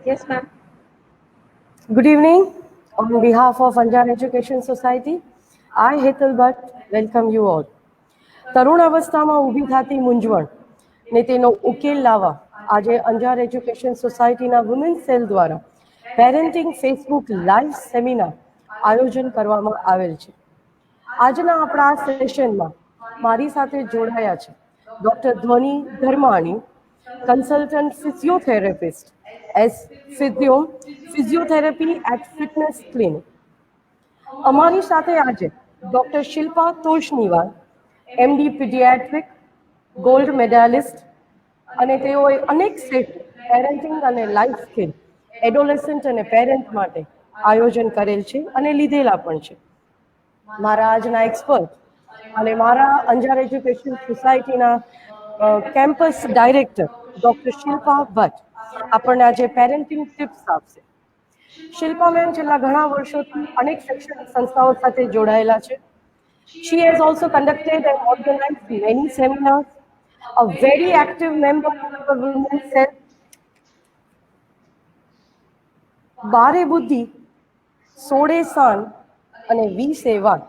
Yes, ma'am. Good evening. On behalf of Anjar Education Society, I, Hetal Bhatt, welcome you all. તરુણ અવસ્થામાં ઊભી થતી મૂંઝવણ ને તેનો ઉકેલ લાવવા આજે અંજાર એજ્યુકેશન સોસાયટીના વુમેન્સ સેલ દ્વારા પેરેન્ટિંગ ફેસબુક લાઈવ સેમિનાર આયોજન કરવામાં આવેલ છે. આજના આપણા આ સેશનમાં મારી સાથે જોડાયા છે doctor Dhwani Dharmani, consultant physiotherapist as physiotherapy at fitness clinic. અમારી સાથે આજે doctor Shilpa Toshniwal, MD pediatric, gold medalist, અને તેઓએ અનેક સેટ પેરેન્ટિંગ અને લાઈફ સ્કિલ એડોલેસન્ટ અને પેરેન્ટ માટે આયોજન કરેલ છે અને લીધેલા પણ છે. મારા આજના એક્સપર્ટ અને મારા અંજાર એજ્યુકેશન સોસાયટીના campus director doctor Shilpa Bhatt આપણને આજે પેરેન્ટિંગ ટિપ્સ આપશે. શિલ્પા મેમ છેલ્લા ઘણા વર્ષોથી અનેક શૈક્ષણિક સંસ્થાઓ સાથે જોડાયેલા છે. She has also conducted and organized many seminars, a very active member of the Women's Cell. બારે બુદ્ધિ, સોળે શાન અને 20 વાત.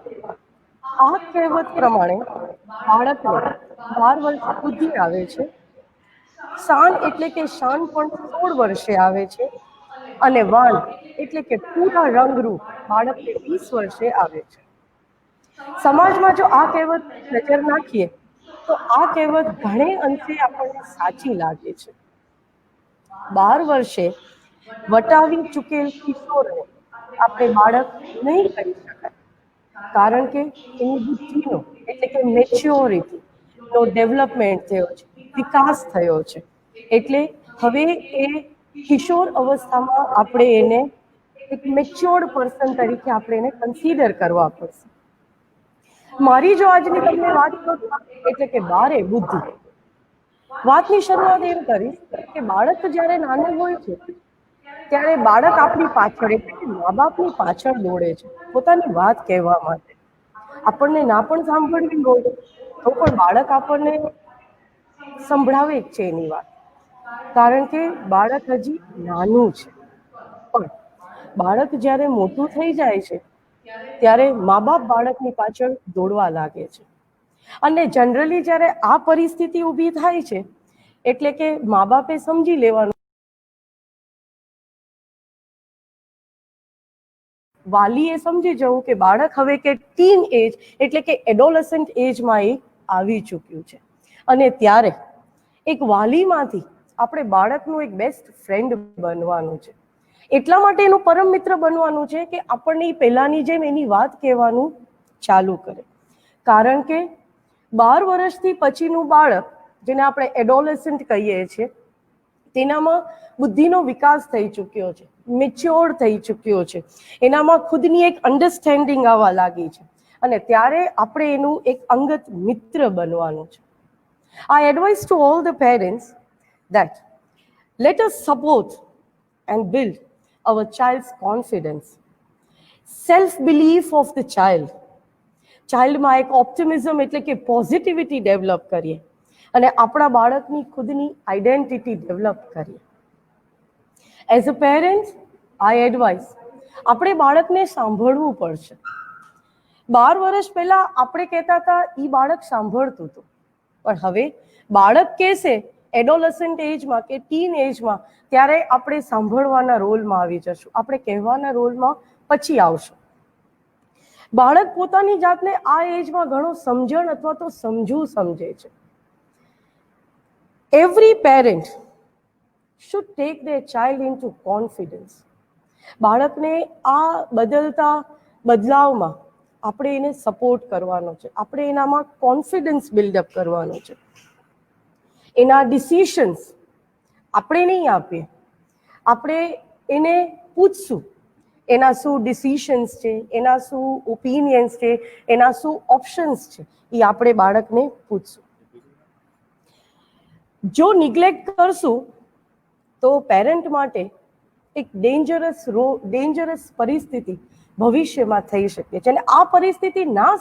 આ કહેવત પ્રમાણે બાળકને 12 વર્ષે બુદ્ધિ આવે છે, શાન એટલે કે શાન પણ 16 વર્ષે આવે છે, અને વાન એટલે કે પૂરા રંગરૂપ બાળકને 20 વર્ષે આવે છે. સમાજમાં જો આ કહેવત નજર નાખીએ તો આ કહેવત ઘણે અંશે આપણને સાચી લાગે છે. 12 વર્ષે વટાવી ચૂકેલ કિશોરને આપણે બાળક નહીં કહી શકાય, કારણ કે એની બુદ્ધિનો એટલે કે મેચ્યોરિટીનો ડેવલપમેન્ટ થયો છે, વિકાસ થયો છે. એટલે હવે એ કિશોર અવસ્થામાં આપણે એને એક મેચ્યોર્ડ પર્સન તરીકે આપણે એને કન્સિડર કરવા પડશે. મારી જો આજની તમને વાત કરું એટલે કે બારે બુદ્ધિ. વાતની શરૂઆત એમ કરીશ કે બાળક જ્યારે નાનું હોય છે ત્યારે બાળક આપણી પાછળ એટલે કે મા બાપની પાછળ દોડે છે પોતાની વાત કહેવા માટે. આપણને ના પણ સાંભળવી હોય તો પણ બાળક આપણને સંભળાવે જ છે એની વાત, કારણ કે બાળક હજી નાનું છે. પણ બાળક જ્યારે મોટું થઈ જાય છે ત્યારે મા બાપ બાળકની પાછળ દોડવા લાગે છે. અને જનરલી જ્યારે આ પરિસ્થિતિ ઊભી થાય છે એટલે કે મા બાપે સમજી લેવાનું, વાલીએ સમજી જવું કે બાળક હવે કે ટીન એજ એટલે કે એડોલેસન્ટ એજમાં એ આવી ચૂક્યું છે. અને ત્યારે એક વાલીમાંથી આપણે બાળકનું એક બેસ્ટ ફ્રેન્ડ બનવાનું છે. એટલા માટે એનું પરમ મિત્ર બનવાનું છે કે આપણને પહેલાની જેમ એની વાત કહેવાનું ચાલુ કરે. કારણ કે 12 વર્ષથી પછીનું બાળક, જેને આપણે એડોલેસન્ટ કહીએ છીએ, તેનામાં બુદ્ધિનો વિકાસ થઈ ચૂક્યો છે, મેચ્યોર થઈ ચૂક્યો છે, એનામાં ખુદની એક અન્ડરસ્ટેન્ડિંગ આવવા લાગી છે. અને ત્યારે આપણે એનું એક અંગત મિત્ર બનવાનું છે. I advise to all the parents that let us support and build our child's confidence, self-belief of the child. ચાઇલ્ડમાં એક ઓપ્ટિમિઝમ એટલે કે પોઝિટિવિટી ડેવલપ કરીએ અને આપણા બાળકની ખુદની આઈડેન્ટિટી ડેવલપ કરીએ. As a parent I advice આપણે બાળકને સાંભળવું પડશે. 12 વર્ષ પહેલા આપણે કહેતા હતા એ બાળક સાંભળતું હતું, પણ હવે બાળક કહેશે એડોલેસન્ટ એજમાં કે ટીન એજમાં ત્યારે આપણે સાંભળવાના રોલમાં આવી જશું, આપણે કહેવાના રોલમાં પછી આવશું. બાળક પોતાની જાતને આ એજમાં ઘણો સમજણ અથવા તો સમજે છે. Every parent should take their child into confidence. બાળકને આ બદલાવમાં આપણે એને સપોર્ટ કરવાનો છે, આપણે એનામાં કોન્ફિડન્સ બિલ્ડઅપ કરવાનો છે. એના ડિસિશન્સ આપણે નહીં આપીએ, આપણે એને પૂછશું એના શું ડિસિશન્સ છે, એના શું ઓપિનિયન્સ છે, એના શું ઓપ્શન્સ છે, એ આપણે બાળકને પૂછશું. જો નિગ્લેક્ટ કરશું તો પેરેન્ટ માટે એક ડેન્જરસ પરિસ્થિતિ ભવિષ્યમાં થઈ શકે છે. અને આ પરિસ્થિતિ ના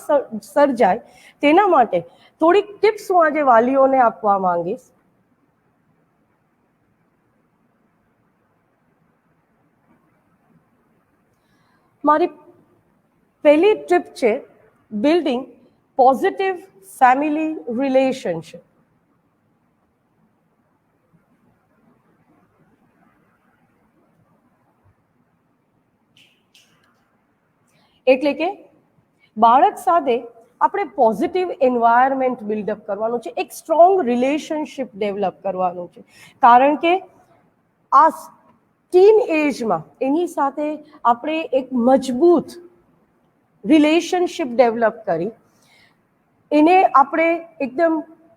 સર્જાય તેના માટે થોડીક ટિપ્સ હું આજે વાલીઓને આપવા માંગીશ. મારી પહેલી ટિપ છે બિલ્ડિંગ પોઝિટિવ ફેમિલી રિલેશનશિપ. એટલે કે બાળક સાથે આપણે પોઝિટિવ એન્વાયરમેન્ટ બિલ્ડઅપ કરવાનું છે, એક સ્ટ્રોંગ રિલેશનશિપ ડેવલપ કરવાનું છે. કારણ કે આ ટીન એજમાં એની સાથે આપણે એક મજબૂત રિલેશનશિપ ડેવલપ કરી એને આપણે એકદમ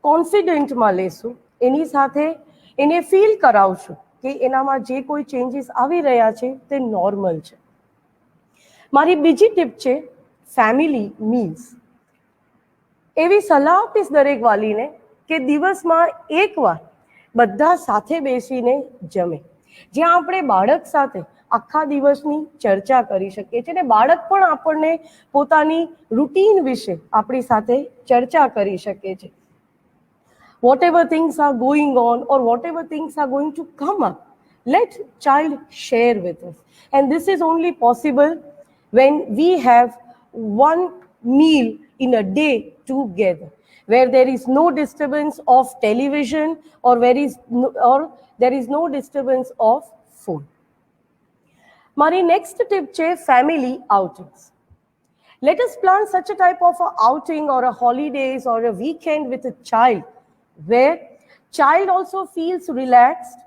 કોન્ફિડન્ટમાં લેશું, એની સાથે એને ફીલ કરાવશું કે એનામાં જે કોઈ ચેન્જીસ આવી રહ્યા છે તે નોર્મલ છે. મારી બીજી ટીપ છે ફેમિલી મીલ્સ. એવી સલાહ આપીશ દરેક વાલીને કે દિવસમાં એકવાર બધા સાથે બેસીને જમે, જ્યાં આપણે બાળક સાથે આખા દિવસની ચર્ચા કરી શકીએ છીએ અને બાળક પણ આપણને પોતાની રૂટીન વિશે આપણી સાથે ચર્ચા કરી શકે છે. whatever things are going on or whatever things are going to come up, let child share with us, and this is only possible when we have one meal in a day together, where there is no disturbance of television or there is no disturbance of food. મારી next tip છે family outings. Let us plan such a type of a outing or a holidays or a weekend with a child, where child also feels relaxed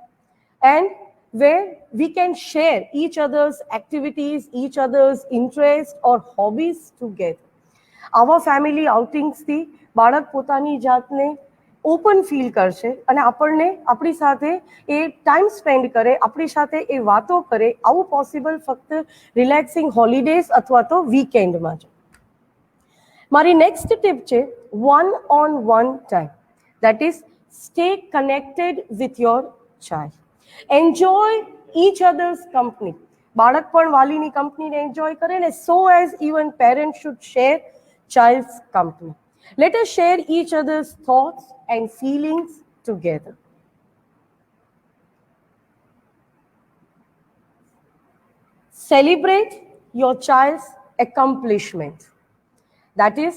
and where we can share each other's activities, each other's interests or hobbies together. આવા family આઉટિંગ્સથી બાળક પોતાની જાતને open feel કરશે અને આપણને આપણી સાથે એ time spend કરે, આપણી સાથે એ વાતો કરે. આવું પોસિબલ ફક્ત રિલેક્સિંગ હોલિડેઝ અથવા તો વીકેન્ડમાં છે. મારી નેક્સ્ટ ટિપ છે one-on-one time, that is stay connected with your child, enjoy each other's company. બાળક પણ વાલીની કંપનીને એન્જોય કરે ને, so as even parents should share child's company. Let us share each other's thoughts and feelings together. Celebrate your child's accomplishment. That is,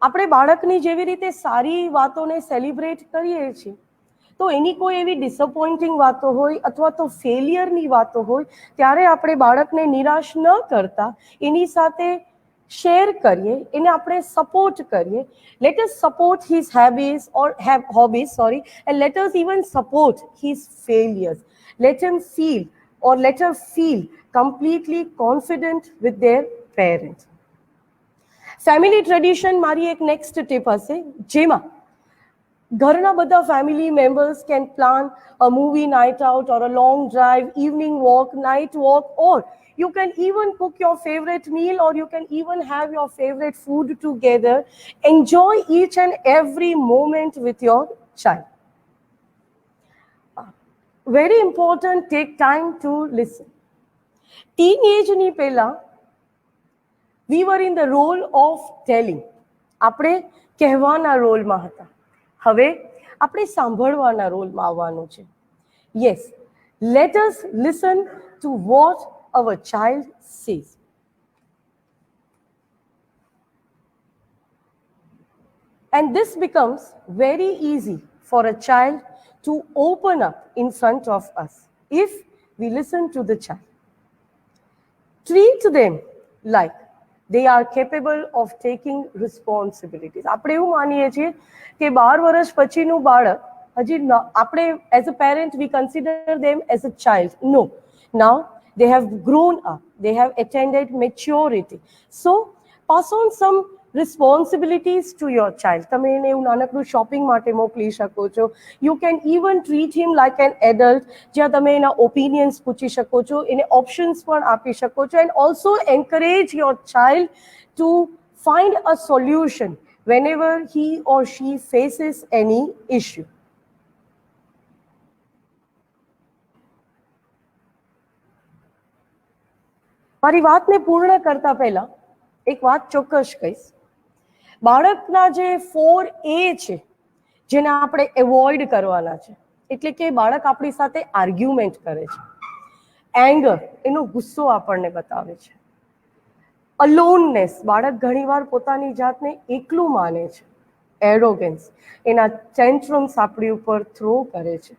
આપણે બાળકની જેવી રીતે સારી વાતોને સેલિબ્રેટ કરીએ છીએ, તો એની કોઈ એવી ડિસઅપોઇન્ટિંગ વાતો હોય અથવા તો ફેલિયરની વાતો હોય ત્યારે આપણે બાળકને નિરાશ ન કરતા એની સાથે શેર કરીએ, એને આપણે સપોર્ટ કરીએ. Let us support his hobbies, and let us even support his failures. Let him feel or let her feel completely confident with their parents. Family tradition મારી એક નેક્સ્ટ ટિપ હશે, જેમાં ઘરના બધા family members can plan a movie night out or a long drive, evening walk, night walk, or you can even cook your favorite meal or you can even have your favorite food together. Enjoy each and every moment with your child. Very important, take time to listen. Teenage ની પહેલા we were in the role of telling. આપણે કહેવાના રોલમાં હતા, હવે આપણે સાંભળવાના રોલમાં આવવાનું છે. Yes, let us listen to what our child says. And this becomes very easy for a child to open up in front of us if we listen to the child. Treat them like they are capable of taking responsibilities. આપણે એવું માનીએ છીએ કે 12 વર્ષ પછીનું બાળક હજી આપણે as a parent we consider them as a child. No, now they have grown up, they have attained maturity, so pass on some responsibilities to your child. તમે એને એવું નાનકડું શોપિંગ માટે મોકલી શકો છો. You can even treat him like an adult, જ્યાં તમે એના ઓપિનિયન્સ પૂછી શકો છો, એને ઓપ્શન્સ પણ આપી શકો છો, and also encourage your child to find a solution whenever he or she faces any issue. મારી વાતને પૂર્ણ કરતા પહેલા એક વાત ચોક્કસ કહીશ. બાળકના જે 4A છે જેને આપણે એવોઇડ કરવાના છે, એટલે કે બાળક આપણી સાથે આર્ગ્યુમેન્ટ કરે છે. એંગર, એનો ગુસ્સો આપણને બતાવે છે. અલોનનેસ, બાળક ઘણીવાર પોતાની જાતને એકલું માને છે. એરોગન્સ, એના ટેન્ટ્રમ્સ આપણી ઉપર થ્રો કરે છે.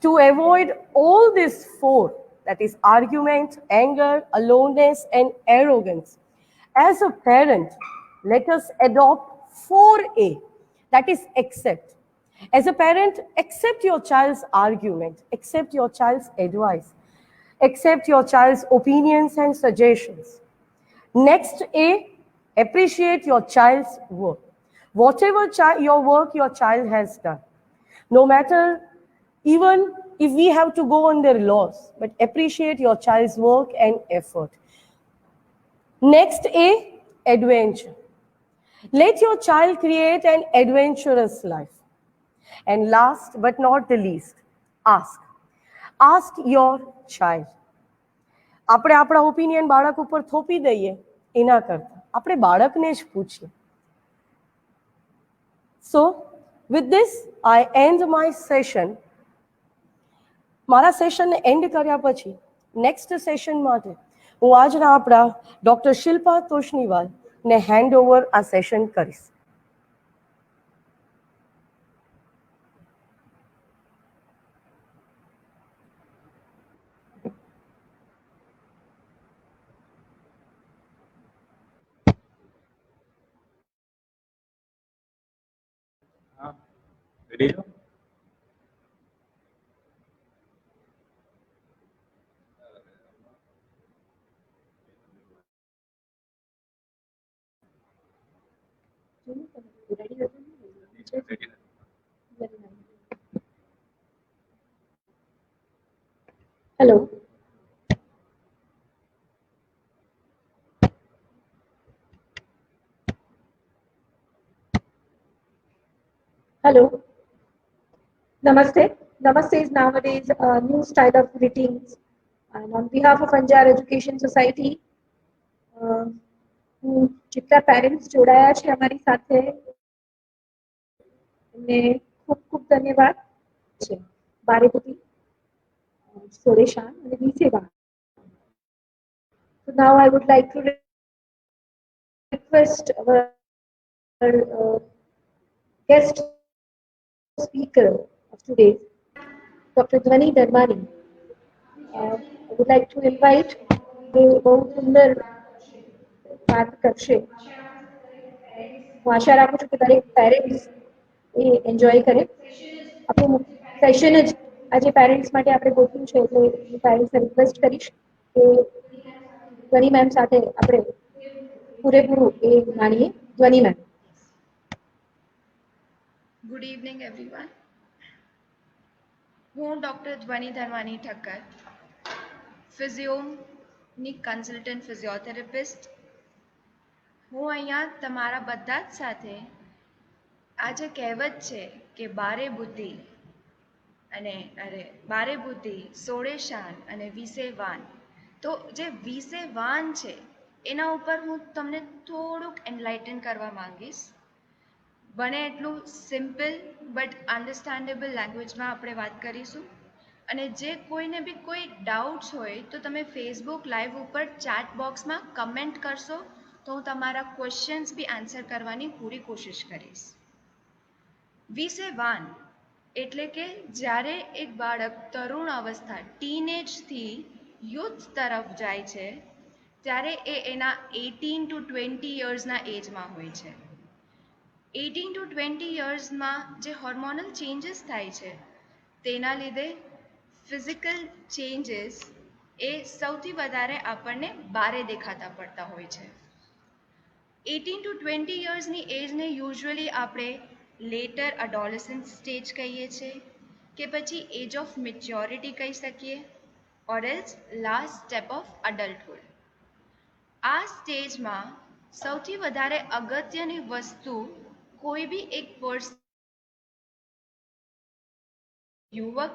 To avoid all these four, that is argument, anger, aloneness and arrogance, as a parent, let us adopt 4A, that is accept. As a parent, accept your child's argument, accept your child's advice, accept your child's opinions and suggestions. Next A, appreciate your child's work. Whatever your work your child has done, no matter, even if we have to go on their loss, but appreciate your child's work and effort. Next A, adventure. Let your child create an adventurous life. And last but not the least, ask. Ask your child. આપણે આપણા opinion બાળક ઉપર થોપી દઈએ એના કરતાં આપણે બાળકને જ પૂછીએ. So with this I end my session. મારા સેશનને એન્ડ કર્યા પછી નેક્સ્ટ સેશન માટે હું આજના આપણા ડૉક્ટર શિલ્પા તોષનીવાલને હેન્ડ ઓવર આ સેશન કરીશ. Hello. Hello. Namaste. Namaste is nowadays a new style of greetings. And on behalf of Anjar Education Society, હું જેટલા પેરેન્ટ્સ જોડાયા છે અમારી સાથે એમને ખૂબ ખૂબ ધન્યવાદ છે. બારેપુતી, સોરેશાન અને વિસેવા. So now I would like to request our guest speaker of today, Dr. Dhwani Dharmani. I would like to invite the બહુ સુંદર વાત કરશે. હું આશા રાખું છું કે દરેક પેરેન્ટ્સ એ એન્જોય કરે. આપણું સેશન જ આજે પેરેન્ટ્સ માટે આપણે ગોઠવ્યું છે એટલે હું પેરેન્ટ્સને રિક્વેસ્ટ કરીશ કે ધ્વનિ મેમ સાથે આપણે પૂરેપૂરું એ માણીએ. ધ્વનિ મેમ. Good evening, everyone. હું ડૉક્ટર ધ્વનિ ધર્માની ઠક્કર, ફિઝિયોની કન્સલ્ટન્ટ ફિઝિયોથેરાપિસ્ટ. હું અહીંયા તમારા બધા જ સાથે આજે કહેવત છે કે બારે બુદ્ધિ સોળે શાન અને વીસે વાન. તો જે વીસે વાન છે એના ઉપર હું તમને થોડુંક એનલાઇટન કરવા માંગીશ. બને એટલું સિમ્પલ બટ અન્ડરસ્ટેન્ડેબલ લેંગ્વેજમાં આપણે વાત કરીશું. અને જે કોઈને બી કોઈ ડાઉટ્સ હોય તો તમે ફેસબુક લાઈવ ઉપર ચેટ બોક્સમાં કમેન્ટ કરશો તો હું તમારા ક્વેશ્ચન્સ બી આન્સર કરવાની પૂરી કોશિશ કરીશ. વીસે વાન એટલે કે જ્યારે એક બાળક તરુણ અવસ્થા ટીનેજથી યુથ તરફ જાય છે ત્યારે એ એના 18 to 20 યર્સના એજમાં હોય છે. 18 to 20 યર્સમાં જે હોર્મોનલ ચેન્જીસ થાય છે તેના લીધે ફિઝિકલ ચેન્જીસ એ સૌથી વધારે આપણને બારે દેખાતા પડતા હોય છે. 18 to 20 યર્સની એજને યુઝ્યુઅલી આપણે લેટર અડોલેસન્ટ સ્ટેજ કહીએ છીએ કે પછી એજ ઓફ મેચ્યોરિટી કહી શકીએ or else last step of adulthood. આ સ્ટેજમાં સૌથી વધારે અગત્યની વસ્તુ કોઈ બી એક પર્સન યુવક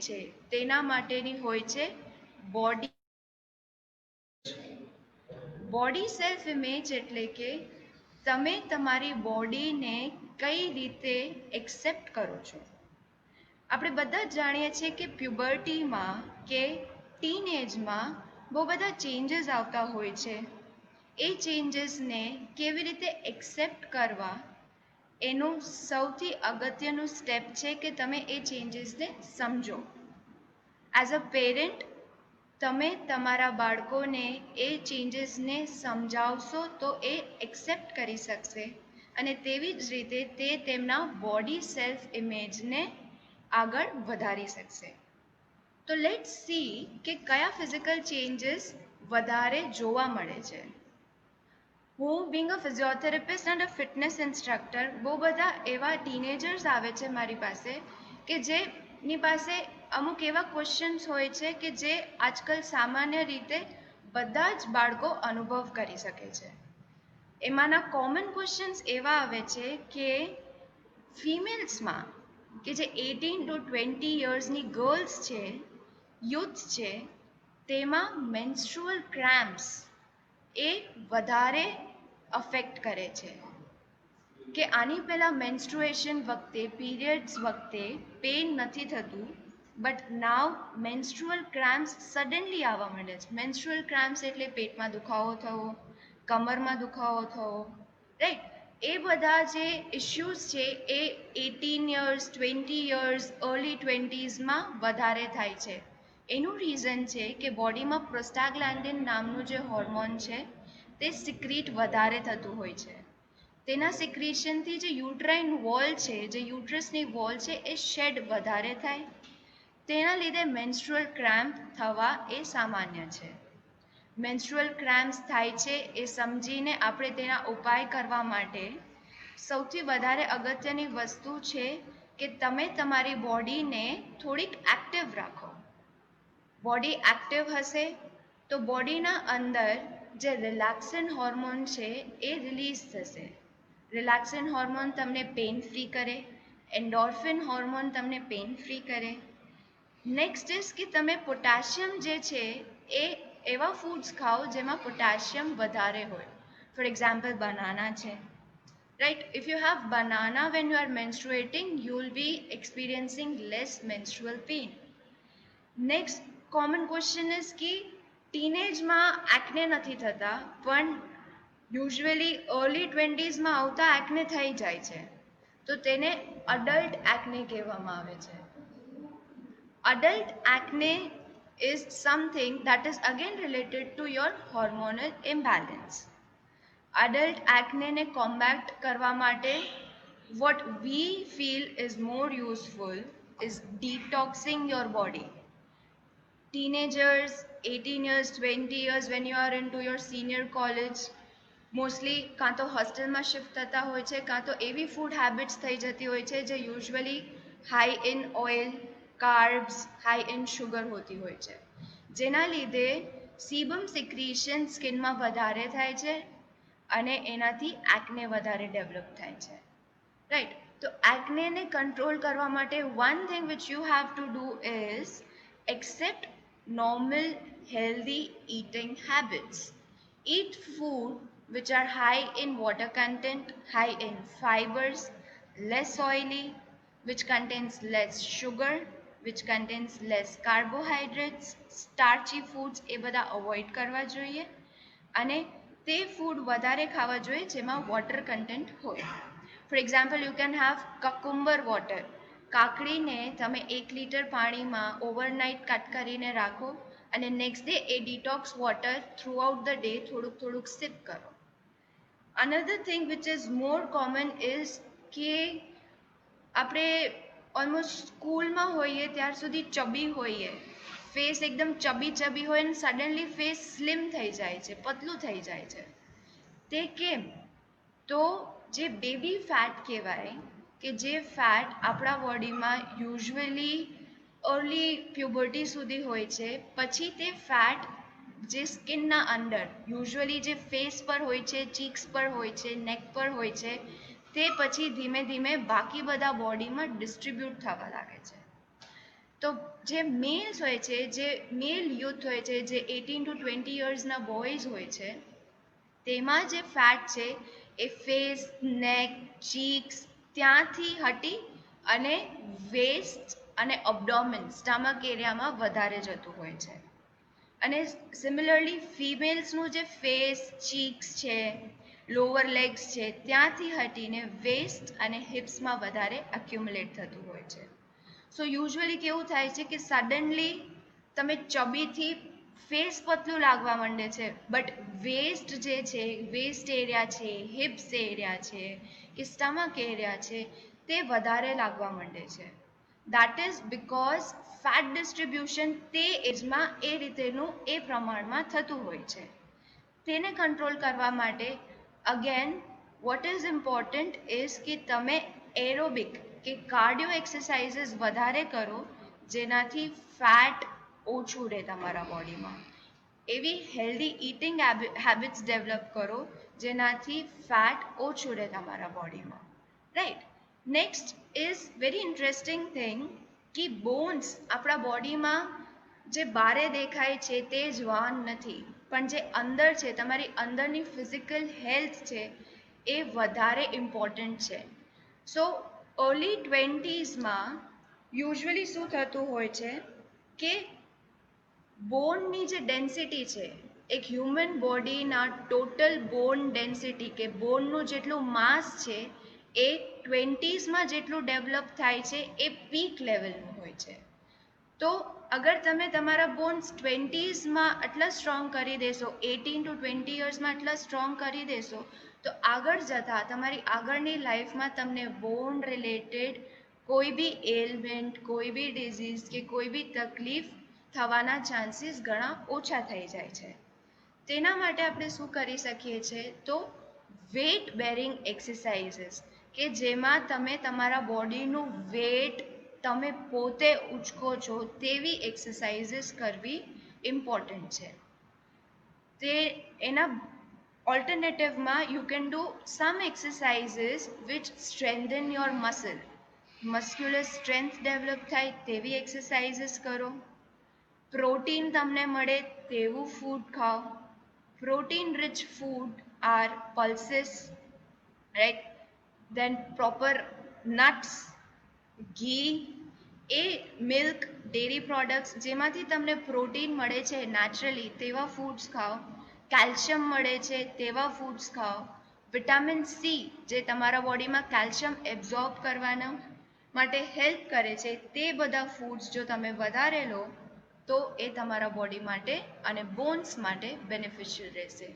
છે તેના માટેની હોય છે બોડી સેલ્ફ ઇમેજ, એટલે કે તમે તમારી બોડીને કઈ રીતે એક્સેપ્ટ કરો છો. આપણે બધા જ જાણીએ છીએ કે પ્યુબર્ટીમાં કે ટીન એજમાં બહુ બધા ચેન્જીસ આવતા હોય છે. એ ચેન્જીસને કેવી રીતે એક્સેપ્ટ કરવા એનું સૌથી અગત્યનું સ્ટેપ છે કે તમે એ ચેન્જીસને સમજો. એઝ અ પેરેન્ટ તમે તમારા બાળકોને એ ચેન્જીસને સમજાવશો તો એ એક્સેપ્ટ કરી શકશે અને તેવી જ રીતે તે તેમના બોડી સેલ્ફ ઇમેજને આગળ વધારી શકશે. તો લેટ્સ સી કે કયા ફિઝિકલ ચેન્જીસ વધારે જોવા મળે છે. હું being a physiotherapist and a fitness instructor, બહુ બધા એવા ટીનેજર્સ આવે છે મારી પાસે કે જેની પાસે અમુક એવા ક્વેશ્ચન્સ હોય છે કે જે આજકાલ સામાન્ય રીતે બધા જ બાળકો અનુભવ કરી શકે છે. એમાંના કોમન ક્વેશ્ચન્સ એવા આવે છે કે ફિમેલ્સમાં કે જે 18 to 20 યર્સની ગર્લ્સ છે, યુથ છે, તેમાં મેન્સ્ટ્રુઅલ ક્રેમ્પ્સ એ વધારે અફેક્ટ કરે છે. કે આની પહેલાં મેન્સ્ટ્રુએશન વખતે, પીરિયડ્સ વખતે પેઇન નથી થતું, but now menstrual cramps suddenly આવવા માંડે છે. મેન્સ્ટ્રુઅલ ક્રેમ્પ્સ એટલે પેટમાં દુખાવો થવો, કમરમાં દુખાવો થવો, રાઈટ? એ બધા જે ઇશ્યુઝ છે એ 18 યર્સ, 20 યર્સ, અર્લી 20સમાં વધારે થાય છે. એનું રીઝન છે કે બોડીમાં પ્રોસ્ટાગ્લેન્ડિન નામનું જે હોર્મોન છે તે સિક્રીટ વધારે થતું હોય છે. તેના સિક્રીશનથી જે યુટ્રાઇન વોલ છે, જે યુટ્રસની વોલ છે, એ શેડ વધારે થાય. તેના લીધે મેન્સ્ટ્રુઅલ ક્રેમ્પ થવા એ સામાન્ય છે. મેન્સ્ટ્રુઅલ ક્રેમ્પ્સ થાય છે એ સમજીને આપણે તેના ઉપાય કરવા માટે સૌથી વધારે અગત્યની વસ્તુ છે કે તમે તમારી બોડીને થોડીક એક્ટિવ રાખો. બોડી એક્ટિવ હશે તો બોડીના અંદર જે રિલેક્સન હોર્મોન છે એ રિલીઝ થશે. રિલેક્સન હોર્મોન તમને પેઇન ફ્રી કરે, એન્ડોર્ફિન હોર્મોન તમને પેઇન ફ્રી કરે. નેક્સ્ટ ઇઝ કે તમે પોટેશિયમ જે છે એ એવા ફૂડ્સ ખાઓ જેમાં પોટેશિયમ વધારે હોય. ફોર એક્ઝામ્પલ બનાના છે, right? If you have banana when you are menstruating, you will be experiencing less menstrual pain. Next common question is કે ટીનેજમાં એક્ને નથી થતા, પણ યુઝ્યુઅલી અર્લી 20સમાં આવતા એક્ને થઈ જાય છે, તો તેને અડલ્ટ એક્ને કહેવામાં આવે છે. Adult acne is something that is again related to your hormonal imbalance. Adult acne ne combat કરવા માટે what we feel is more useful is detoxing your body. Teenagers, 18 years, 20 years, when you are into your senior college, mostly કાં તો હોસ્ટેલમાં shift થતા હોય છે, કાં તો એવી ફૂડ હેબિટ્સ થઈ જતી હોય છે જે usually high in oil, carbs, high in sugar હોતી હોય છે, જેના લીધે સીબમ સિક્રીશન સ્કિનમાં વધારે થાય છે અને એનાથી એક્ને વધારે ડેવલપ થાય છે, રાઈટ? તો એક્નેને કંટ્રોલ કરવા માટે one thing which you have to do is accept normal healthy eating habits. Eat food which are high in water content, high in fibers, less oily, which contains less sugar, which contains less carbohydrates. Starchy foods એ બધા avoid કરવા જોઈએ અને તે food વધારે ખાવા જોઈએ જેમાં water content હોય. For example, you can have cucumber water. કાકડીને તમે 1 લીટર પાણીમાં ઓવરનાઇટ કટ કરીને રાખો અને નેક્સ્ટ ડે એ detox water throughout the day થોડુંક થોડુંક સિપ કરો. Another thing which is more common is કે આપણે ઓલમોસ્ટ સ્કૂલમાં હોઈએ ત્યાર સુધી ચબી હોઈએ, ફેસ એકદમ ચબી હોય અને સડનલી ફેસ સ્લિમ થઈ જાય છે, પતલું થઈ જાય છે. તે કેમ? તો જે બેબી ફેટ કહેવાય, કે જે ફેટ આપણા બોડીમાં યુઝ્યુઅલી અર્લી પ્યુબર્ટી સુધી હોય છે, પછી તે ફેટ જે સ્કિનના અંદર યુઝ્યુઅલી જે ફેસ પર હોય છે, ચીક્સ પર હોય છે, નેક પર હોય છે, તે પછી ધીમે ધીમે બાકી બધા બોડીમાં ડિસ્ટ્રીબ્યુટ થવા લાગે છે. તો જે મેલ્સ હોય છે, જે મેલ યુથ હોય છે, જે 18 to 20 યર્સના બોયઝ હોય છે, તેમાં જે ફેટ છે એ ફેસ, નેક, ચીક્સ ત્યાંથી હટી અને વેસ્ટ અને અબડોમિન, સ્ટમક એરિયામાં વધારે જતું હોય છે. અને સિમિલરલી ફિમેલ્સનું જે ફેસ, ચીક્સ છે, લોઅર લેગ્સ છે, ત્યાંથી હટીને વેસ્ટ અને હિપ્સમાં વધારે એક્યુમ્યુલેટ થતું હોય છે. સો યુઝ્યુઅલી કેવું થાય છે કે સડનલી તમે ચબીથી ફેસ પતલું લાગવા માંડે છે, બટ વેસ્ટ જે છે, વેસ્ટ એરિયા છે, હિપ્સ એરિયા છે કે સ્ટમક એરિયા છે, તે વધારે લાગવા માંડે છે. That is because fat distribution તે એજમાં એ રીતેનું એ પ્રમાણમાં થતું હોય છે. તેને કંટ્રોલ કરવા માટે again what is important is કે તમે એરોબિક કે કાર્ડિયો એક્સરસાઇઝીસ વધારે કરો, જેનાથી ફેટ ઓછું રહે તમારા બોડીમાં. એવી હેલ્ધી ઇટિંગ હેબિટ્સ ડેવલપ કરો જેનાથી ફેટ ઓછું રહે તમારા બોડીમાં, right. Next is very interesting thing કે બોન્સ આપણા બોડીમાં જે બારે દેખાય છે તે જ વાન નથી, પણ જે અંદર છે, તમારી અંદરની ફિઝિકલ હેલ્થ છે, એ વધારે ઇમ્પોર્ટન્ટ છે. સો અર્લી 20s યુઝ્યુઅલી શું થતું હોય છે કે બોનની જે ડેન્સિટી છે, એક હ્યુમન બોડીના ટોટલ બોન ડેન્સિટી કે બોનનું જેટલું માસ છે એ 20sમાં જેટલું ડેવલપ થાય છે એ પીક લેવલનું હોય છે. તો અગર તમે તમારા બોન્સ 20sમાં આટલા સ્ટ્રોંગ કરી દેશો, 18 to 20 યર્સમાં આટલા સ્ટ્રોંગ કરી દેશો, તો આગળ જતાં તમારી આગળની લાઈફમાં તમને બોન રિલેટેડ કોઈ બી એલમેન્ટ, કોઈ બી ડિઝીઝ કે કોઈ બી તકલીફ થવાના ચાન્સીસ ઘણા ઓછા થઈ જાય છે. તેના માટે આપણે શું કરી શકીએ છીએ, તો વેટ બેરિંગ એક્સરસાઇઝીસ કે જેમાં તમે તમારા બોડીનું વેટ તમે પોતે ઉચકો છો તેવી એક્સરસાઇઝીસ કરવી ઇમ્પોર્ટન્ટ છે. તે એના ઓલ્ટરનેટિવમાં you can do some exercises which strengthen your muscular strength develop થાય તેવી એક્સરસાઇઝીસ કરો. પ્રોટીન તમને મળે તેવું ફૂડ ખાઓ. Protein rich food are pulses, right, then proper nuts, ghee, a milk, dairy products જેમાંથી તમને પ્રોટીન મળે છે નેચરલી તેવા ફૂડ્સ ખાઓ. કેલ્શિયમ મળે છે તેવા ફૂડ્સ ખાઓ. વિટામિન સી જે તમારા બોડીમાં કેલ્શિયમ એબ્ઝોર્બ કરવાના માટે હેલ્પ કરે છે તે બધા ફૂડ્સ જો તમે વધારે લો તો એ તમારા બોડી માટે અને બોન્સ માટે બેનિફિશિયલ રહેશે.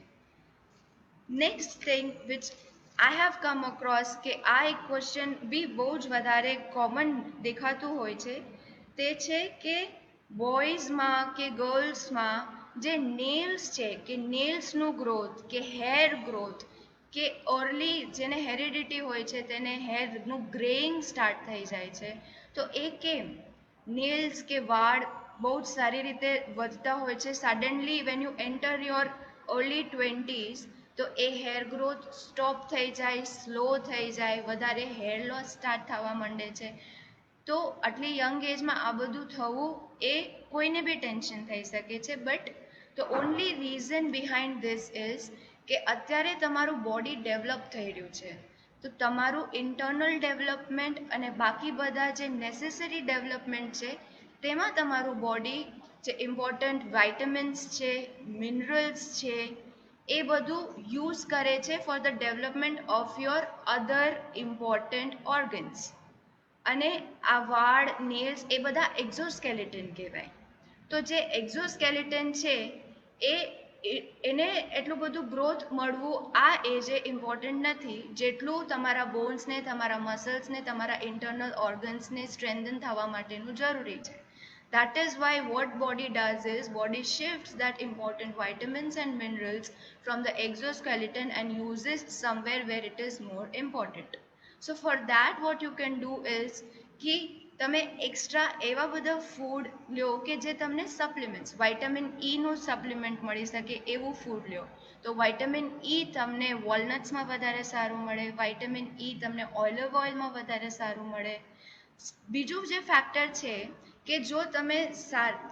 Next thing which I have come across કે આ એક ક્વેશ્ચન બી બહુ જ વધારે કોમન દેખાતું હોય છે, તે છે કે બોયઝમાં કે ગર્લ્સમાં જે નેલ્સ છે કે નેલ્સનું ગ્રોથ કે હેર ગ્રોથ કે અર્લી જેને હેરિડિટી હોય છે તેને હેરનું ગ્રેઇંગ સ્ટાર્ટ થઈ જાય છે. તો એ કેમ? નેલ્સ કે વાળ બહુ જ સારી રીતે વધતા હોય છે. Suddenly when you enter your early 20s તો એ હેર ગ્રોથ સ્ટોપ થઈ જાય, સ્લો થઈ જાય, વધારે હેર લોસ સ્ટાર્ટ થવા માંડે છે. તો આટલી યંગ એજમાં આ બધું થવું એ કોઈને બી ટેન્શન થઈ શકે છે. But the only reason behind this is કે અત્યારે તમારું બોડી ડેવલપ થઈ રહ્યું છે, તો તમારું ઇન્ટરનલ ડેવલપમેન્ટ અને બાકી બધા જે નેસેસરી ડેવલપમેન્ટ છે તેમાં તમારું બોડી જે ઇમ્પોર્ટન્ટ વાઇટામિન્સ છે, મિનરલ્સ છે, એ બધું યુઝ કરે છે for the development of your other important organs. અને આ વાળ, નેલ્સ એ બધા એક્ઝોસ્કેલેટન કહેવાય. તો જે એક્ઝોસ્કેલેટન છે એને એટલું બધું ગ્રોથ મળવું આ એજે ઇમ્પોર્ટન્ટ નથી જેટલું તમારા બોન્સને, તમારા મસલ્સને, તમારા ઇન્ટરનલ ઓર્ગન્સને સ્ટ્રેન્થન થવા માટેનું જરૂરી છે. That is why what body does is body shifts that important vitamins and minerals from the exoskeleton and uses somewhere where it is more important. So for that what you can do is કે તમે extra એવા બધા food લો કે જે તમને supplements, vitamin ઈનું supplement મળી શકે એવું ફૂડ લો. તો વાઇટામિન ઈ તમને વોલનટ્સમાં વધારે સારું મળે, વાઇટામિન ઈ તમને ઓલિવ ઓઇલમાં વધારે સારું મળે. બીજું જે ફેક્ટર છે કે જો તમે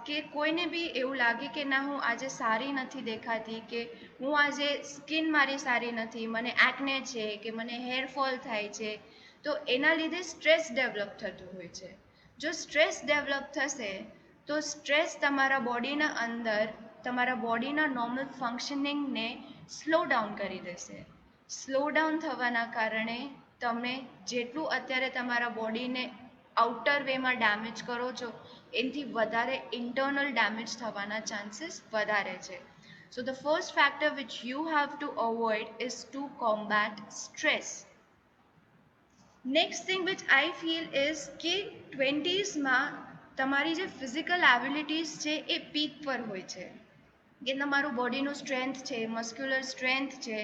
કે કોઈને બી એવું લાગે કે ના હું આજે સારી નથી દેખાતી, કે હું આજે સ્કિન મારી સારી નથી, મને એક્ને છે કે મને હેરફોલ થાય છે, તો એના લીધે સ્ટ્રેસ ડેવલપ થતું હોય છે. જો સ્ટ્રેસ ડેવલપ થશે તો સ્ટ્રેસ તમારા બોડીના અંદર તમારા બોડીના નોર્મલ ફંક્શનિંગને સ્લો ડાઉન કરી દેશે. સ્લો ડાઉન થવાના કારણે તમે જેટલું અત્યારે તમારા બોડીને આઉટર વેમાં ડેમેજ કરો છો એનાથી વધારે ઇન્ટરનલ ડેમેજ થવાના ચાન્સીસ વધારે છે. So the first factor which you have to avoid is to combat stress. Next thing which I feel is કે 20s તમારી જે ફિઝિકલ એબિલિટીઝ છે એ પીક પર હોય છે, કે તમારું બોડીનું સ્ટ્રેન્થ છે, મસ્ક્યુલર સ્ટ્રેન્થ છે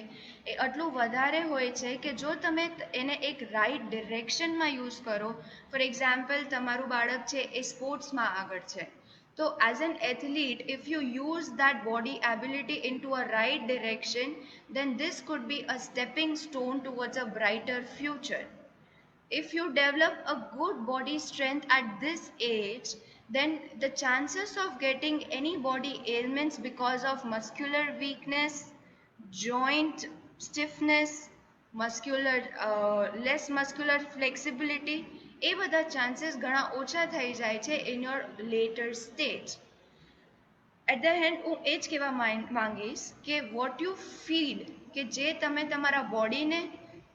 એ આટલું વધારે હોય છે કે જો તમે એને એક રાઇટ ડિરેક્શનમાં યુઝ કરો. ફોર એક્ઝામ્પલ, તમારું બાળક છે એ સ્પોર્ટ્સમાં આગળ છે, તો as an athlete if you use that body ability into a right direction, then this could be a stepping stone towards a brighter future. If you develop a good body strength at this age, then the chances of getting any body ailments because of muscular weakness, joint stiffness, muscular less muscular flexibility, એ બધા chances ઘણા ઓછા થઈ જાય છે in your later stage. At the end હું એ જ કહેવા માંગીશ કે વોટ યુ ફીડ, કે જે તમે તમારા બોડીને,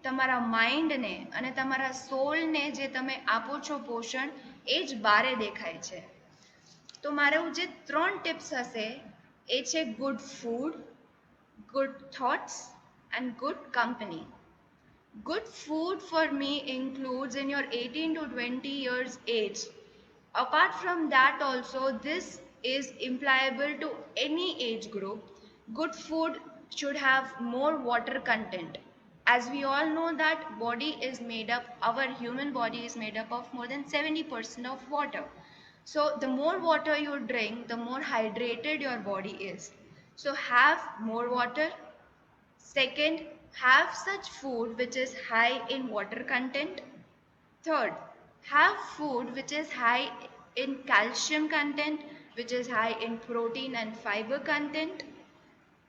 તમારા માઇન્ડને અને તમારા સોલને જે તમે આપો છો પોષણ, એ જ બારે દેખાય છે. તો મારું જે 3 ટિપ્સ હશે એ છે good food, good thoughts and good company. Good food for me includes in your 18 to 20 years age. Apart from that also, this is implyable to any age group. Good food should have more water content. As we all know that our human body is made up of more than 70% of water. So the more water you drink, the more hydrated your body is. So have more water. Second, have such food which is high in water content. Third, have food which is high in calcium content, which is high in protein and fiber content.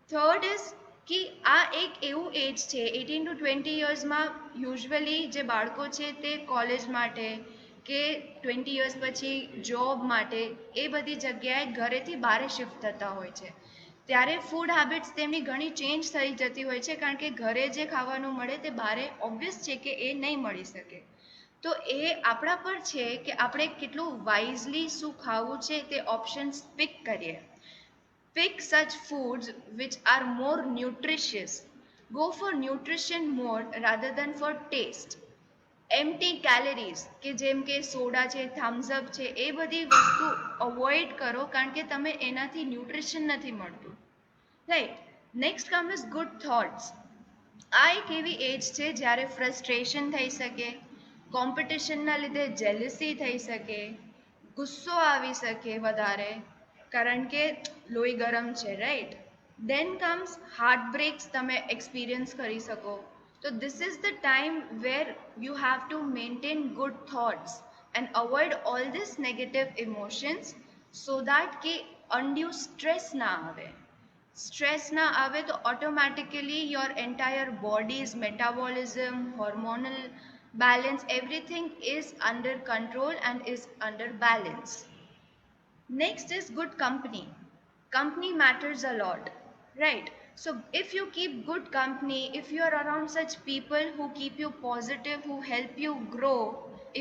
Third is કે આ એક એવું એજ છે 18 to 20 યર્સમાં usually જે બાળકો છે તે college માટે કે 20 યર્સ પછી જોબ માટે એ બધી જગ્યાએ ઘરેથી બહાર શિફ્ટ થતા હોય છે, ત્યારે ફૂડ હેબિટ્સ તેમની ઘણી ચેન્જ થઈ જતી હોય છે, કારણ કે ઘરે જે ખાવાનું મળે તે બહાર ઓબ્વિયસ છે કે એ નહીં મળી શકે. તો એ આપણા પર છે કે આપણે કેટલું વાઇઝલી શું ખાવું છે તે ઓપ્શન્સ પિક કરીએ. Pick such foods which are more nutritious. Go for nutrition more rather than for taste. Empty calories કે જેમ કે સોડા છે, થમ્સ અપ છે, એ બધી વસ્તુ અવોઇડ કરો, કારણ કે તમે એનાથી ન્યુટ્રિશન નથી મળતું. Right. Next come is good thoughts. આ એક એવી એજ છે જ્યારે ફ્રસ્ટ્રેશન થઈ શકે, કોમ્પિટિશનના લીધે જેલસી થઈ શકે, ગુસ્સો આવી શકે વધારે, કારણ કે લોહી ગરમ છે, right. Then comes heart breaks તમે એક્સપિરિયન્સ કરી શકો. તો this is the time where you have to maintain good thoughts and avoid all this negative emotions, so that કે અનડ્યુ સ્ટ્રેસ ના આવે. સ્ટ્રેસ ના આવે તો automatically your entire body's metabolism, hormonal balance, everything is under control and is under balance. Next is good company. Company matters a lot, right? So if you keep good company, if you are around such people who keep you positive, who help you grow,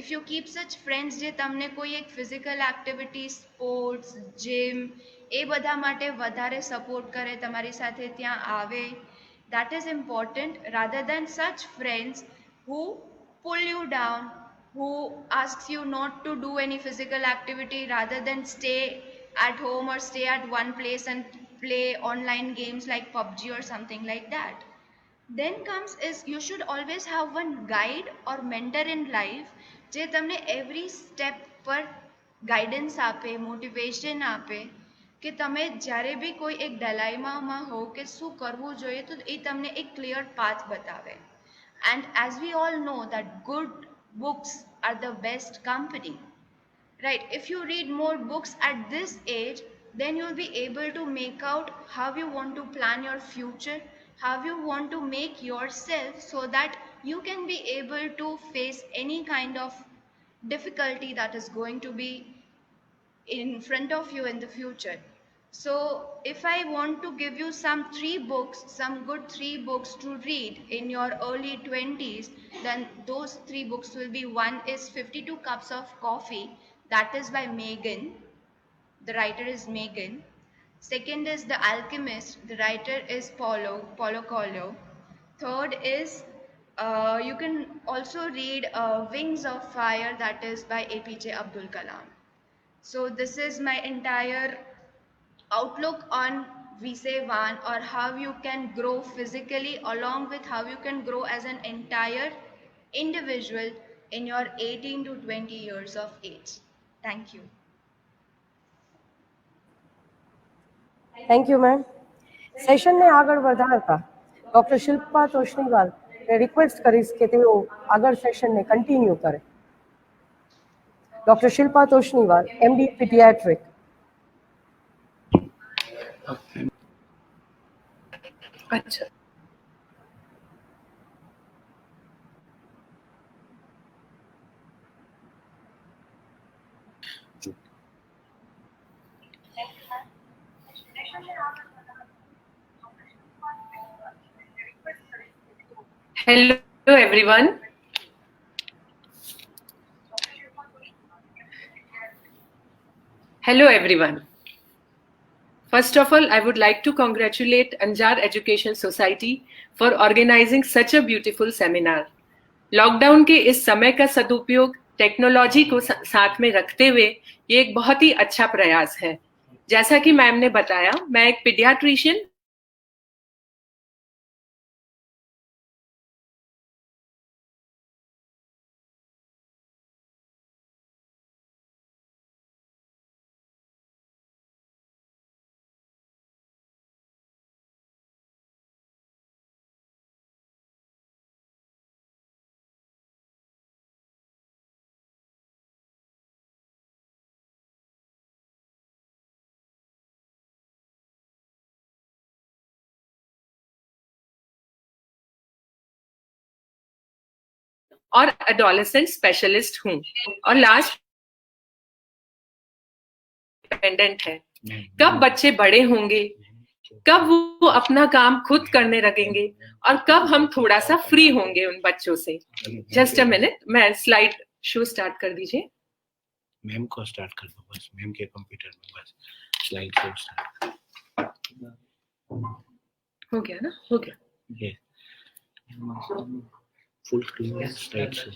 if you keep such friends જે તમને કોઈ એક physical activity, sports, gym એ બધા માટે વધારે support કરે, તમારી સાથે ત્યાં આવે, that is important rather than such friends who pull you down, who asks you not to do any physical activity rather than stay at home or stay at one place and play online games like PUBG or something like that. Then comes is you should always have one guide or mentor in life જે તમને every step પર guidance આપે, motivation આપે, કે તમે જ્યારે બી કોઈ એક ડાયલામામાં હો કે શું કરવું જોઈએ તો એ તમને એક ક્લિયર પાથ બતાવે. And as we all know that good books are the best company, right? If you read more books at this age, then you'll be able to make out how you want to plan your future, how you want to make yourself so that you can be able to face any kind of difficulty that is going to be in front of you in the future. So if I want to give you some good 3 books to read in your early 20s, then those 3 books will be: one is 52 Cups of Coffee, that is by Megan. The writer is Megan. Second is The Alchemist. The writer is Paulo Coelho. Third is you can also read Wings of Fire, that is by APJ Abdul Kalam. So this is my entire outlook on VSE1, or how you can grow physically along with how you can grow as an entire individual in your 18 to 20 years of age. Thank you. Thank you ma'am. સેશનને આગળ વધારતા doctor Shilpa તોષણીવાલને request કરીશ કે તેઓ આગળ સેશનને continue કરે. Doctor Shilpa Toshniwal, MD paediatric. अच्छा, hello everyone. Hello everyone. First of all, I would like to congratulate Anjar Education Society for organizing such a beautiful seminar. Lockdown के इस समय का सदुपयोग टेक्नोलॉजी को साथ में रखते हुए ये एक बहुत ही अच्छा प्रयास है. जैसा कि मैम ने बताया, मैं एक पीडियाट्रिशियन और एडोलेसेंट स्पेशलिस्ट हूँ और लास्ट डिपेंडेंट है. कब बच्चे बड़े होंगे, कब वो अपना काम खुद करने लगेंगे और कब हम थोड़ा सा फ्री होंगे उन बच्चों से. जस्ट अ मिनट, मैं स्लाइड शो स्टार्ट कर दीजिए. मैम को स्टार्ट कर दो बस, मैम के कंप्यूटर में बस स्लाइड शो स्टार्ट हो गया ना? हो गया. ये फुल स्क्रीन में स्लाइड शो.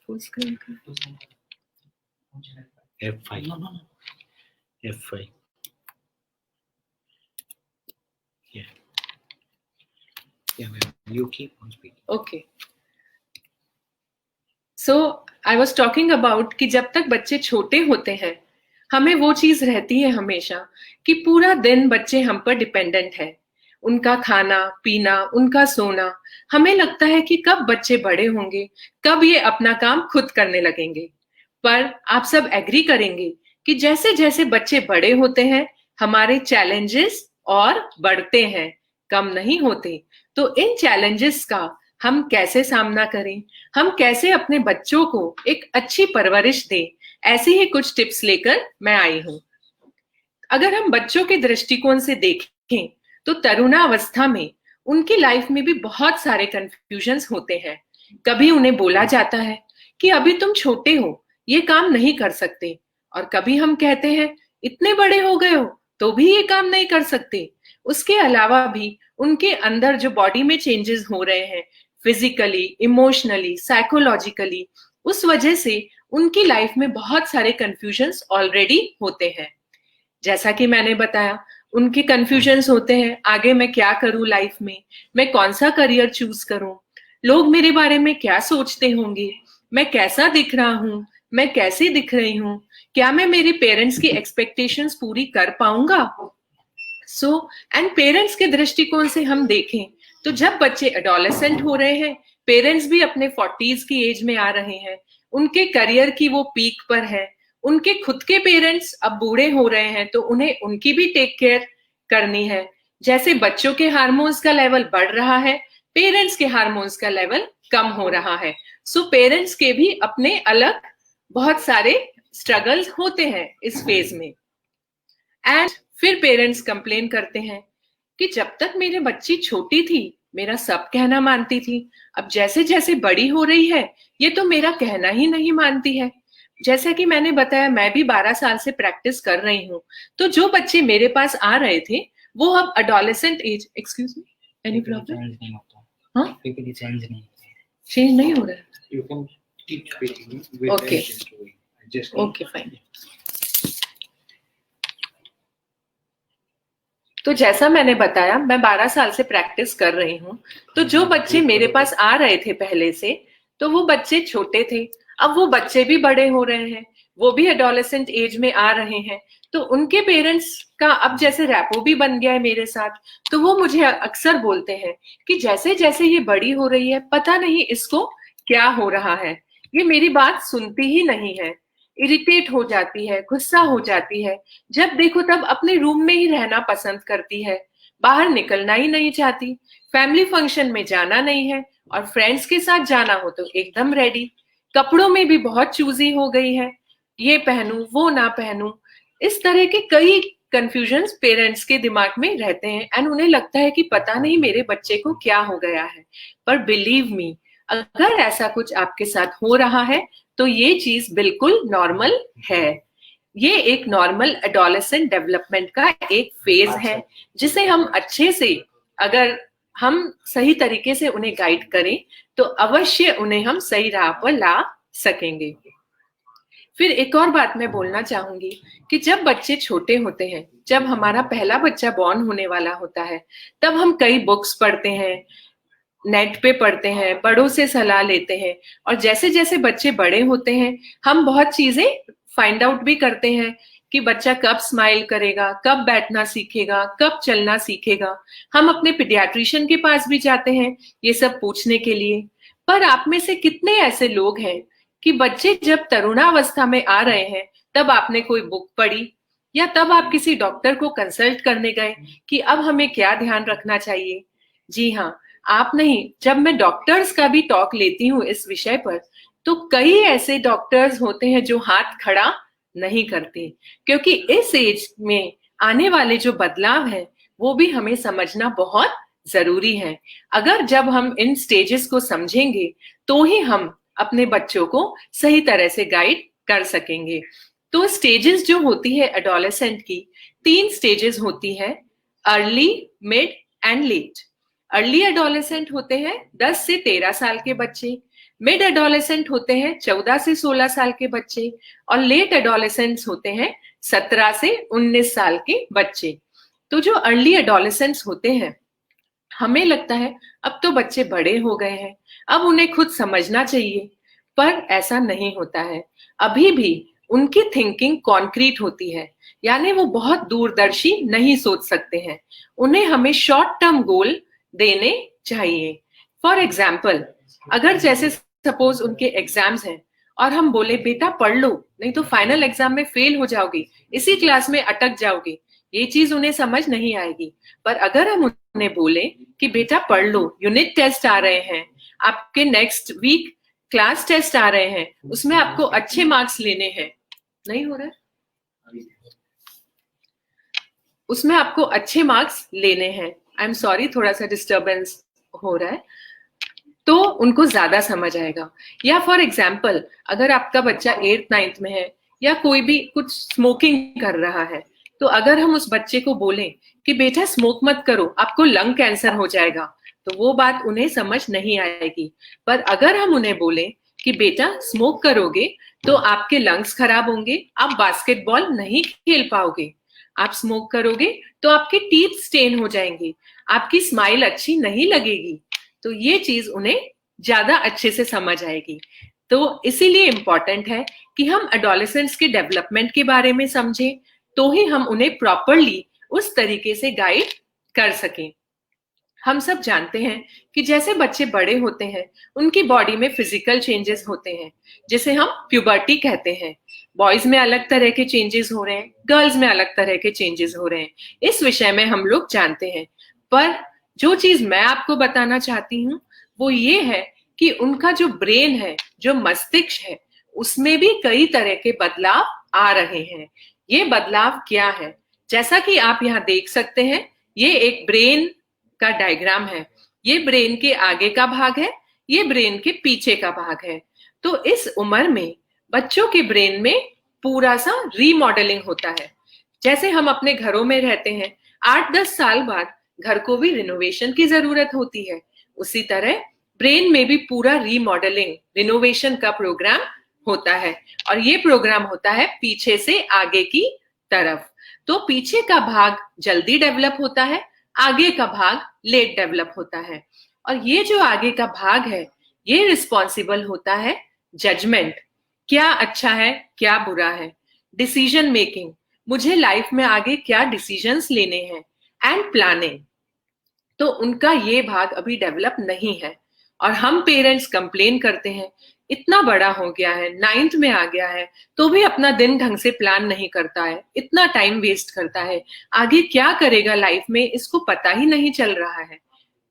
फुल स्क्रीन का F5 F5 yeah ma'am, you keep on speaking. Okay. So I was talking about कि जब तक बच्चे छोटे होते हैं हमें वो चीज रहती है हमेशा कि पूरा दिन बच्चे हम पर डिपेंडेंट है. उनका खाना पीना, उनका सोना. हमें लगता है कि कब बच्चे बड़े होंगे, कब ये अपना काम खुद करने लगेंगे. पर आप सब एग्री करेंगे कि जैसे जैसे बच्चे बड़े होते हैं हमारे चैलेंजेस और बढ़ते हैं, कम नहीं होते. तो इन चैलेंजेस का हम कैसे सामना करें, हम कैसे अपने बच्चों को एक अच्छी परवरिश दें, ऐसी ही कुछ टिप्स लेकर मैं आई हूं. अगर हम बच्चों के दृष्टिकोण से देखें तो तरुणावस्था में उनकी लाइफ में भी बहुत सारे कंफ्यूजन्स होते हैं. कभी उन्हें बोला जाता है कि अभी तुम छोटे हो, ये काम नहीं कर सकते, और कभी हम कहते हैं इतने बड़े हो गए हो तो भी ये काम नहीं कर सकते. उसके अलावा भी उनके अंदर जो बॉडी में चेंजेस हो रहे हैं फिजिकली, इमोशनली, साइकोलॉजिकली, उस वजह से उनकी लाइफ में बहुत सारे कंफ्यूजन्स ऑलरेडी होते हैं. जैसा कि मैंने बताया, उनके कंफ्यूजन्स होते हैं आगे मैं क्या करूं लाइफ में, मैं कौन सा करियर चूज करूं, लोग मेरे बारे में क्या सोचते होंगे, मैं कैसा दिख रहा हूं, मैं कैसे दिख रही हूं, क्या मैं मेरे पेरेंट्स की एक्सपेक्टेशंस पूरी कर पाऊंगा. सो एंड पेरेंट्स के दृष्टिकोण से हम देखें तो जब बच्चे एडोलेसेंट हो रहे हैं, पेरेंट्स भी अपने 40s की एज में आ रहे हैं, उनके करियर की वो पीक पर है, उनके खुद के पेरेंट्स अब बूढ़े हो रहे हैं तो उन्हें उनकी भी टेक केयर करनी है. जैसे बच्चों के हार्मोन्स का लेवल बढ़ रहा है, पेरेंट्स के हार्मोन्स का लेवल कम हो रहा है. सो पेरेंट्स के भी अपने अलग बहुत सारे स्ट्रगल्स होते हैं इस फेज में. एंड फिर पेरेंट्स कंप्लेन करते हैं कि जब तक मेरे बच्ची छोटी थी मेरा सब कहना मानती थी, अब जैसे जैसे बड़ी हो रही है ये तो मेरा कहना ही नहीं मानती है। जैसा कि मैंने बताया, मैं भी 12 साल से प्रैक्टिस कर रही हूँ, तो जो बच्चे मेरे पास आ रहे थे वो अब adolescent age, excuse me, any problem? नहीं होता, हाँ, क्योंकि चेंज नहीं होता, चेंज नहीं हो रहा है। You can keep speaking with Okay. Just okay fine. तो जैसा मैंने बताया, मैं 12 साल से प्रैक्टिस कर रही हूँ, तो जो बच्चे मेरे पास आ रहे थे पहले से, तो वो बच्चे छोटे थे, अब वो बच्चे भी बड़े हो रहे हैं, वो भी एडोलेसेंट एज में आ रहे हैं, तो उनके पेरेंट्स का अब जैसे रैपो भी बन गया है मेरे साथ, तो वो मुझे अक्सर बोलते हैं कि जैसे जैसे ये बड़ी हो रही है पता नहीं इसको क्या हो रहा है, ये मेरी बात सुनती ही नहीं है, इरिटेट हो जाती है, गुस्सा हो जाती है, जब देखो तब अपने रूम में ही रहना पसंद करती है, बाहर निकलना ही नहीं चाहती, फैमिली फंक्शन में जाना नहीं है, और फ्रेंड्स के साथ जाना हो तो एकदम रेडी, कपड़ों में भी बहुत चूजी हो गई है, ये पहनूं वो ना पहनूं, इस तरह के कई कंफ्यूजन्स पेरेंट्स के दिमाग में रहते हैं एंड उन्हें लगता है कि पता नहीं मेरे बच्चे को क्या हो गया है। पर बिलीव मी, अगर ऐसा कुछ आपके साथ हो रहा है तो ये चीज बिल्कुल नॉर्मल है। ये एक नॉर्मल एडोलेसेंट डेवलपमेंट का एक फेज है, जिसे हम अच्छे से, अगर हम सही तरीके से उन्हें गाइड करें तो अवश्य उन्हें हम सही राह पर ला सकेंगे। फिर एक और बात मैं बोलना चाहूंगी कि जब बच्चे छोटे होते हैं, जब हमारा पहला बच्चा बॉर्न होने वाला होता है, तब हम कई बुक्स पढ़ते हैं, नेट पे पढ़ते हैं, बड़ों से सलाह लेते हैं, और जैसे जैसे बच्चे बड़े होते हैं हम बहुत चीजें फाइंड आउट भी करते हैं कि बच्चा कब स्माइल करेगा, कब बैठना सीखेगा, कब चलना सीखेगा। हम अपने पीडियाट्रिशियन के पास भी जाते हैं ये सब पूछने के लिए। पर आप में से कितने ऐसे लोग हैं कि बच्चे जब तरुणावस्था में आ रहे हैं तब आपने कोई बुक पढ़ी या तब आप किसी डॉक्टर को कंसल्ट करने गए कि अब हमें क्या ध्यान रखना चाहिए? जी हाँ, आप नहीं, जब मैं डॉक्टर्स का भी टॉक लेती हूँ इस विषय पर, तो कई ऐसे डॉक्टर्स होते हैं जो हाथ खड़ा नहीं करते, क्योंकि इस एज में आने वाले जो बदलाव हैं वो भी हमें समझना बहुत जरूरी है। अगर जब हम इन स्टेजेस को समझेंगे तो ही हम अपने बच्चों को सही तरह से गाइड कर सकेंगे। तो स्टेजेस जो होती है एडोलेसेंट की, 3 स्टेजेस होती है, early, mid and let. Early adolescent होते हैं 10 से 13 साल के बच्चे, मिड एडोलेसेंट होते हैं 14 से 16 साल के बच्चे, और लेट एडोलेसेंट्स होते हैं 17 से 19 साल के बच्चे। तो जो अर्ली एडोलेसेंट्स होते हैं, हमें लगता है अब तो बच्चे बड़े हो गए हैं, अब उन्हें खुद समझना चाहिए, पर ऐसा नहीं होता है। अभी भी उनकी थिंकिंग कॉन्क्रीट होती है, यानी वो बहुत दूरदर्शी नहीं सोच सकते हैं, उन्हें हमें शॉर्ट टर्म गोल देने चाहिए। फॉर एग्जाम्पल, अगर जैसे सपोज उनके एग्जाम्स हैं और हम बोले बेटा पढ़ लो, नहीं तो फाइनल एग्जाम में फेल हो जाओगे, इसी क्लास में अटक जाओगे, ये चीज उन्हें समझ नहीं आएगी। पर अगर हम उन्हें बोले कि बेटा पढ़ लो, यूनिट टेस्ट आ रहे हैं, आपके नेक्स्ट वीक क्लास टेस्ट आ रहे हैं, उसमें आपको अच्छे मार्क्स लेने हैं, नहीं हो रहा है, उसमें आपको अच्छे मार्क्स लेने हैं, आई एम सॉरी थोड़ा सा डिस्टर्बेंस हो रहा है, तो उनको ज्यादा समझ आएगा। या फॉर एग्जाम्पल, अगर आपका बच्चा 8th 9th में है या कोई भी कुछ स्मोकिंग कर रहा है, तो अगर हम उस बच्चे को बोलें कि बेटा स्मोक मत करो, आपको लंग कैंसर हो जाएगा, तो वो बात उन्हें समझ नहीं आएगी। पर अगर हम उन्हें बोलें कि बेटा स्मोक करोगे तो आपके लंग्स खराब होंगे, आप बास्केटबॉल नहीं खेल पाओगे, आप स्मोक करोगे तो आपके टीथ स्टेन हो जाएंगे, आपकी स्माइल अच्छी नहीं लगेगी, तो ये चीज उन्हें ज्यादा अच्छे से समझ आएगी। तो इसीलिए इम्पॉर्टेंट है कि हम एडोलेसेंट्स के डेवलपमेंट के बारे में समझें, तो ही हम उन्हें प्रॉपरली उस तरीके से गाइड कर सकें। हम सब जानते हैं कि जैसे बच्चे बड़े होते हैं उनकी बॉडी में फिजिकल चेंजेस होते हैं, जिसे हम प्यूबर्टी कहते हैं। बॉयज में अलग तरह के चेंजेस हो रहे हैं, गर्ल्स में अलग तरह के चेंजेस हो रहे हैं, इस विषय में हम लोग जानते हैं। पर जो चीज मैं आपको बताना चाहती हूँ वो ये है कि उनका जो ब्रेन है, जो मस्तिष्क है, उसमें भी कई तरह के बदलाव आ रहे हैं। ये बदलाव क्या है? जैसा कि आप यहाँ देख सकते हैं, ये एक ब्रेन का डायग्राम है। ये ब्रेन के आगे का भाग है, ये ब्रेन के पीछे का भाग है। तो इस उम्र में बच्चों के ब्रेन में पूरा सा रीमॉडलिंग होता है। जैसे हम अपने घरों में रहते हैं, 8-10 साल बाद घर को भी रिनोवेशन की जरूरत होती है, उसी तरह ब्रेन में भी पूरा रीमॉडलिंग, रिनोवेशन का प्रोग्राम होता है। और ये प्रोग्राम होता है पीछे से आगे की तरफ। तो पीछे का भाग जल्दी डेवलप होता है, आगे का भाग लेट डेवलप होता है। और ये जो आगे का भाग है, ये रिस्पॉन्सिबल होता है जजमेंट, क्या अच्छा है क्या बुरा है, डिसीजन मेकिंग, मुझे लाइफ में आगे क्या डिसीजंस लेने हैं, एंड प्लानिंग। तो उनका ये भाग अभी डेवलप नहीं है। और हम पेरेंट्स कंप्लेन करते हैं, इतना बड़ा हो गया है, 9th में आ गया है, तो भी अपना दिन ढंग से प्लान नहीं करता है, इतना टाइम वेस्ट करता है, आगे क्या करेगा लाइफ में इसको पता ही नहीं चल रहा है।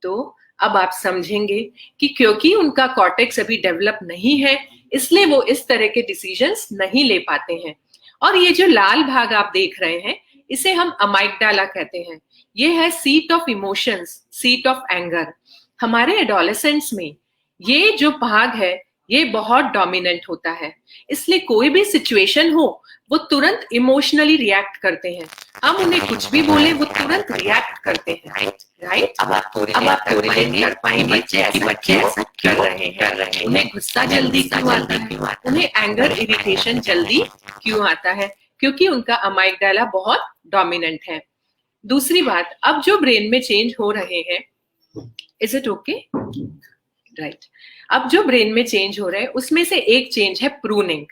तो अब आप समझेंगे कि क्योंकि उनका कॉर्टेक्स अभी डेवलप नहीं है, इसलिए वो इस तरह के डिसीजंस नहीं ले पाते हैं। और ये जो लाल भाग आप देख रहे हैं, इसे हम अमाइगडाला कहते हैं। ये है seat of emotions, seat of anger. हमारे एडोलेसेंट्स में ये जो भाग है, ये बहुत डोमिनेंट होता है। इसलिए कोई भी सिचुएशन हो, वो तुरंत इमोशनली रिएक्ट करते हैं। हम उन्हें कुछ भी बोले, वो तुरंत रिएक्ट करते हैं, राइट? अब आप कोरिलेट कर पाएंगे कि बच्चे ऐसा कर रहे हैं, उन्हें गुस्सा जल्दी क्यों आता है, उन्हें एंगर, इरिटेशन जल्दी क्यों आता है, क्योंकि उनका अमाइगडाला बहुत डोमिनेंट है। दूसरी बात, अब जो ब्रेन में चेंज हो रहे हैं, इज इट ओके? राइट। अब जो ब्रेन में चेंज हो रहे हैं, उसमें से एक चेंज है प्रूनिंग।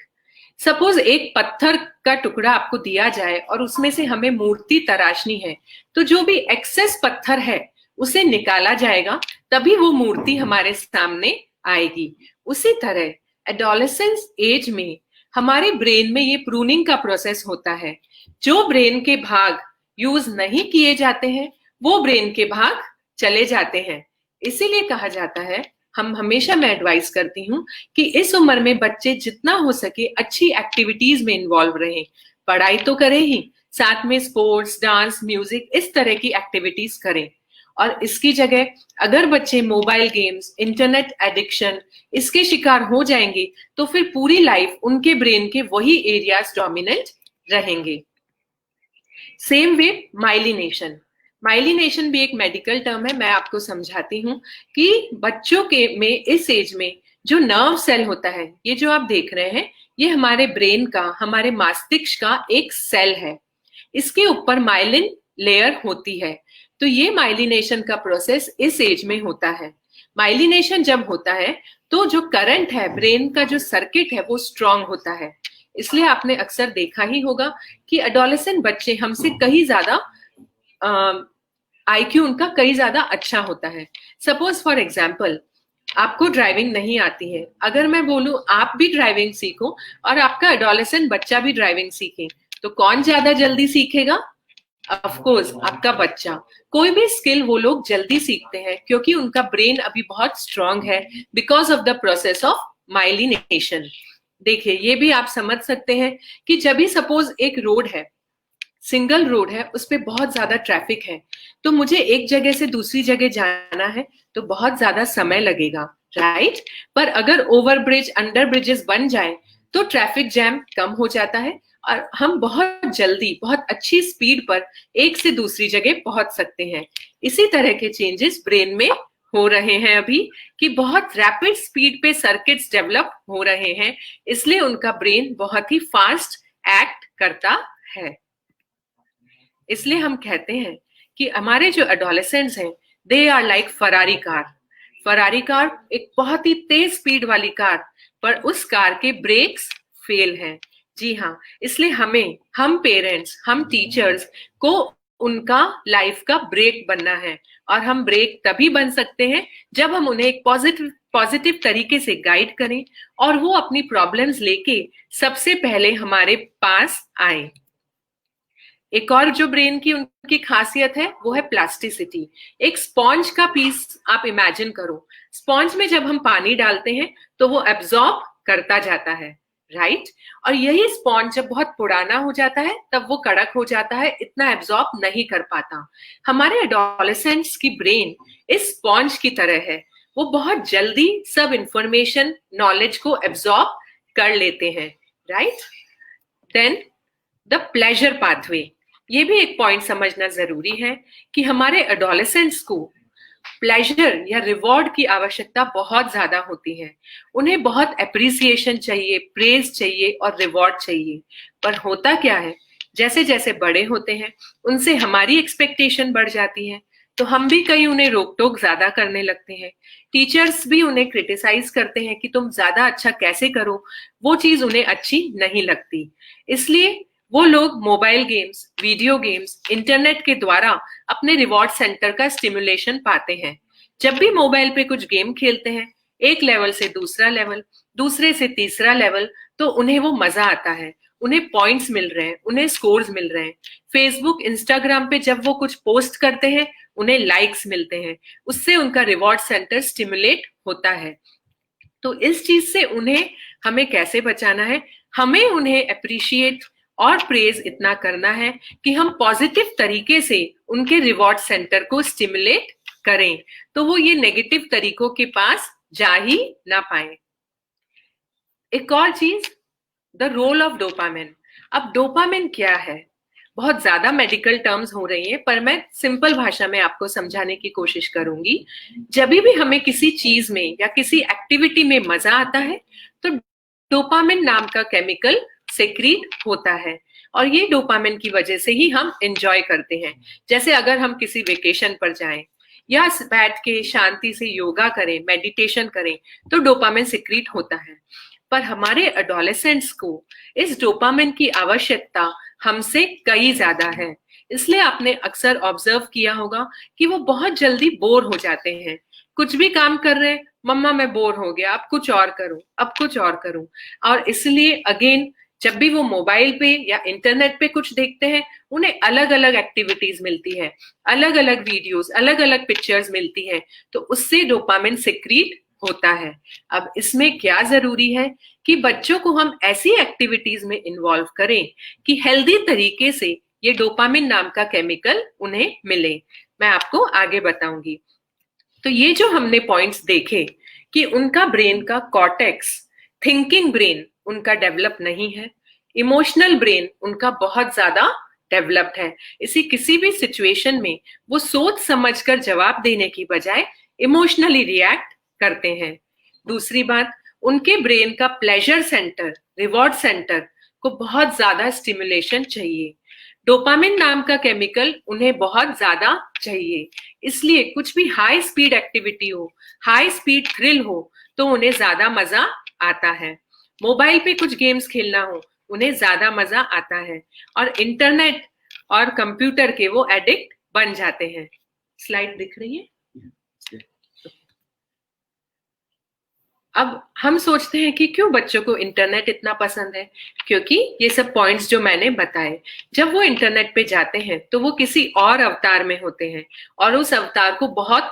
सपोज एक पत्थर का टुकड़ा आपको दिया जाए और उसमें से हमें मूर्ति तराशनी है, तो जो भी एक्सेस पत्थर है उसे निकाला जाएगा, तभी वो मूर्ति हमारे सामने आएगी। उसी तरह एडोलेसेंस एज में हमारे ब्रेन में ये प्रूनिंग का प्रोसेस होता है। जो ब्रेन के भाग यूज नहीं किए जाते हैं, वो ब्रेन के भाग चले जाते हैं। इसीलिए कहा जाता है, हमेशा मैं एडवाइस करती हूँ कि इस उम्र में बच्चे जितना हो सके अच्छी एक्टिविटीज में इन्वॉल्व रहें। पढ़ाई तो करें ही, साथ में स्पोर्ट्स, डांस, म्यूजिक, इस तरह की एक्टिविटीज करें। और इसकी जगह अगर बच्चे मोबाइल गेम्स, इंटरनेट एडिक्शन, इसके शिकार हो जाएंगे, तो फिर पूरी लाइफ उनके ब्रेन के वही एरियाज डोमिनेंट रहेंगे। Same way myelination. माइलिनेशन भी एक मेडिकल टर्म है, मैं आपको समझाती हूँ कि बच्चों के में इस एज में जो नर्व सेल होता है, ये जो आप देख रहे हैं, ये हमारे ब्रेन का, हमारे मस्तिष्क का एक सेल है। इसके ऊपर माइलिन लेयर होती है। तो ये माइलिनेशन का प्रोसेस इस एज में होता है। माइलिनेशन जब होता है तो जो करंट है, ब्रेन का जो सर्किट है, वो स्ट्रांग होता है। इसलिए आपने अक्सर देखा ही होगा कि एडोलेसेंट बच्चे हमसे कहीं ज्यादा आईक्यू उनका कहीं ज्यादा अच्छा होता है। सपोज फॉर एग्जाम्पल, आपको ड्राइविंग नहीं आती है, अगर मैं बोलूं आप भी ड्राइविंग सीखो और आपका एडोलेसेंट बच्चा भी ड्राइविंग सीखे, तो कौन ज्यादा जल्दी सीखेगा? ऑफ कोर्स आपका बच्चा। कोई भी स्किल वो लोग जल्दी सीखते हैं क्योंकि उनका ब्रेन अभी बहुत स्ट्रांग है, because of the process of myelination. देखिए, ये भी आप समझ सकते हैं कि जब भी सपोज एक रोड है, सिंगल रोड है, उस पर बहुत ज्यादा ट्रैफिक है, तो मुझे एक जगह से दूसरी जगह जाना है तो बहुत ज्यादा समय लगेगा, राइट? पर अगर ओवर ब्रिज, अंडर ब्रिजेस बन जाए तो ट्रैफिक जैम कम हो जाता है और हम बहुत जल्दी, बहुत अच्छी स्पीड पर एक से दूसरी जगह पहुंच सकते हैं। इसी तरह के चेंजेस ब्रेन में हो रहे हैं अभी कि बहुत रैपिड स्पीड पे सर्किट्स डेवलप हो रहे हैं, इसलिए उनका ब्रेन बहुत ही फास्ट एक्ट करता है। इसलिए हम कहते हैं कि हमारे जो एडोलेसेंट्स हैं, they are like Ferrari car. Ferrari car एक बहुत ही तेज स्पीड वाली कार, पर उस कार के ब्रेक्स फेल हैं। जी हाँ, इसलिए हम पेरेंट्स, हम टीचर्स को उनका लाइफ का ब्रेक बनना है। और हम ब्रेक तभी बन सकते हैं जब हम उन्हें एक पॉजिटिव तरीके से गाइड करें और वो अपनी प्रॉब्लम्स लेके सबसे पहले हमारे पास आए। एक और जो ब्रेन की उनकी खासियत है, वो है प्लास्टिसिटी। एक स्पॉन्ज का पीस आप इमेजिन करो। स्पॉन्ज में जब हम पानी डालते हैं तो वो एब्जॉर्ब करता जाता है, राइट? और यही स्पॉन्ज जब बहुत पुराना हो जाता है तब वो कड़क हो जाता है, इतना एब्जॉर्ब नहीं कर पाता। हमारे एडोलेसेंट्स की ब्रेन इस स्पॉन्ज की तरह है, वो बहुत जल्दी सब इंफॉर्मेशन नॉलेज को एब्जॉर्ब कर लेते हैं, right? Then the pleasure pathway, ये भी एक पॉइंट समझना जरूरी है कि हमारे एडोलेसेंट्स को प्लेजर या रिवॉर्ड की आवश्यकता बहुत ज्यादा होती है। उन्हें बहुत एप्रिसिएशन चाहिए, प्रेज चाहिए और रिवॉर्ड चाहिए। पर होता क्या है, जैसे जैसे बड़े होते हैं उनसे हमारी एक्सपेक्टेशन बढ़ जाती है, तो हम भी कहीं उन्हें रोक टोक ज्यादा करने लगते हैं। टीचर्स भी उन्हें क्रिटिसाइज करते हैं कि तुम ज्यादा अच्छा कैसे करो, वो चीज उन्हें अच्छी नहीं लगती। इसलिए वो लोग mobile games, video games, internet के द्वारा अपने रिवॉर्ड सेंटर का स्टिमुलेशन पाते हैं। जब भी मोबाइल पे कुछ गेम खेलते हैं, एक लेवल से दूसरा लेवल, दूसरे से तीसरा लेवल, तो उन्हें वो मजा आता है, उन्हें पॉइंट्स मिल रहे हैं, उन्हें स्कोर्स मिल रहे हैं। फेसबुक, इंस्टाग्राम पे जब वो कुछ पोस्ट करते हैं, उन्हें लाइक्स मिलते हैं, उससे उनका रिवॉर्ड सेंटर स्टिमुलेट होता है। तो इस चीज से उन्हें हमें कैसे बचाना है? हमें उन्हें अप्रिशिएट और प्रेज इतना करना है कि हम पॉजिटिव तरीके से उनके रिवॉर्ड सेंटर को स्टिमुलेट करें, तो वो ये नेगेटिव तरीकों के पास जा ही ना पाए। एक और चीज, द रोल ऑफ डोपामिन। अब डोपामिन क्या है? बहुत ज्यादा मेडिकल टर्म्स हो रही हैं, पर मैं सिंपल भाषा में आपको समझाने की कोशिश करूंगी। जब भी हमें किसी चीज में या किसी एक्टिविटी में मजा आता है, तो डोपामिन नाम का केमिकल सेक्रीट होता है, और ये डोपामिन की वजह से ही हम एंजॉय करते हैं। जैसे अगर हम किसी वेकेशन पर जाएं या बैठ के शांति से योगा करें, मेडिटेशन करें, तो डोपामिन सेक्रीट होता है। पर हमारे एडोलेसेंट्स को इस डोपामिन की आवश्यकता हमसे कई ज्यादा है। इसलिए आपने अक्सर ऑब्जर्व किया होगा कि वो बहुत जल्दी बोर हो जाते हैं। कुछ भी काम कर रहे हैं, मम्मा मैं बोर हो गया, अब कुछ और करूं, अब कुछ और करूं। और इसलिए अगेन जब भी वो मोबाइल पे या इंटरनेट पे कुछ देखते हैं, उन्हें अलग अलग एक्टिविटीज मिलती है, अलग अलग वीडियोस, अलग अलग पिक्चर्स मिलती है, तो उससे डोपामिन सिक्रीट होता है। अब इसमें क्या जरूरी है कि बच्चों को हम ऐसी एक्टिविटीज में इन्वॉल्व करें कि हेल्दी तरीके से ये डोपामिन नाम का केमिकल उन्हें मिले। मैं आपको आगे बताऊंगी। तो ये जो हमने पॉइंट्स देखे कि उनका ब्रेन का कॉर्टेक्स, थिंकिंग ब्रेन उनका डेवलप नहीं है, इमोशनल ब्रेन उनका बहुत ज्यादा डेवलप्ड है। इसी किसी भी सिचुएशन में वो सोच समझकर जवाब देने की बजाय इमोशनली रिएक्ट करते हैं। दूसरी बात, उनके ब्रेन का प्लेजर सेंटर, रिवॉर्ड सेंटर को बहुत ज्यादा स्टिमुलेशन चाहिए। डोपामिन नाम का केमिकल उन्हें बहुत ज्यादा चाहिए, इसलिए कुछ भी हाई स्पीड एक्टिविटी हो, हाई स्पीड थ्रिल हो, तो उन्हें ज्यादा मजा आता है। मोबाइल पे कुछ गेम्स खेलना हो, उन्हें ज्यादा मजा आता है, और इंटरनेट और कंप्यूटर के वो एडिक्ट बन जाते हैं। स्लाइड दिख रही है? अब हम सोचते हैं कि क्यों बच्चों को इंटरनेट इतना पसंद है, क्योंकि ये सब पॉइंट्स जो मैंने बताए, जब वो इंटरनेट पे जाते हैं तो वो किसी और अवतार में होते हैं, और उस अवतार को बहुत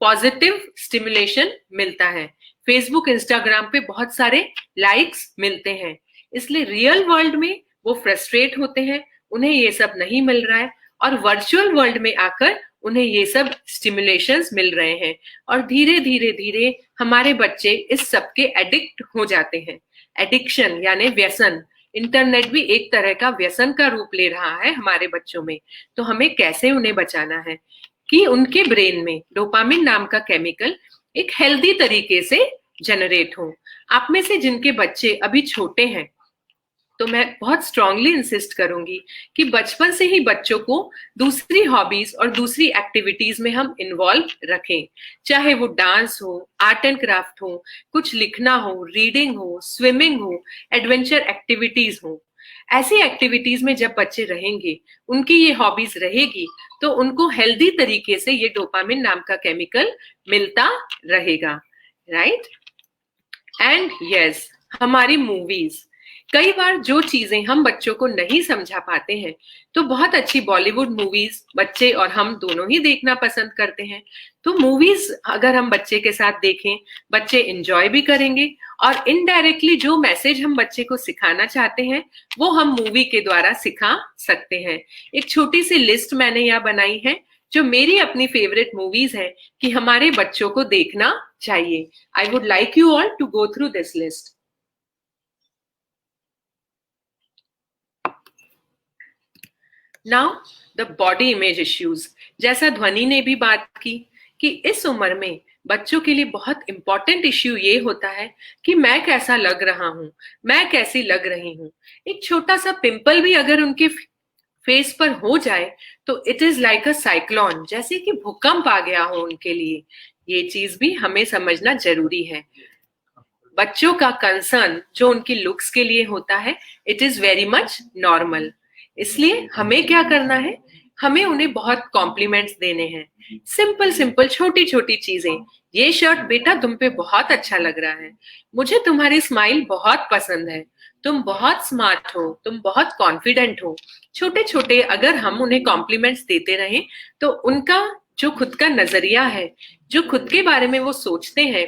पॉजिटिव स्टिमुलेशन मिलता है। फेसबुक, इंस्टाग्राम पे बहुत सारे लाइक्स मिलते हैं, इसलिए रियल वर्ल्ड में वो फ्रस्ट्रेट होते हैं, उन्हें ये सब नहीं मिल रहा है, और वर्चुअल वर्ल्ड में आकर उन्हें ये सब स्टिमुलेशंस मिल रहे हैं, और धीरे धीरे धीरे हमारे बच्चे इस सब के एडिक्ट हो जाते हैं। एडिक्शन यानी व्यसन, इंटरनेट भी एक तरह का व्यसन का रूप ले रहा है हमारे बच्चों में। तो हमें कैसे उन्हें बचाना है कि उनके ब्रेन में डोपामिन नाम का केमिकल एक हेल्दी तरीके से जनरेट हो। आप में से जिनके बच्चे अभी छोटे हैं, तो मैं बहुत स्ट्रांगली इंसिस्ट करूंगी कि बचपन से ही बच्चों को दूसरी हॉबीज और दूसरी एक्टिविटीज में हम इन्वॉल्व रखें, चाहे वो डांस हो, आर्ट एंड क्राफ्ट हो, कुछ लिखना हो, रीडिंग हो, स्विमिंग हो, एडवेंचर एक्टिविटीज हो। ऐसी एक्टिविटीज में जब बच्चे रहेंगे, उनकी ये हॉबीज रहेगी, तो उनको हेल्दी तरीके से ये डोपामिन नाम का केमिकल मिलता रहेगा, राइट? एंड यस, हमारी मूवीज, कई बार जो चीजें हम बच्चों को नहीं समझा पाते हैं तो बहुत अच्छी बॉलीवुड मूवीज बच्चे और हम दोनों ही देखना पसंद करते हैं। तो मूवीज अगर हम बच्चे के साथ देखें, बच्चे एंजॉय भी करेंगे और इनडायरेक्टली जो मैसेज हम बच्चे को सिखाना चाहते हैं वो हम मूवी के द्वारा सिखा सकते हैं। एक छोटी सी लिस्ट मैंने यहाँ बनाई है जो मेरी अपनी फेवरेट मूवीज है कि हमारे बच्चों को देखना चाहिए। I would like you all to go through this list. Now the body image issues, जैसा ध्वनि ने भी बात की कि इस उम्र में बच्चों के लिए बहुत इंपॉर्टेंट इश्यू ये होता है कि मैं कैसा लग रहा हूं, मैं कैसी लग रही हूं। एक छोटा सा पिंपल भी अगर उनके फेस पर हो जाए तो it is like a cyclone, जैसे कि भूकंप आ गया हो उनके लिए। ये चीज भी हमें समझना जरूरी है। बच्चों का कंसर्न जो उनकी लुक्स के लिए होता है it is very much normal. इसलिए हमें क्या करना है, हमें उन्हें बहुत कॉम्प्लीमेंट्स देने हैं। सिंपल सिंपल छोटी छोटी चीजें, ये शर्ट बेटा तुम पे बहुत अच्छा लग रहा है, मुझे तुम्हारी स्माइल बहुत पसंद है, तुम बहुत स्मार्ट हो, तुम बहुत कॉन्फिडेंट हो। छोटे छोटे अगर हम उन्हें कॉम्प्लीमेंट्स देते रहें तो उनका जो खुद का नजरिया है, जो खुद के बारे में वो सोचते हैं,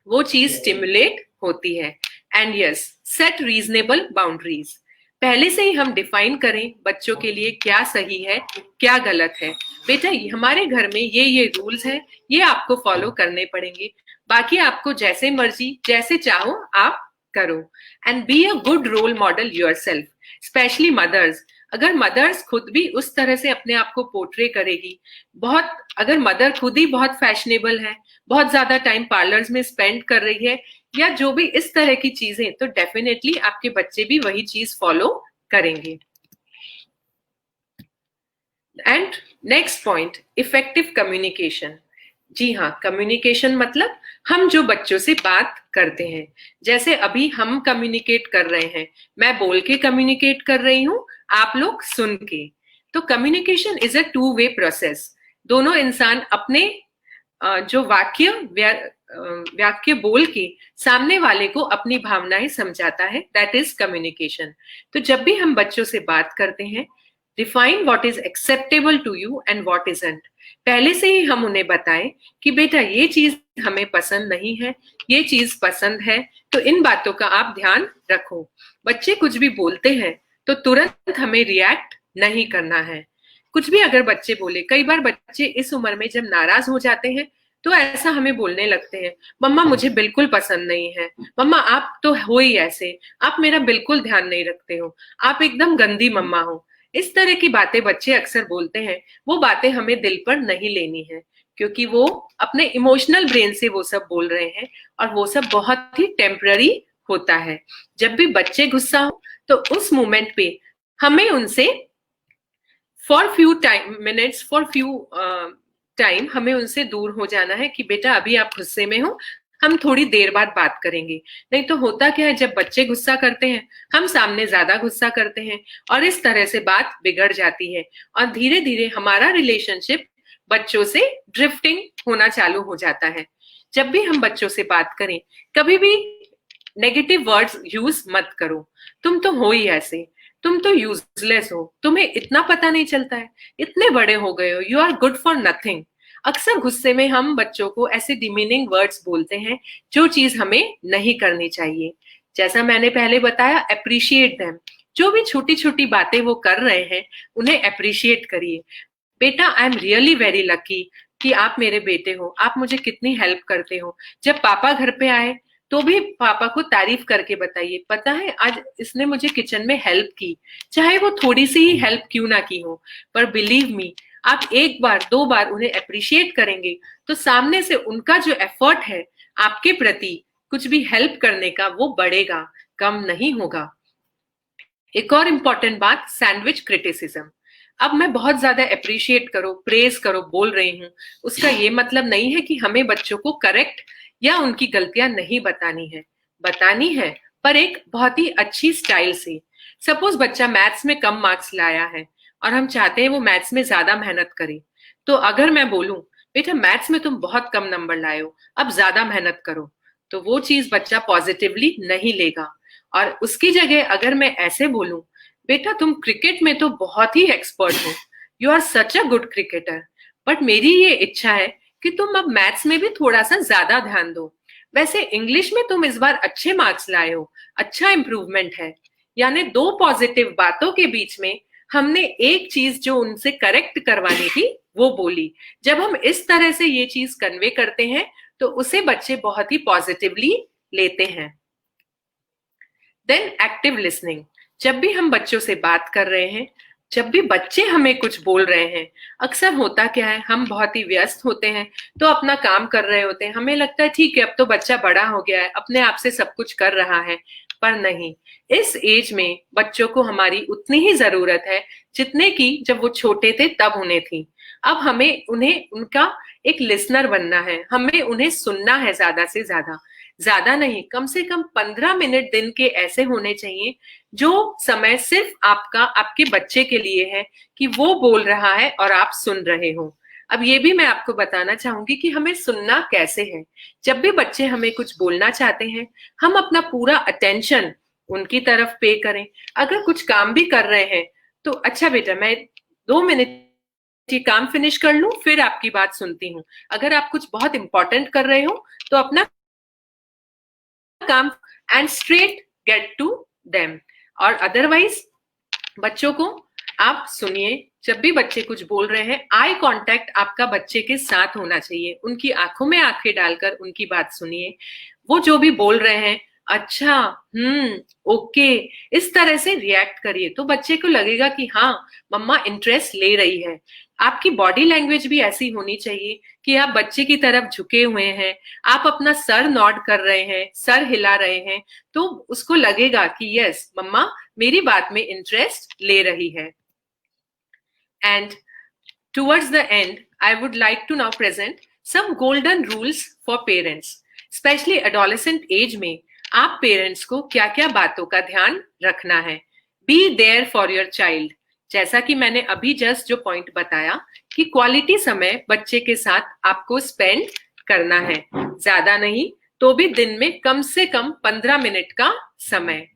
वो चीज स्टिमुलेट होती है। And yes, set reasonable boundaries. पहले से ही हम डिफाइन करें बच्चों के लिए क्या सही है क्या गलत है। बेटा हमारे घर में ये रूल्स हैं, ये आपको फॉलो करने पड़ेंगे, बाकी आपको जैसे मर्जी जैसे चाहो आप करो। And be a good role model yourself, specially mothers. अगर मदर्स खुद भी उस तरह से अपने आप को पोर्ट्रे करेगी, अगर मदर खुद ही बहुत फैशनेबल है, बहुत ज्यादा टाइम पार्लर्स में स्पेंड कर रही है या जो भी इस तरह की चीजें, तो डेफिनेटली आपके बच्चे भी वही चीज फॉलो करेंगे। And next point, effective communication. जी हाँ, कम्युनिकेशन मतलब हम जो बच्चों से बात करते हैं, जैसे अभी हम कम्युनिकेट कर रहे हैं, मैं बोल के कम्युनिकेट कर रही हूँ, आप लोग सुन के। तो communication is a two way process. दोनों इंसान अपने जो वाक्य बोल के सामने वाले को अपनी भावनाएं समझाता है, दैट इज कम्युनिकेशन। तो जब भी हम बच्चों से बात करते हैं, define what is acceptable to you and what isn't. पहले से ही हम उन्हें बताएं कि बेटा ये चीज हमें पसंद नहीं है, ये चीज पसंद है, तो इन बातों का आप ध्यान रखो। बच्चे कुछ भी बोलते हैं तो तुरंत हमें रिएक्ट नहीं करना है। कुछ भी अगर बच्चे बोले, कई बार बच्चे इस उम्र में जब नाराज हो जाते हैं तो ऐसा हमें बोलने लगते हैं, मम्मा मुझे बिल्कुल पसंद नहीं है, मम्मा आप तो हो ही ऐसे, आप मेरा बिल्कुल ध्यान नहीं रखते हो, आप एकदम गंदी मम्मा हो। इस तरह की बातें बच्चे अक्सर बोलते हैं। वो बातें हमें दिल पर नहीं लेनी है, क्योंकि वो अपने इमोशनल ब्रेन से वो सब बोल रहे हैं और वो सब बहुत ही टेम्पररी होता है। जब भी बच्चे गुस्सा हो तो उस मोमेंट पे हमें उनसे फॉर फ्यू टाइम हमें उनसे दूर हो जाना है कि बेटा अभी आप गुस्से में हो, हम थोड़ी देर बाद बात करेंगे। नहीं तो होता क्या है, जब बच्चे गुस्सा करते हैं हम सामने ज्यादा गुस्सा करते हैं और इस तरह से बात बिगड़ जाती है और धीरे धीरे हमारा रिलेशनशिप बच्चों से ड्रिफ्टिंग होना चालू हो जाता है। जब भी हम बच्चों से बात करें, कभी भी नेगेटिव वर्ड्स यूज मत करो। तुम तो हो ही ऐसे, तुम तो यूजलेस हो, तुम्हें इतना पता नहीं चलता है, इतने बड़े हो गए हो, you are good for nothing. अक्सर गुस्से में हम बच्चों को ऐसे डिमीनिंग वर्ड्स बोलते हैं जो चीज हमें नहीं करनी चाहिए। जैसा मैंने पहले बताया, अप्रिशिएट देम। जो भी छोटी छोटी बातें वो कर रहे हैं उन्हें अप्रिशिएट करिए। बेटा I am really very lucky कि आप मेरे बेटे हो, आप मुझे कितनी हेल्प करते हो। जब पापा घर पे आए तो भी पापा को तारीफ करके बताइए, पता है आज इसने मुझे किचन में हेल्प की, चाहे वो थोड़ी सी ही हेल्प क्यों ना की हो, पर बिलीव मी आप एक बार दो बार उन्हें अप्रिशिएट करेंगे तो सामने से उनका जो एफर्ट है आपके प्रति कुछ भी हेल्प करने का, वो बढ़ेगा, कम नहीं होगा। एक और इम्पॉर्टेंट बात, सैंडविच क्रिटिसिज्म। अब मैं बहुत ज्यादा अप्रिशिएट करो, प्रेज करो बोल रही हूँ, उसका ये मतलब नहीं है कि हमें बच्चों को करेक्ट या उनकी गलतियां नहीं बतानी है, पर एक बहुत ही अच्छी स्टाइल से। सपोज बच्चा मैथ्स में कम मार्क्स लाया है और हम चाहते हैं वो मैथ्स में ज्यादा मेहनत करे, तो अगर मैं बोलूं बेटा मैथ्स में तुम बहुत कम नंबर लाए हो, अब ज्यादा मेहनत करो, तो वो चीज बच्चा पॉजिटिवली नहीं लेगा और उसकी जगह अगर मैं ऐसे बोलूं, बेटा तुम क्रिकेट में तो बहुत ही एक्सपर्ट हो, you are such a good cricketer, but मेरी ये इच्छा है कि तुम अब मैथ्स में भी थोड़ा सा ज्यादा ध्यान दो, वैसे इंग्लिश में तुम इस बार अच्छे मार्क्स लाए हो, अच्छा इंप्रूवमेंट है। यानी दो पॉजिटिव बातों के बीच में हमने एक चीज जो उनसे करेक्ट करवानी थी वो बोली। जब हम इस तरह से ये चीज कन्वे करते हैं तो उसे बच्चे बहुत ही पॉजिटिवली लेते हैं। Then active listening. जब भी हम बच्चों से बात कर रहे हैं, जब भी बच्चे हमें कुछ बोल रहे हैं, अक्सर होता क्या है, हम बहुत ही व्यस्त होते हैं तो अपना काम कर रहे होते हैं, हमें लगता है ठीक है अब तो बच्चा बड़ा हो गया है, अपने आप से सब कुछ कर रहा है, पर नहीं, इस एज में बच्चों को हमारी उतनी ही जरूरत है जितने की जब वो छोटे थे तब उन्हें थी। अब हमें उन्हें उनका एक लिसनर बनना है, हमें उन्हें सुनना है ज्यादा से ज्यादा नहीं, कम से कम 15 मिनट दिन के ऐसे होने चाहिए जो समय सिर्फ आपका आपके बच्चे के लिए है कि वो बोल रहा है और आप सुन रहे हो। अब ये भी मैं आपको बताना चाहूंगी कि हमें सुनना कैसे है। जब भी बच्चे हमें कुछ बोलना चाहते हैं, हम अपना पूरा अटेंशन उनकी तरफ पे करें। अगर कुछ काम भी कर रहे हैं तो अच्छा बेटा मैं 2 मिनट ये काम फिनिश कर लूं फिर आपकी बात सुनती हूँ। अगर आप कुछ बहुत इंपॉर्टेंट कर रहे हो तो अपना काम and straight get to them, और अदरवाइज बच्चों को आप सुनिए। जब भी बच्चे कुछ बोल रहे हैं, आई कांटेक्ट आपका बच्चे के साथ होना चाहिए, उनकी आंखों में आंखें डालकर उनकी बात सुनिए। वो जो भी बोल रहे हैं, अच्छा, ओके, इस तरह से रिएक्ट करिए तो बच्चे को लगेगा कि हाँ मम्मा इंटरेस्ट ले रही है। आपकी बॉडी लैंग्वेज भी ऐसी होनी चाहिए कि आप बच्चे की तरफ झुके हुए हैं, आप अपना सर नॉड कर रहे हैं, सर हिला रहे हैं, तो उसको लगेगा कि यस मम्मा मेरी बात में इंटरेस्ट ले रही है। And towards the end, I would like to now present some golden rules for parents, especially adolescent age में आप पेरेंट्स को क्या क्या बातों का ध्यान रखना है। Be there for your child, जैसा कि मैंने अभी जस्ट जो पॉइंट बताया कि क्वालिटी समय बच्चे के साथ आपको स्पेंड करना है, ज्यादा नहीं तो भी दिन में कम से कम 15 मिनट का समय।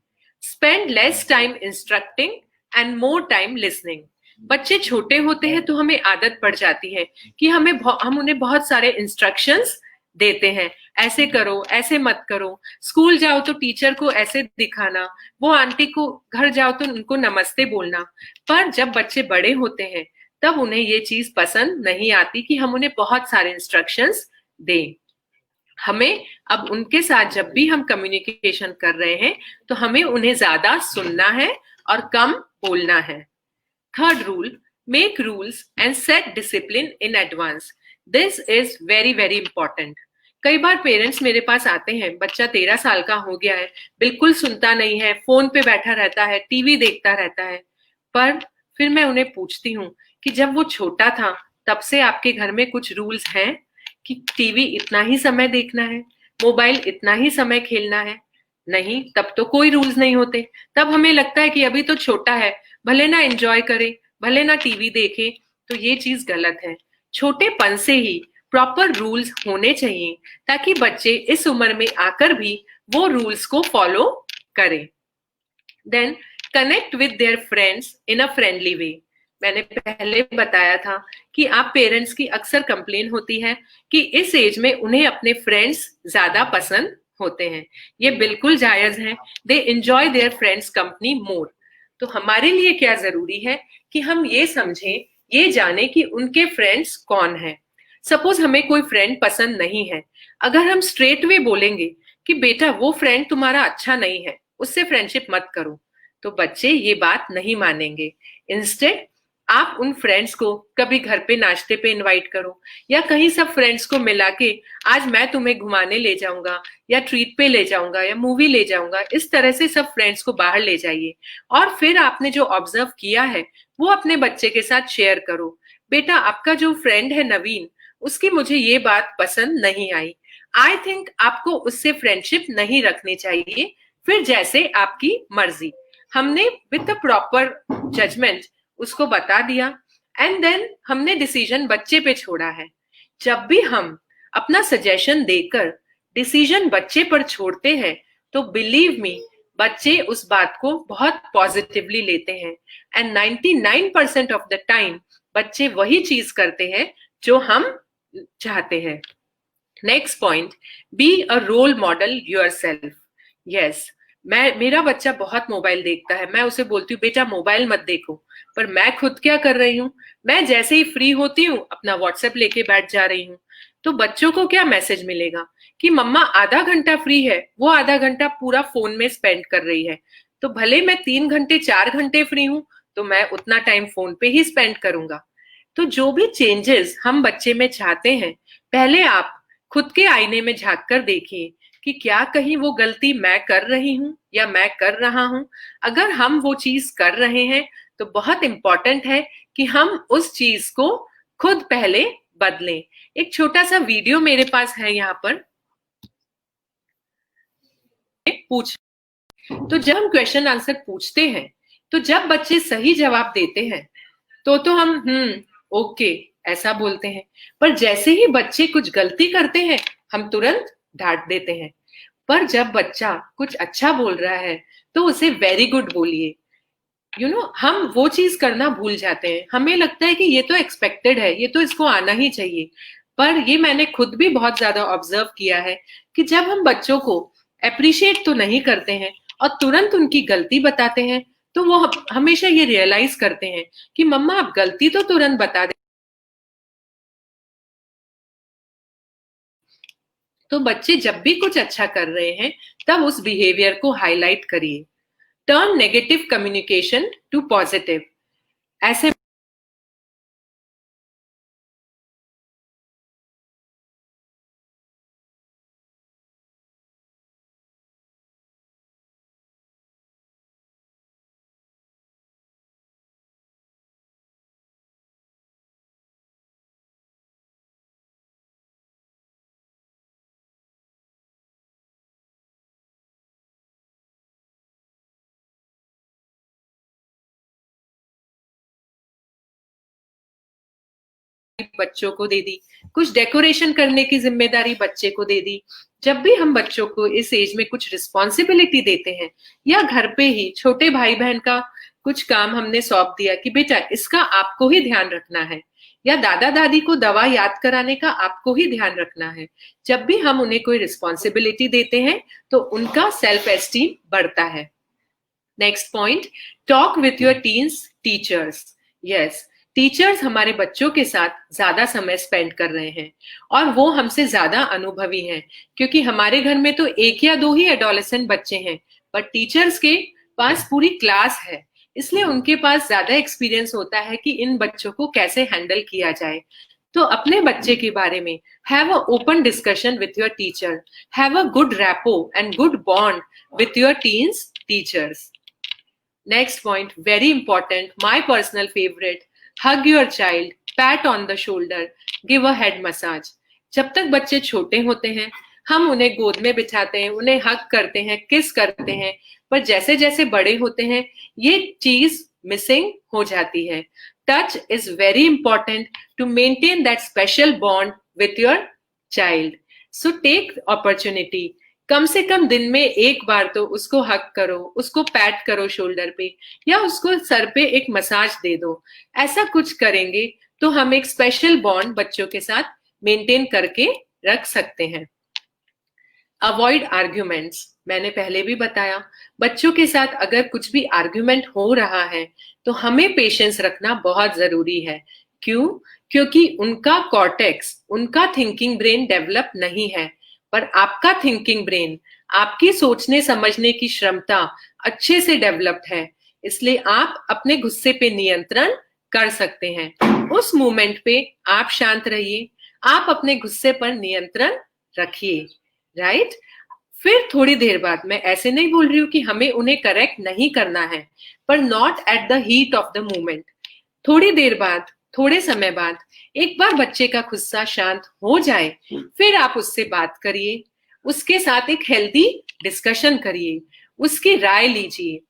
Spend less time instructing and more time listening. बच्चे छोटे होते हैं तो हमें आदत पड़ जाती है कि हम उन्हें बहुत सारे इंस्ट्रक्शंस देते हैं, ऐसे करो ऐसे मत करो, स्कूल जाओ तो टीचर को ऐसे दिखाना, वो आंटी को घर जाओ तो उनको नमस्ते बोलना। पर जब बच्चे बड़े होते हैं तब उन्हें ये चीज पसंद नहीं आती कि हम उन्हें बहुत सारे इंस्ट्रक्शंस दें। हमें अब उनके साथ जब भी हम कम्युनिकेशन कर रहे हैं तो हमें उन्हें ज्यादा सुनना है और कम बोलना है। Third rule, make rules and set discipline in advance. This is very very important. कई बार पेरेंट्स मेरे पास आते हैं, बच्चा 13 साल का हो गया है, बिल्कुल सुनता नहीं है, फोन पे बैठा रहता है, टीवी देखता रहता है, पर फिर मैं उन्हें पूछती हूँ कि जब वो छोटा था तब से आपके घर में कुछ रूल्स हैं कि टीवी इतना ही समय देखना है, मोबाइल इतना ही समय खेलना है? नहीं, तब तो कोई रूल्स नहीं होते। तब हमें लगता है कि अभी तो छोटा है, भले ना एंजॉय करे, भले ना टीवी देखे, तो ये चीज गलत है। छोटेपन से ही प्रॉपर रूल्स होने चाहिए ताकि बच्चे इस उम्र में आकर भी वो रूल्स को फॉलो करें। Then connect with their friends in a friendly way. मैंने पहले बताया था कि आप पेरेंट्स की अक्सर कंप्लेन होती है कि इस एज में उन्हें अपने फ्रेंड्स ज्यादा पसंद होते हैं। ये बिल्कुल जायज है, they enjoy their friends company more. तो हमारे लिए क्या जरूरी है कि हम ये समझें, ये जाने कि उनके फ्रेंड्स कौन हैं। सपोज हमें कोई फ्रेंड पसंद नहीं है, अगर हम स्ट्रेट वे बोलेंगे कि बेटा वो फ्रेंड तुम्हारा अच्छा नहीं है, उससे फ्रेंडशिप मत करो, तो बच्चे ये बात नहीं मानेंगे। इंस्टेड आप उन फ्रेंड्स को कभी घर पे नाश्ते पे इनवाइट करो, या कहीं सब फ्रेंड्स को मिला के आज मैं तुम्हें घुमाने ले जाऊंगा या ट्रीट पे ले जाऊंगा या मूवी ले जाऊंगा, इस तरह से सब फ्रेंड्स को बाहर ले जाइए। और फिर आपने जो ऑब्जर्व किया है वो अपने बच्चे के साथ शेयर करो। बेटा आपका जो फ्रेंड है नवीन, उसकी मुझे ये बात पसंद नहीं आई, आई थिंक आपको उससे फ्रेंडशिप नहीं रखनी चाहिए, फिर जैसे आपकी मर्जी। हमने विद द प्रॉपर जजमेंट उसको बता दिया एंड देन हमने डिसीजन बच्चे पे छोड़ा है। जब भी हम अपना सजेशन देकर डिसीजन बच्चे पर छोड़ते हैं तो बिलीव मी, बच्चे उस बात को बहुत पॉजिटिवली लेते हैं एंड 99% ऑफ द टाइम बच्चे वही चीज करते हैं जो हम चाहते हैं. Next point, be a role model yourself. Yes, मेरा बच्चा बहुत मोबाइल देखता है, मैं उसे बोलती हूँ बेटा मोबाइल मत देखो, पर मैं खुद क्या कर रही हूँ, मैं जैसे ही फ्री होती हूँ अपना व्हाट्सएप लेके बैठ जा रही हूँ. तो बच्चों को क्या मैसेज मिलेगा कि मम्मा आधा घंटा फ्री है, वो आधा घंटा पूरा फोन में स्पेंड कर रही है. तो भले मैं 3 घंटे 4 घंटे फ्री हूँ, तो मैं उतना टाइम फोन पे ही स्पेंड करूंगा. तो जो भी चेंजेस हम बच्चे में चाहते हैं, पहले आप खुद के आईने में झांक कर देखिए कि क्या कहीं वो गलती मैं कर रही हूं या मैं कर रहा हूं. अगर हम वो चीज कर रहे हैं तो बहुत इंपॉर्टेंट है कि हम उस चीज को खुद पहले बदलें. एक छोटा सा वीडियो मेरे पास है यहाँ पर. पूछ तो जब हम क्वेश्चन आंसर पूछते हैं, तो जब बच्चे सही जवाब देते हैं तो हम ओके ऐसा बोलते हैं. पर जैसे ही बच्चे कुछ गलती करते हैं, हम तुरंत डांट देते हैं. पर जब बच्चा कुछ अच्छा बोल रहा है तो उसे वेरी गुड बोलिए. हम वो चीज करना भूल जाते हैं. हमें लगता है कि ये तो एक्सपेक्टेड है, ये तो इसको आना ही चाहिए. पर ये मैंने खुद भी बहुत ज्यादा ऑब्जर्व किया है कि जब हम बच्चों को अप्रिशिएट तो नहीं करते हैं और तुरंत उनकी गलती बताते हैं, तो वो हमेशा ये रियलाइज करते हैं कि मम्मा आप गलती तो तुरंत बता दे. तो बच्चे जब भी कुछ अच्छा कर रहे हैं, तब उस बिहेवियर को हाईलाइट करिए. Turn negative communication to positive. ऐसे बच्चों को दे दी, कुछ डेकोरेशन करने की जिम्मेदारी बच्चे को दे दी. जब भी हम बच्चों को इस एज में कुछ रिस्पॉन्सिबिलिटी देते हैं, या घर पे ही छोटे भाई बहन का कुछ काम हमने सौंप दिया कि बेटा इसका आपको ही ध्यान रखना है, या दादा दादी को दवा याद कराने का आपको ही ध्यान रखना है, जब भी हम उन्हें कोई रिस्पॉन्सिबिलिटी देते हैं तो उनका सेल्फ एस्टीम बढ़ता है. Next point, talk with your teens teachers. Yes, teachers हमारे बच्चों के साथ ज्यादा समय स्पेंड कर रहे हैं और वो हमसे ज्यादा अनुभवी हैं, क्योंकि हमारे घर में तो 1 या 2 ही एडोलेसेंट बच्चे हैं, पर टीचर्स के पास पूरी क्लास है. इसलिए उनके पास ज्यादा एक्सपीरियंस होता है कि इन बच्चों को कैसे हैंडल किया जाए. तो अपने बच्चे के बारे में have a open discussion with your teacher. Have a good rapport and good bond with your teens teachers. Next point, very important, my personal favorite, hug your child, pat on the shoulder, give a head massage. जब तक बच्चे छोटे होते हैं, हम उन्हें गोद में बिठाते हैं, उन्हें हग करते हैं, किस करते हैं, पर जैसे जैसे बड़े होते हैं, ये चीज मिसिंग हो जाती है. Touch is very important to maintain that special bond with your child. So take opportunity, कम से कम दिन में 1 बार तो उसको हक करो, उसको पैट करो शोल्डर पे, या उसको सर पे एक मसाज दे दो. ऐसा कुछ करेंगे तो हम एक स्पेशल बॉन्ड बच्चों के साथ मेंटेन करके रख सकते हैं. Avoid arguments. मैंने पहले भी बताया, बच्चों के साथ अगर कुछ भी आर्ग्यूमेंट हो रहा है तो हमें पेशेंस रखना बहुत जरूरी है. क्यों? क्योंकि उनका कॉर्टेक्स, उनका थिंकिंग ब्रेन डेवलप नहीं है, पर आपका थिंकिंग ब्रेन, आपकी सोचने समझने की क्षमता अच्छे से डेवलप्ड है. इसलिए आप अपने गुस्से पे नियंत्रण कर सकते हैं. उस मोमेंट पे आप शांत रहिए, आप अपने गुस्से पर नियंत्रण रखिए. राइट? फिर थोड़ी देर बाद, मैं ऐसे नहीं बोल रही हूँ कि हमें उन्हें करेक्ट नहीं करना है, पर not at the heat of the moment. थोड़ी देर बाद, थोड़े समय बाद, एक बार बच्चे का गुस्सा शांत हो जाए, फिर आप उससे बात करिए, उसके साथ एक हेल्दी डिस्कशन करिए, उसकी राय लीजिए.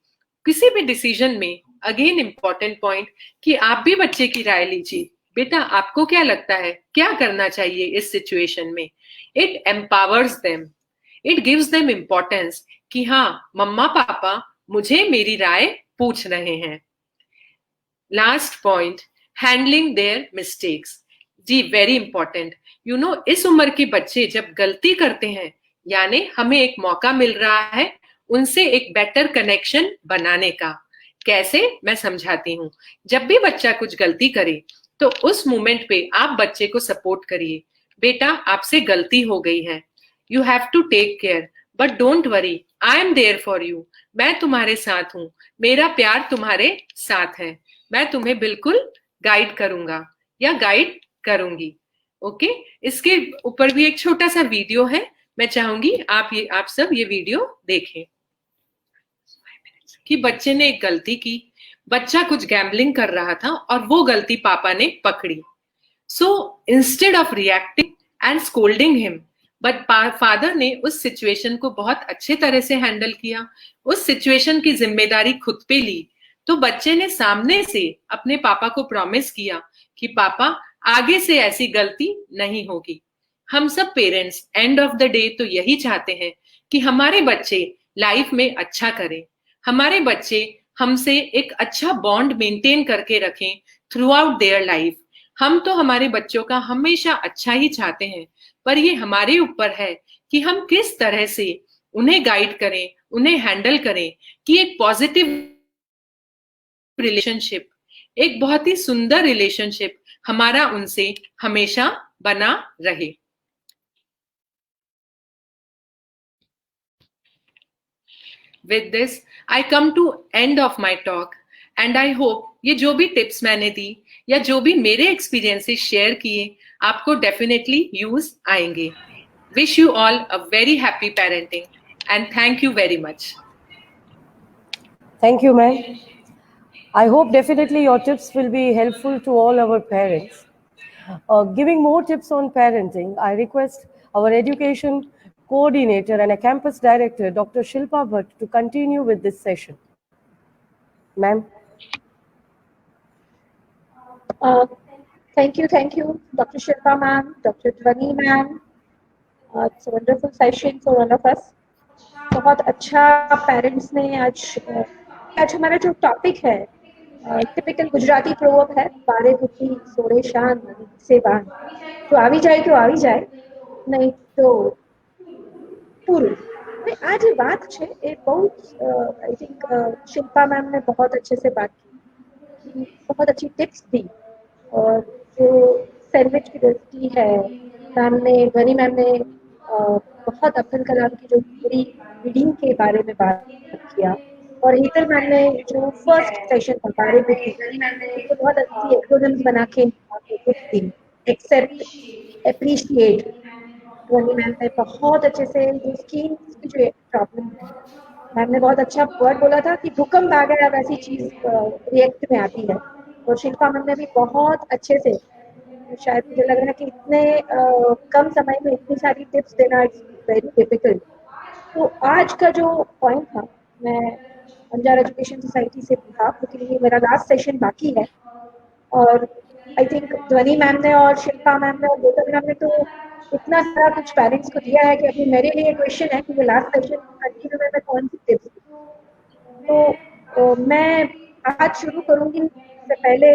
किसी भी डिसीजन में अगेन इंपॉर्टेंट पॉइंट कि आप भी बच्चे की राय लीजिए. बेटा आपको क्या लगता है, क्या करना चाहिए इस सिचुएशन में? It empowers them. It gives them importance कि हाँ मम्मा पापा मुझे मेरी राय पूछ रहे हैं. Last point, handling their mistakes. जी वेरी इंपॉर्टेंट. यू नो इस उम्र के बच्चे जब गलती करते हैं यानी हमें एक मौका मिल रहा है उनसे एक बेटर कनेक्शन बनाने का. कैसे, मैं समझाती हूँ. जब भी बच्चा कुछ गलती करे तो उस मोमेंट पे आप बच्चे को सपोर्ट करिए. बेटा आपसे गलती हो गई है, you have to take care, but don't worry, I am there for you. मैं तुम्हारे साथ हूँ, मेरा प्यार तुम्हारे साथ है, मैं तुम्हें बिल्कुल गाइड करूंगा या गाइड करूंगी. ओके इसके ऊपर भी एक छोटा सा वीडियो है, मैं चाहूंगी आप सब ये वीडियो देखें. कि बच्चे ने एक गलती की, बच्चा कुछ गैम्बलिंग कर रहा था और वो गलती पापा ने पकड़ी. So instead of reacting and scolding him, but father ने उस सिचुएशन को बहुत अच्छे तरह से हैंडल किया, उस सिचुएशन की जिम्मेदारी खुद पे ली. तो बच्चे ने सामने से अपने पापा को प्रॉमिस किया कि पापा आगे से ऐसी गलती नहीं होगी. हम सब parents end of the day तो यही चाहते हैं कि हमारे बच्चे लाइफ में अच्छा करें, हमारे बच्चे हमसे एक अच्छा बॉन्ड मेंटेन करके रखें थ्रू आउट देयर लाइफ. हम तो हमारे बच्चों का हमेशा अच्छा ही चाहते हैं, पर ये हमारे ऊपर है कि हम किस तरह से उन्हें गाइड करें, उन्हें हैंडल करें कि एक पॉजिटिव रिलेशनशिप, एक बहुत ही सुंदर रिलेशनशिप हमारा उनसे हमेशा बना रहे. With this, I come to end of my talk and I hope ये जो भी टिप्स मैंने दी या जो भी मेरे एक्सपीरियंसेस शेयर किए आपको डेफिनेटली यूज आएंगे. Wish you all a very happy parenting and thank you very much. Thank you, ma'am. I hope definitely your tips will be helpful to all our parents. Giving more tips on parenting, I request our education coordinator and a campus director, Dr. Shilpa Bhatt, to continue with this session. Ma'am. Thank you, Dr. Shilpa ma'am, Dr. Dhwani ma'am. It's a wonderful session for all of us. बहुत अच्छा parents ने आज हमारा जो topic है typical Gujarati proverb है, बारे बुद्धि सोरे शान से बान. तो आवी जाए नहीं तो पूરું. आज ये बात है ये बहुत आई थिंक शिल्पा मैम ने बहुत अच्छे से बात की, बहुत अच्छी टिप्स दी. और जो सैंडविच की रेसिपी है मैम ने, ध्वनि मैम ने बहुत अब्दुल कलाम की जो पूरी रीडिंग के बारे में बात किया. और हीटर मैम ने जो फर्स्ट सेशन था बारे में उसको बहुत अच्छी एक्रोनिम्स बना के दी. एक्सेप्ट, एप्रिशिएट, ध्वनि मैम ने बहुत अच्छे से जो स्किन की जो प्रॉब्लम है, मैम ने बहुत अच्छा वर्ड बोला था कि भूकंप आ गया वैसी चीज रिएक्ट में आती है. और शिल्पा मैम ने भी बहुत अच्छे से, शायद मुझे लग रहा है कि इतने कम समय में इतनी सारी टिप्स देना इट्स वेरी डिफिकल्ट. तो आज का जो पॉइंट था, मैं बंजार एजुकेशन सोसाइटी से था क्योंकि ये मेरा लास्ट सेशन बाकी है. और आई थिंक ध्वनि मैम ने और शिल्पा मैम ने और गौतम मैम ने तो इतना सारा कुछ पेरेंट्स को दिया है कि अभी मेरे लिए क्वेश्चन है कि ये लास्ट सेशन कंटिन्यू में मैं कौन सी टिप्स दूं. तो मैं आज शुरू करूंगी. इससे पहले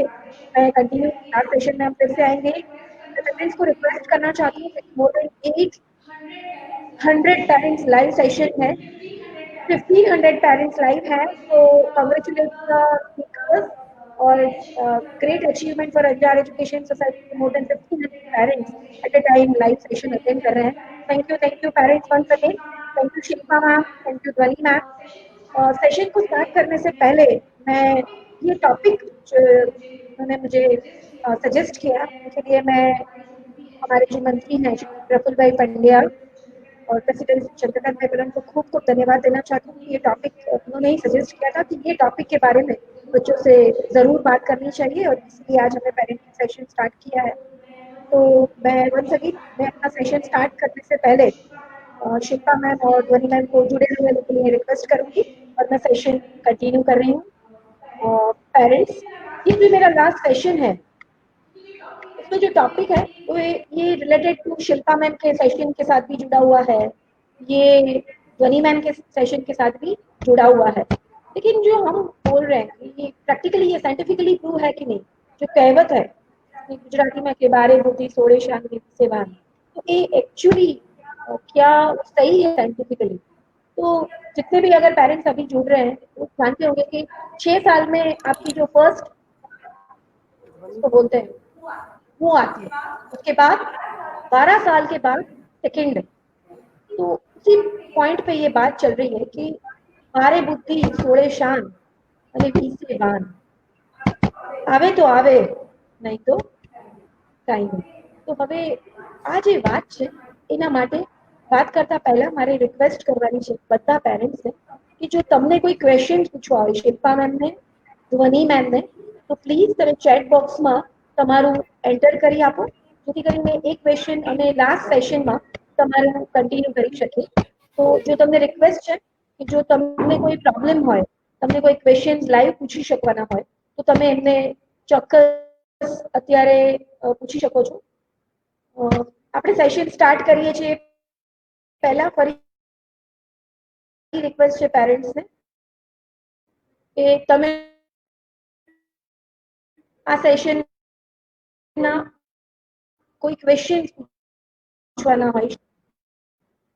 मैं कंटिन्यू लास्ट सेशन में हम फिर से आएंगे. मैं पेरेंट्स को रिक्वेस्ट करना चाहती हूँ कि more than 800 parents live session है, 1500 पेरेंट्स लाइव है. तो कांग्रेचुलेट द स्पीकर्स और great achievement for Anjar Education Society. More than 1500 parents at a time live session attend कर रहे हैं. Thank you parents once again. Thank you Shilpa ma'am, thank you Dhwani ma'am. Session को start करने से पहले मैं ये टॉपिक उन्होंने मुझे सजेस्ट किया, उसके लिए मैं हमारे जो मंत्री हैं प्रफुल्ल भाई पंड्या और प्रेसिडेंट चंद्रकांत भाई को खूब धन्यवाद देना चाहती हूँ. ये टॉपिक उन्होंने ही सजेस्ट किया था कि ये टॉपिक के बारे में बच्चों से जरूर बात करनी चाहिए और इसलिए आज हमने पेरेंटिंग सेशन स्टार्ट किया है. तो मैं अपना सेशन स्टार्ट करने से पहले शिल्पा मैम और ध्वनि मैम को जुड़े हुए के लिए रिक्वेस्ट करूंगी और मैं सेशन कंटिन्यू कर रही हूँ. पेरेंट्स, ये भी मेरा लास्ट सेशन है. इसमें जो टॉपिक है वो ये रिलेटेड टू शिल्पा मैम के सेशन के साथ भी जुड़ा हुआ है ये ध्वनि मैम के सेशन के साथ भी जुड़ा हुआ है। लेकिन जो हम बोल रहे हैं कि ये प्रैक्टिकली, ये साइंटिफिकली प्रूव है कि नहीं, जो कहावत है कि गुजराती में के बारे बुद्धि सोड़े शान सेवान, तो ये एक्चुअली क्या सही है साइंटिफिकली? तो जितने भी अगर पेरेंट्स अभी जुड़ रहे हैं वो जानते होंगे कि 6 साल में आपकी जो फर्स्ट उसको बोलते हैं वो आती है, उसके बाद 12 साल के बाद सेकेंड है। तो उसी पॉइंट पे ये बात चल रही है कि मारे बुद्धि सोड़े शान અને વીસે વાન, આવે તો આવે નહીં તો કાંઈ નહીં। તો હવે આ જે વાત છે એના માટે વાત કરતા પહેલા મારે રિક્વેસ્ટ કરવાની છે બધા પેરેન્ટ્સને કે જો તમને કોઈ ક્વેશ્ચન પૂછવા હોય શિલ્પા મેમને, ધ્વનિ મેમને, તો પ્લીઝ તમે ચેટ બોક્સમાં તમારું એન્ટર કરી આપો, જેથી કરીને એ ક્વેશ્ચન અમે લાસ્ટ સેશનમાં તમારું કન્ટિન્યુ કરી શકીએ। તો જો તમને રિક્વેસ્ટ છે કે જો તમને કોઈ પ્રોબ્લેમ હોય, તમને કોઈ ક્વેશ્ચન્સ લાઈવ પૂછી શકવાના હોય તો તમે એમને ચોક્કસ અત્યારે પૂછી શકો છો। આપણે સેશન સ્ટાર્ટ કરીએ છીએ પહેલા ફરી રિક્વેસ્ટ છે પેરેન્ટ્સને કે તમે આ સેશનના કોઈ ક્વેશ્ચન્સ પૂછવાના હોય।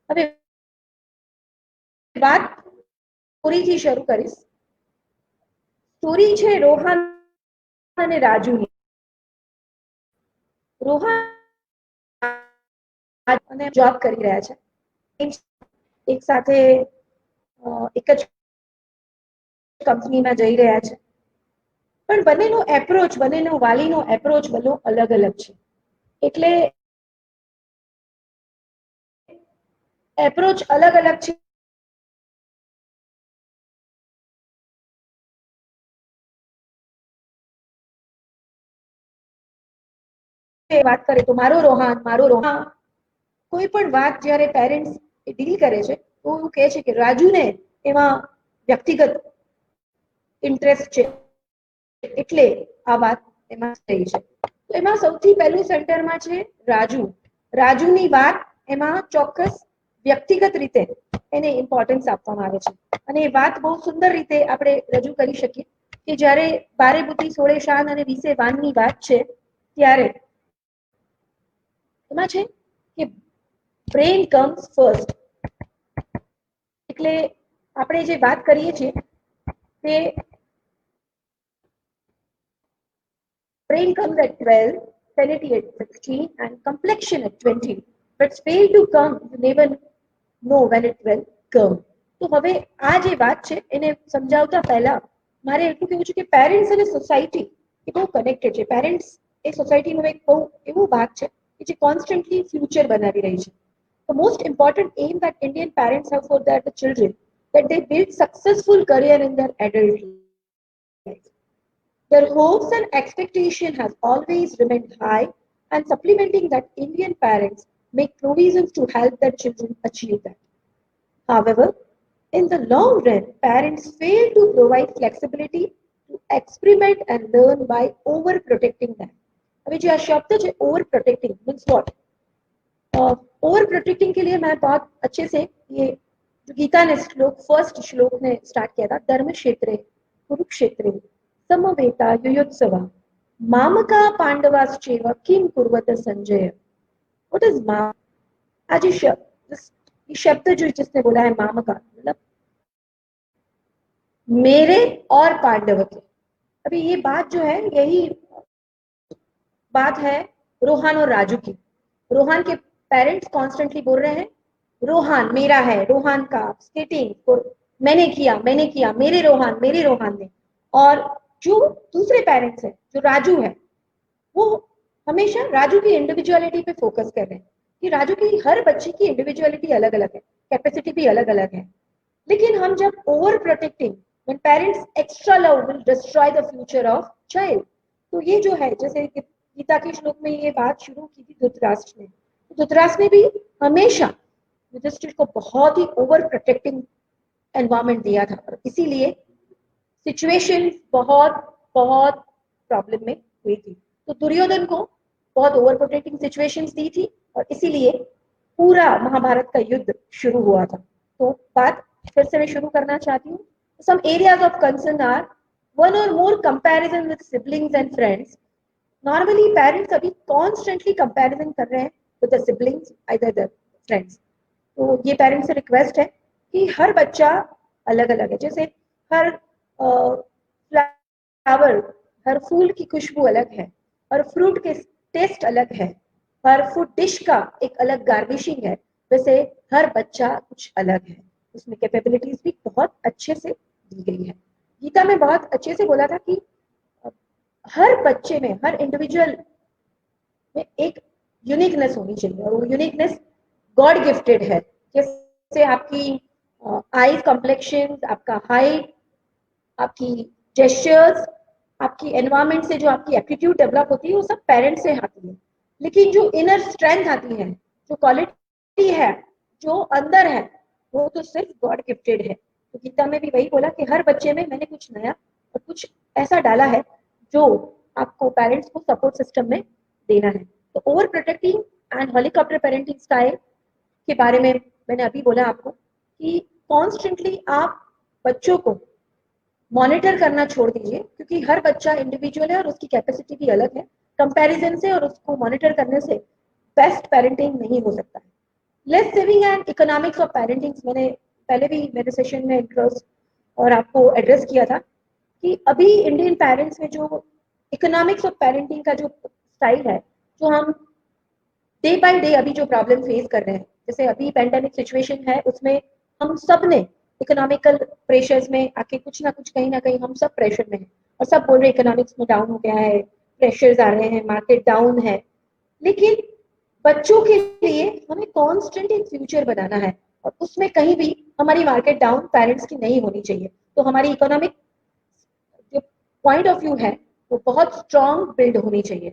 હવે વાત સ્ટોરીથી શરૂ કરીશ। સ્ટોરી છે રોહન અને રાજુની। રોહન અને જોબ કરી રહ્યા છે, એક સાથે એક જ કંપનીમાં જઈ રહ્યા છે, પણ બંનેનો એપ્રોચ, બંનેનો વાલીનો એપ્રોચ બંને અલગ અલગ છે। એટલે એપ્રોચ અલગ અલગ છે વાત કરે તો મારો રોહન કોઈ પણ વાત જ્યારે પેરેન્ટ્સ ડીલ કરે છે તો એવું કહે છે કે રાજુને એમાં વ્યક્તિગત ઇન્ટરેસ્ટ છે એટલે આ વાત એમાં થઈ છે। તો એમાં સૌથી પહેલું સેન્ટરમાં છે રાજુ। રાજુની વાત એમાં ચોક્કસ વ્યક્તિગત રીતે એને ઇમ્પોર્ટન્સ આપવામાં આવે છે અને એ વાત બહુ સુંદર રીતે આપણે રજૂ કરી શકીએ કે જ્યારે બારે બુદ્ધિ સોળે શાન અને વીસે વાનની વાત છે ત્યારે એમાં છે કે બ્રેન કમ્સ ફર્સ્ટ। એટલે આપણે જે વાત કરીએ છીએ તે brain comes at 12, sanity at 16, and complexion at 20. But fail to come, you never know when it will come. તો હવે આ જે વાત છે એને સમજાવતા પહેલા મારે એટલું કહેવું છે કે પેરેન્ટ્સ અને સોસાયટી એ બહુ કનેક્ટેડ છે। પેરેન્ટ્સ એ સોસાયટીનો એક બહુ એવો ભાગ છે કે જે કોન્સ્ટન્ટલી ફ્યુચર બનાવી રહી છે। The most important aim that Indian parents have for their children, that they build successful career in their adult life. Their hopes and expectation has always remained high, and supplementing that, Indian parents make provisions to help their children achieve that. However, in the long run, parents fail to provide flexibility to experiment and learn by overprotecting them. अभी जो शब्द है overprotecting means what? Overprotecting के लिए मैं बहुत अच्छे से ये जो गीता ने श्लोक, फर्स्ट श्लोक ने स्टार्ट किया था, धर्म क्षेत्रे कुरुक्षेत्रे समवेता युयुत्सवा मामका पांडवाश्चैव किम कुर्वत संजय। व्हाट इज माम? आज ये शब्द जो जिसने बोला है मामका, मतलब मेरे और पांडव के। अभी ये बात जो है यही बात है रोहन और राजू की। रोहन के पेरेंट्स कॉन्स्टेंटली बोल रहे हैं रोहन मेरा है, रोहन का स्केटिंग मैंने किया, मेरे रोहन ने। और जो दूसरे पेरेंट्स हैं, जो राजू है, वो हमेशा राजू की इंडिविजुअलिटी पे फोकस कर रहे हैं कि राजू की हर बच्चे की इंडिविजुअलिटी अलग अलग है, कैपेसिटी भी अलग अलग है। लेकिन हम जब over protecting, when parents extra love will destroy the future of child. तो ये जो है, जैसे गीता के श्लोक में ये बात शुरू की थी धृतराष्ट्र ने, तो धृतराष्ट्र ने भी हमेशा युधिष्ठिर को बहुत ही ओवर प्रोटेक्टिंग एनवायरमेंट दिया था, और इसीलिए सिचुएशन बहुत बहुत प्रॉब्लम में हुई थी। तो दुर्योधन को बहुत ओवर प्रोटेक्टिंग सिचुएशंस दी थी और इसीलिए पूरा महाभारत का युद्ध शुरू हुआ था। तो बात फिर से मैं शुरू करना चाहती हूँ। Some areas of concern are one और more comparison with siblings and friends. Normally parents अभी कॉन्स्टेंटली कंपैरिजन कर रहे हैं with the siblings either the friends. तो ये पेरेंट्स से रिक्वेस्ट है कि हर बच्चा अलग अलग है। जैसे हर फ्लावर, हर फूल की खुशबू अलग है, हर फ्रूट के टेस्ट अलग है, हर फूड डिश का एक अलग गार्निशिंग है, वैसे हर बच्चा कुछ अलग है, उसमें कैपेबिलिटीज भी बहुत अच्छे से दी गई है। गीता में बहुत अच्छे से बोला था कि हर बच्चे में, हर इंडिविजुअल में एक यूनिकनेस होनी चाहिए और वो यूनिकनेस गॉड गिफ्टेड है। जैसे आपकी आईज कॉम्प्लेक्शन, आपका हाइट, आपकी जेस्चर्स, आपकी एनवायरमेंट से जो आपकी एप्टीट्यूड डेवलप होती है वो सब पेरेंट्स से आती है। लेकिन जो इनर स्ट्रेंथ आती है, जो क्वालिटी है, जो अंदर है, वो तो सिर्फ गॉड गिफ्टेड है। तो गीता में भी वही बोला कि हर बच्चे में मैंने कुछ नया और कुछ ऐसा डाला है जो आपको पेरेंट्स को सपोर्ट सिस्टम में देना है। तो over protecting and helicopter parenting style के बारे में मैंने अभी बोला आपको कि कॉन्स्टेंटली आप बच्चों को मॉनिटर करना छोड़ दीजिए, क्योंकि हर बच्चा इंडिविजुअल है और उसकी कैपेसिटी भी अलग है। कंपैरिजन से और उसको मॉनिटर करने से बेस्ट पेरेंटिंग नहीं हो सकता है। Less saving and economics of parenting, मैंने पहले भी मेरे सेशन में इंट्रोस और आपको एड्रेस किया था कि अभी इंडियन पेरेंट्स में जो इकोनॉमिक्स ऑफ पेरेंटिंग का जो स्टाइल है, जो हम डे बाय डे अभी जो प्रॉब्लम फेस कर रहे हैं, जैसे अभी पेंडेमिक सिचुएशन है, उसमें हम सब ने इकोनॉमिकल प्रेशर्स में आके कुछ ना कुछ कहीं ना कहीं हम सब प्रेशर में हैं और सब बोल रहे हैं इकोनॉमिक्स में डाउन हो गया है, प्रेशर्स आ रहे हैं, मार्केट डाउन है। लेकिन बच्चों के लिए हमें कॉन्स्टेंट एक फ्यूचर बनाना है और उसमें कहीं भी हमारी मार्केट डाउन पेरेंट्स की नहीं होनी चाहिए। तो हमारी इकोनॉमिक जो पॉइंट ऑफ व्यू है वो बहुत स्ट्रॉन्ग बिल्ड होनी चाहिए।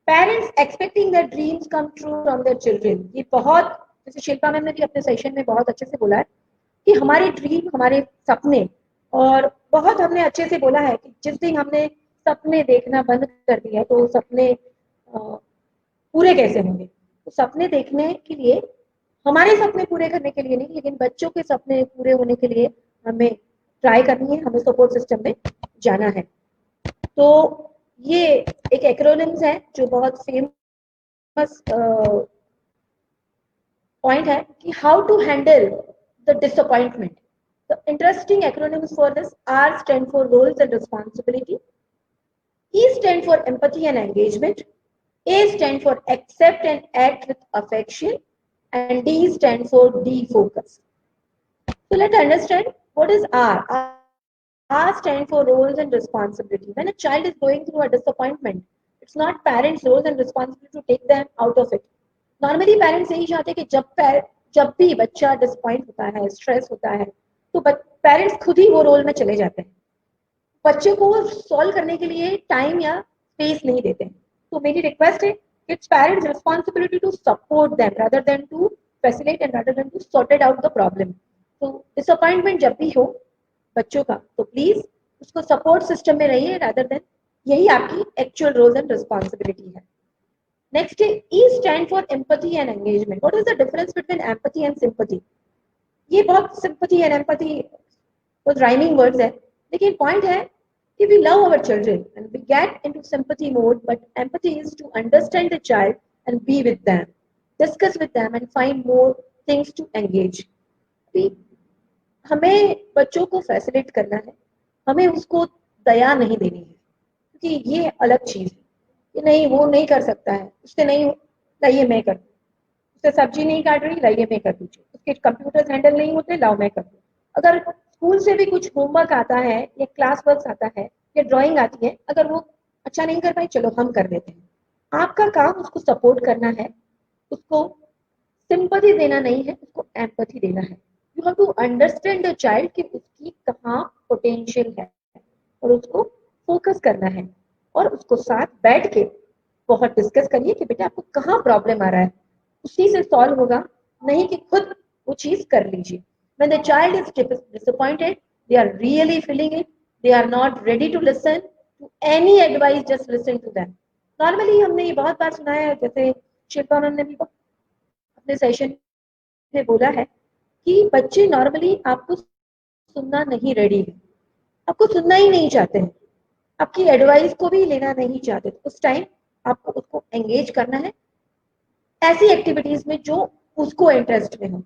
Parents expecting their dreams come true from their children, ये बहुत, जैसे शिल्पा मैम ने भी अपने सेशन में बहुत अच्छे से बोला है कि हमारे ड्रीम, हमारे सपने, और बहुत हमने अच्छे से बोला है कि जिस दिन हमने सपने देखना बंद कर दिया तो सपने पूरे कैसे होंगे। तो सपने देखने के लिए, हमारे सपने पूरे करने के लिए नहीं, लेकिन बच्चों के सपने पूरे होने के लिए हमें ट्राई करनी है, हमें सपोर्ट सिस्टम में जाना है। तो ये एक एक्रोनिम्स है जो बहुत फेमस पॉइंट है कि how to handle the disappointment. The interesting acronyms for this, R stand for roles and responsibility, E stand for empathy and engagement, A stand for accept and act with affection, and D stand for defocus. So let's understand what is R. R stand for roles and responsibility. When a child is going through a disappointment, it's not parents' roles and responsibility to take them out of it. Normally parents यही चाहते हैं कि जब भी बच्चा disappoint होता है, stress होता है, तो पेरेंट्स खुद ही वो रोल में चले जाते हैं, बच्चे को सॉल्व करने के लिए टाइम या स्पेस नहीं देते हैं। तो मेरी रिक्वेस्ट है, it's parents responsibility to support them rather than to facilitate and rather than to sorted out the problem. तो डिसअपॉइंटमेंट जब भी हो बच्चों का, तो प्लीज उसको सपोर्ट सिस्टम में रहिए रादर देन, यही आपकी एक्चुअल रोल्स एंड रिस्पॉन्सिबिलिटी है। नेक्स्ट है E stand for empathy and engagement. What is the difference between empathy and sympathy? ये बहुत, सिंपैथी एंड एम्पैथी बहुत राइमिंग वर्ड्स है, लेकिन पॉइंट है कि we love our children and we get into sympathy mode, but empathy is to understand the child and be with them, discuss with them and find more things to engage. हमें बच्चों को facilitate करना है, हमें उसको दया नहीं देनी है, क्योंकि ये अलग चीज है कि नहीं वो नहीं कर सकता है, उससे नहीं, लाइए मैं कर दूँ, उससे सब्जी नहीं काट रही, लाइए मैं कर दीजिए, उसके कंप्यूटर हैंडल नहीं होते, लाओ मैं कर दूँ। अगर स्कूल से भी कुछ होमवर्क आता है या क्लास वर्क आता है या ड्राइंग आती है, अगर वो अच्छा नहीं कर पाए, चलो हम कर देते हैं। आपका काम उसको सपोर्ट करना है, उसको सिंपैथी देना नहीं है, उसको एम्पैथी देना है। You have to understand the child कि उसकी कहाँ पोटेंशियल है और उसको फोकस करना है, और उसको साथ बैठ के बहुत डिस्कस करिए कि बेटा आपको कहाँ प्रॉब्लम आ रहा है, उसी से सॉल्व होगा, नहीं कि खुद वो चीज कर लीजिए। When the child is disappointed, they are really feeling it. They are not ready to listen to any advice. Just listen to them. Normally हमने ये बहुत बार सुना है, जैसे शिल्पा मैम ने भी अपने अपने सेशन में बोला है कि बच्चे नॉर्मली आपको सुनना नहीं रेडी है, आपको सुनना ही नहीं चाहते हैं, आपकी एडवाइस को भी लेना नहीं चाहते। उस टाइम आपको उसको एंगेज करना है ऐसी एक्टिविटीज में जो उसको इंटरेस्ट में हो,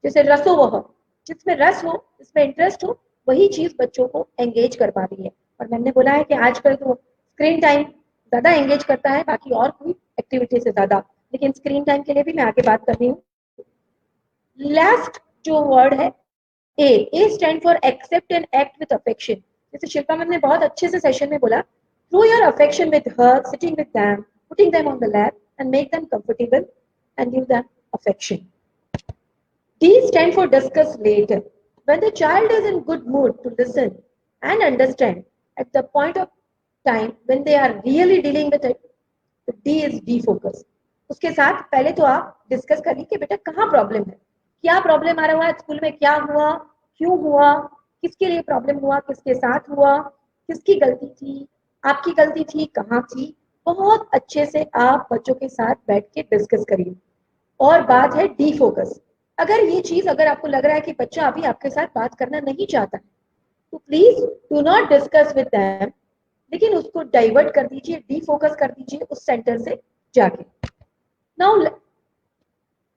जैसे रसो वह, जिसमें रस हो, जिसमें इंटरेस्ट हो, वही चीज बच्चों को एंगेज कर पा रही है। और मैंने बोला है कि आजकल तो स्क्रीन टाइम ज्यादा एंगेज करता है बाकी और कोई एक्टिविटी से ज्यादा, लेकिन स्क्रीन टाइम के लिए भी मैं आगे बात कर रही हूँ। लास्ट जो वर्ड है A stand for accept and act with affection. जैसे शिल्पा मैम ने बहुत अच्छे से सेशन में बोला, through your affection with her, sitting with them, putting them on the lap and make them comfortable and give them affection. D stand for discuss later. When the child is in good mood to listen and understand at the point of time when they are really dealing with it, the D is defocus. उसके साथ पहले तो आप discuss करिए कि बेटा कहाँ problem है, क्या प्रॉब्लम आ रहा है स्कूल में, क्या हुआ, क्यों हुआ, किसके लिए प्रॉब्लम हुआ, किसके साथ हुआ, किसकी गलती थी, आपकी गलती थी, कहाँ थी। बहुत अच्छे से आप बच्चों के साथ बैठ के डिस्कस करिए। और बात है डी फोकस। अगर ये चीज अगर आपको लग रहा है कि बच्चा अभी आपके साथ बात करना नहीं चाहता तो please do not discuss with them, लेकिन उसको डाइवर्ट कर दीजिए, डी फोकस कर दीजिए उस सेंटर से जाके। नाउ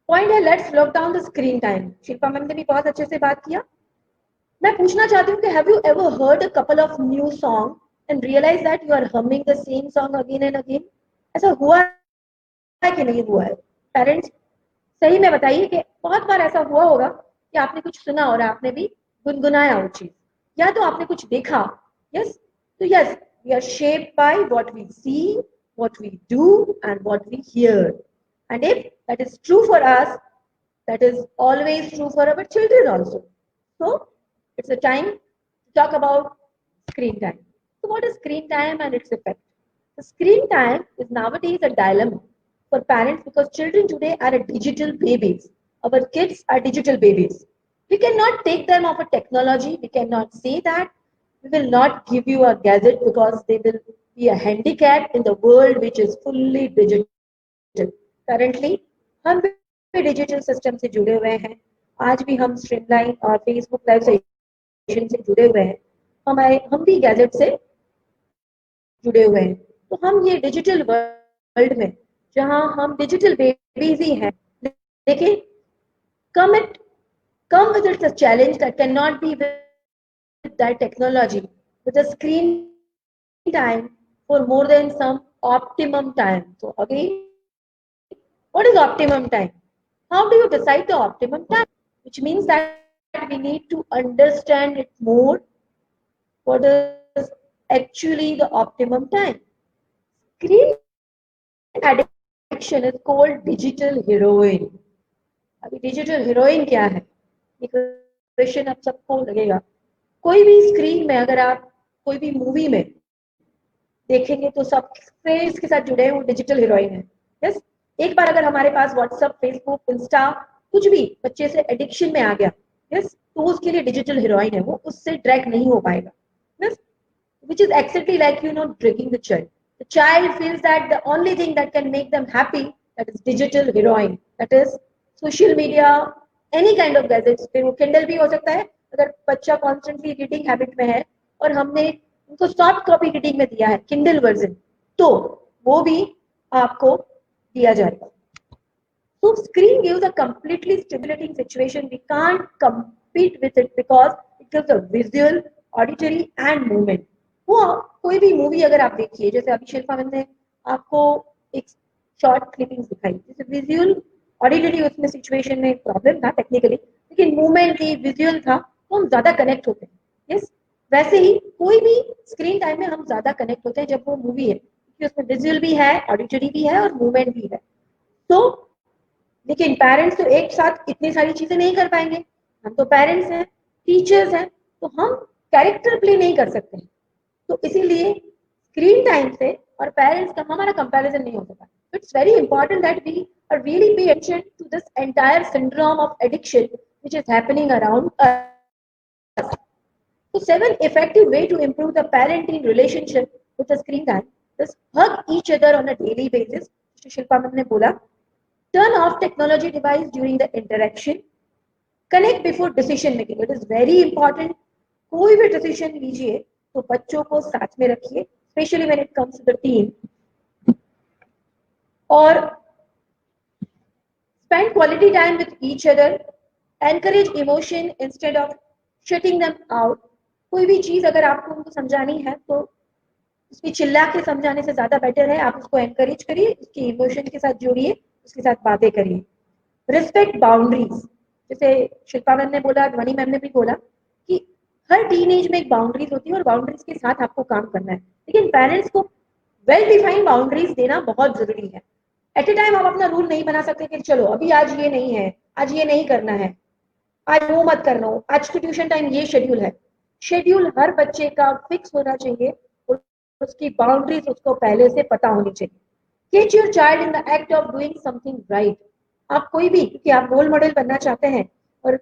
पॉइंट है let's lock down the screen time. Shilpa ma'am ने भी बहुत अच्छे से बात किया। मैं पूछना चाहती हूँ कि have you ever heard a couple of new song and realise that you are humming the same song again and again? ऐसा हुआ है कि नहीं हुआ है? पेरेंट्स सही में बताइए कि बहुत बार ऐसा हुआ होगा कि आपने कुछ सुना और आपने भी गुनगुनाया वो चीज, या तो आपने कुछ देखा। यस, तो yes, we are shaped by what we see, what we do and what we hear, and if that is true for us, that is always true for our children also. So it's a time to talk about screen time. So what is screen time and its effect? The screen time is nowadays a dilemma for parents because children today are a digital babies. Our kids are digital babies. We cannot take them off a technology. We cannot say that we will not give you a gadget because they will be a handicap in the world which is fully digital. Currently, हम digital system से जुड़े हुए हैं। आज भी हम streamline और Facebook live session से जुड़े हुए हैं, हम भी गैजेट से जुड़े हुए हैं। तो हम ये डिजिटल वर्ल्ड में जहां हम डिजिटल बेबीज ही हैं, लेकिन come with it a challenge that cannot be with that technology, with a screen time for more than some optimum time. So again, what is optimum time? How do you decide the optimum time? Which means that we need to understand it more. What is actually the optimum time? Screen addiction is called digital heroin. अभी digital heroine क्या है, ये question आप सबको लगेगा। कोई भी screen में अगर आप कोई भी मूवी में देखेंगे तो सबसे इसके साथ जुड़े वो डिजिटल हीरोइन है। यस, एक बार अगर हमारे पास व्हाट्सएप, फेसबुक, इंस्टा कुछ भी बच्चे से एडिक्शन में आ गया, यस, तो उसके लिए डिजिटल हीरोइन है, वो उससे ड्रैग नहीं हो पाएगा। Yes, which is exactly like tricking the child. The child feels that the only thing that can make them happy, that is digital heroin, that is social media, any kind of gadgets. फिर वो Kindle भी हो सकता है अगर बच्चा constantly reading habit में है और हमने उनको सॉफ्ट कॉपी रीडिंग में दिया है Kindle वर्जन, तो वो भी आपको दिया जाएगा। So screen gives a completely stimulating situation. We can't compete with it because it gives a visual, auditory and movement. वो कोई भी मूवी अगर आप देखिए, जैसे अभी शिल्पा मैम ने आपको एक शॉर्ट क्लिपिंग्स दिखाई, जैसे विजुअल ऑडिटरी उसमें सिचुएशन में प्रॉब्लम था टेक्निकली, लेकिन मूवमेंट थी, विजुअल था, तो हम ज्यादा कनेक्ट होते हैं। यस, वैसे ही कोई भी स्क्रीन टाइम में हम ज्यादा कनेक्ट होते हैं जब वो मूवी है, क्योंकि उसमें विजुअल भी है, ऑडिटरी भी है और मूवमेंट भी है। तो लेकिन पेरेंट्स तो एक साथ इतनी सारी चीजें नहीं कर पाएंगे। हम तो पेरेंट्स हैं, टीचर्स हैं, तो हम कैरेक्टर प्ले नहीं कर सकते हैं। तो इसीलिए स्क्रीन टाइम से और पेरेंट्स का हमारा कंपैरिजन नहीं हो सकता। It's very important that we are really pay attention to this entire syndrome of addiction which is happening around us. So 7 effective way to improve the parenting relationship with the screen time is hug each other on a daily basis. Shilpa ma'am ने बोला, Turn off technology device during the interaction. Connect before decision making. It is very important. कोई भी decision लीजिए तो बच्चों को साथ में रखिए, specially when it comes to the team. और spend quality time with each other. Encourage emotion instead of shutting them out. कोई भी चीज अगर आपको उनको समझानी है तो उसकी चिल्ला के समझाने से ज्यादा बेटर है आप उसको एनकरेज करिए, उसके इमोशन के साथ जोड़िए, उसके साथ बातें करिए. Respect boundaries. जैसे शिल्पा मैम ने बोला, ध्वनि मैम ने भी बोला कि हर टीनेज में एक बाउंड्रीज होती है और बाउंड्रीज के साथ आपको काम करना है, लेकिन पेरेंट्स को वेल डिफाइंड बाउंड्रीज देना बहुत जरूरी है. एट ए टाइम आप अपना रूल नहीं बना सकते कि चलो अभी आज ये नहीं है, आज ये नहीं करना है, आज वो मत करना हो, आज की ट्यूशन टाइम ये शेड्यूल है. शेड्यूल हर बच्चे का फिक्स होना चाहिए और उसकी बाउंड्रीज उसको पहले से पता होनी चाहिए. Catch your child in the act of doing something right. आप कोई भी, क्योंकि आप रोल मॉडल बनना चाहते हैं और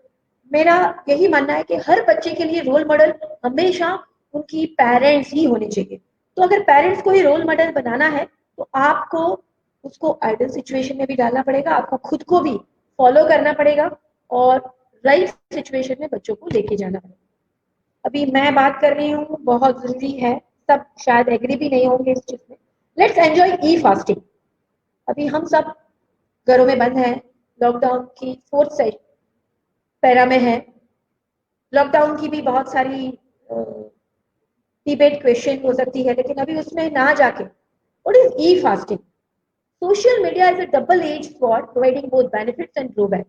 मेरा यही मानना है कि हर बच्चे के लिए रोल मॉडल हमेशा उनकी पेरेंट्स ही होने चाहिए. तो अगर पेरेंट्स को ही रोल मॉडल बनाना है तो आपको उसको आइडियल सिचुएशन में भी डालना पड़ेगा, आपको खुद को भी फॉलो करना पड़ेगा और राइट सिचुएशन में बच्चों को लेके जाना पड़ेगा. अभी मैं बात कर रही हूँ, बहुत जरूरी है, सब शायद एग्री भी नहीं होंगे इस चीज में. Let's enjoy E fasting. अभी हम सब घरों में बंद हैं, लॉकडाउन की 4th पैरा में है. लॉकडाउन की भी बहुत सारी डिबेट क्वेश्चन हो सकती है, लेकिन अभी उसमें ना जाके what is E fasting. Social media is a double edge sword providing both benefits and drawback.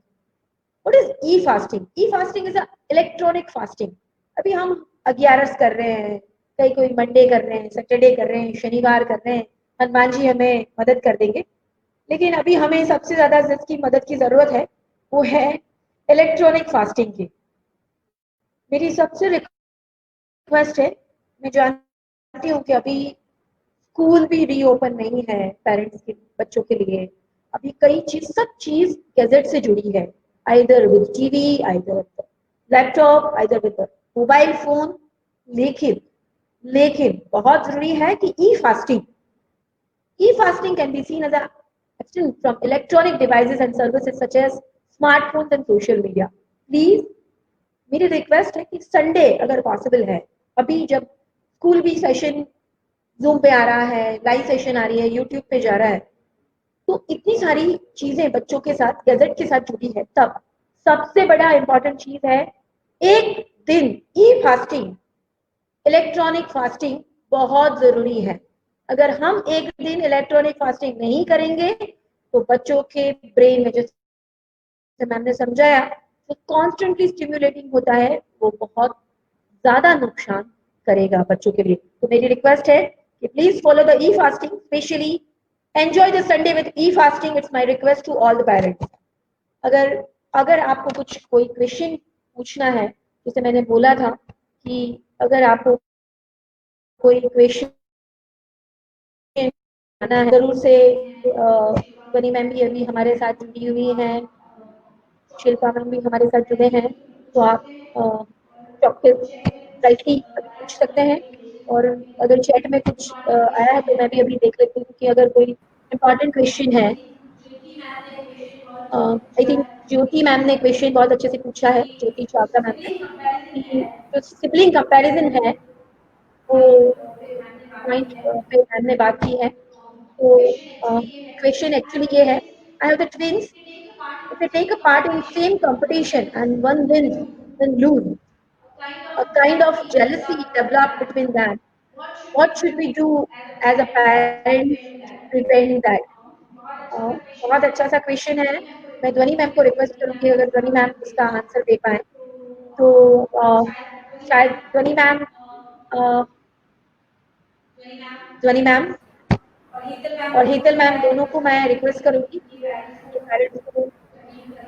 What is E fasting. E fasting is a electronic fasting. अभी हम 11 कर रहे हैं, कई कोई मंडे कर रहे हैं, सैटरडे कर रहे हैं, शनिवार कर रहे हैं. हनुमान जी हमें मदद कर देंगे, लेकिन अभी हमें सबसे ज्यादा जिसकी मदद की जरूरत है वो है इलेक्ट्रॉनिक फास्टिंग की. मेरी सबसे रिक्वेस्ट है, मैं जानती हूँ कि अभी स्कूल भी रीओपन नहीं है पेरेंट्स के बच्चों के लिए. अभी कई चीज, सब चीज गैजेट से जुड़ी है, either with TV, either laptop, either with mobile phone. लेकिन लेकिन बहुत जरूरी है कि ई fasting can be seen as a abstinence from electronic devices and services such as smartphones and social media. Please, मेरी रिक्वेस्ट है कि संडे अगर पॉसिबल है, अभी जब स्कूल भी सेशन जूम पे आ रहा है, लाइव सेशन आ रही है, यूट्यूब पे जा रहा है, तो इतनी सारी चीजें बच्चों के साथ गैजेट के साथ जुड़ी है, तब सबसे बड़ा इंपॉर्टेंट चीज है एक दिन ई फास्टिंग, इलेक्ट्रॉनिक फास्टिंग बहुत जरूरी है. अगर हम एक दिन इलेक्ट्रॉनिक फास्टिंग नहीं करेंगे तो बच्चों के ब्रेन में, जैसे मैम ने समझाया, तो कॉन्स्टेंटली स्टिम्युलेटिंग होता है, वो बहुत ज्यादा नुकसान करेगा बच्चों के लिए. तो मेरी रिक्वेस्ट है कि please follow the e fasting, specially enjoy the Sunday with e fasting. It's my request to all the parents. अगर आपको कोई क्वेश्चन पूछना है, जैसे मैंने बोला था कि अगर आपको कोई क्वेश्चन आना है जरूर से. बनी मैम भी अभी हमारे साथ जुड़ी हुई हैं, शिल्पा मैम भी हमारे साथ जुड़े हैं, तो आप राइटली पूछ सकते हैं. और अगर चैट में कुछ आया है तो मैं भी अभी देख लेती हूँ कि अगर कोई इम्पोर्टेंट क्वेश्चन है. आई थिंक ज्योति मैम ने क्वेश्चन बहुत अच्छे से पूछा है, ज्योति चावला मैम ने, कि जो सिबलिंग कंपैरिजन है वो पॉइंट पे मैम ने बात की है. तो क्वेश्चन एक्चुअली ये है, I have the twins, if they take a part in same competition and one wins then lose, a kind of jealousy develop between them. What should we do as a parent to prevent that? बहुत अच्छा सा question है. मैं ध्वनि ma'am को request करूंगी अगर ध्वनि मैम इसका आंसर दे पाए तो. शायद ध्वनि मैम और हीतल मैम दोनों को मैं रिक्वेस्ट करूंगी कि पेरेंट्स को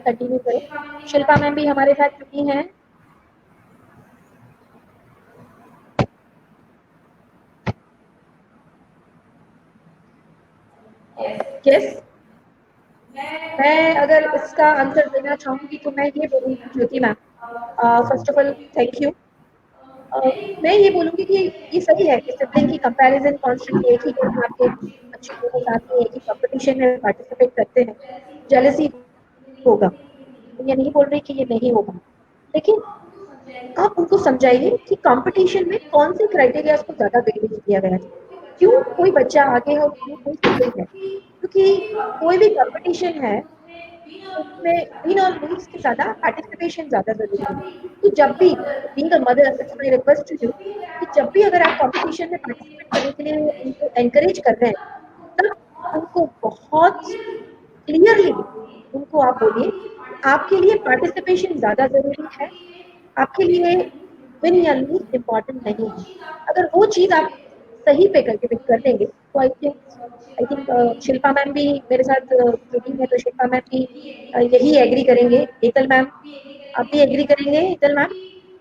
कंटिन्यू करें. शिल्पा मैम भी हमारे साथ जुड़ी हैं. यस, मैं अगर इसका आंसर देना चाहूंगी तो मैं ये बोलूंगी Jyoti ma'am, first of all thank you. मैं ये बोलूंगी कि ये सही है कि सिबलिंग की कंपैरिजन कॉन्स्टेंटली एक ही घर में आपके बच्चे दोनों साथ में एक ही कंपटीशन में पार्टिसिपेट करते हैं, जेलसी होगा। ये नहीं बोल रही कि ये नहीं होगा, लेकिन आप उनको समझाइए कि कंपटीशन में कौन से क्राइटेरिया को ज़्यादा वेटेज दिया गया है। क्यों कोई बच्चा आगे है और क्यों कोई सेकंड है? क्योंकि कोई भी कंपटीशन है, उसमें विन और लूज़ से ज़्यादा पार्टिसिपेशन ज़्यादा ज़रूरी है। तो जब भी being a mother, it's my request to you कि जब भी अगर आप कंपटीशन में पार्टिसिपेट करने के लिए उनको एनकरेज कर रहे हैं, तब उनको बहुत क्लियरली उनको आप बोलिए आपके लिए पार्टिसिपेशन ज़्यादा ज़रूरी है, आपके लिए विन या लूज़ इम्पोर्टेंट नहीं है। अगर वो चीज़ आप सही पे करके कर देंगे, तो आई थिंक शिल्पा मैम भी मेरे साथ मीटिंग है, तो शिल्पा मैम भी यही एग्री करेंगे। हेतल मैम, आप भी एग्री करेंगे हेतल मैम?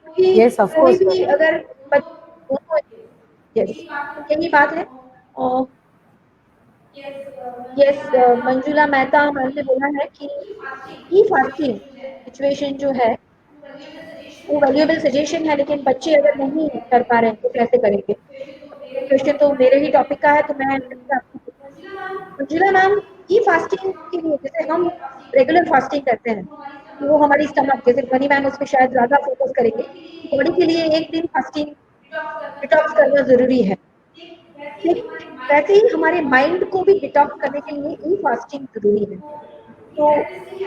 क्योंकि यस, ऑफ कोई कोर्स भी मैम। अगर दोनों, यस, तो यही बात है। और यस, मंजुला मेहता मैम ने बोला है कि ई फास्टिंग सिचुएशन जो है वो वैल्यूएबल सजेशन है, लेकिन बच्चे अगर नहीं कर पा रहे हैं तो कैसे करेंगे? क्वेश्चन तो मेरे ही टॉपिक का है, तो मैं आपको मंजुला मैम, ई फास्टिंग के लिए जैसे हम रेगुलर फास्टिंग करते हैं, कि वो हमारी स्टमक, जैसे बनी मैम उस पे शायद ज़्यादा फोकस करेंगे, बॉडी के लिए एक दिन फास्टिंग डिटॉक्स करना ज़रूरी है। लेकिन वैसे ही हमारे माइंड को भी डिटॉक्स करने के लिए ई फास्टिंग ज़रूरी है। तो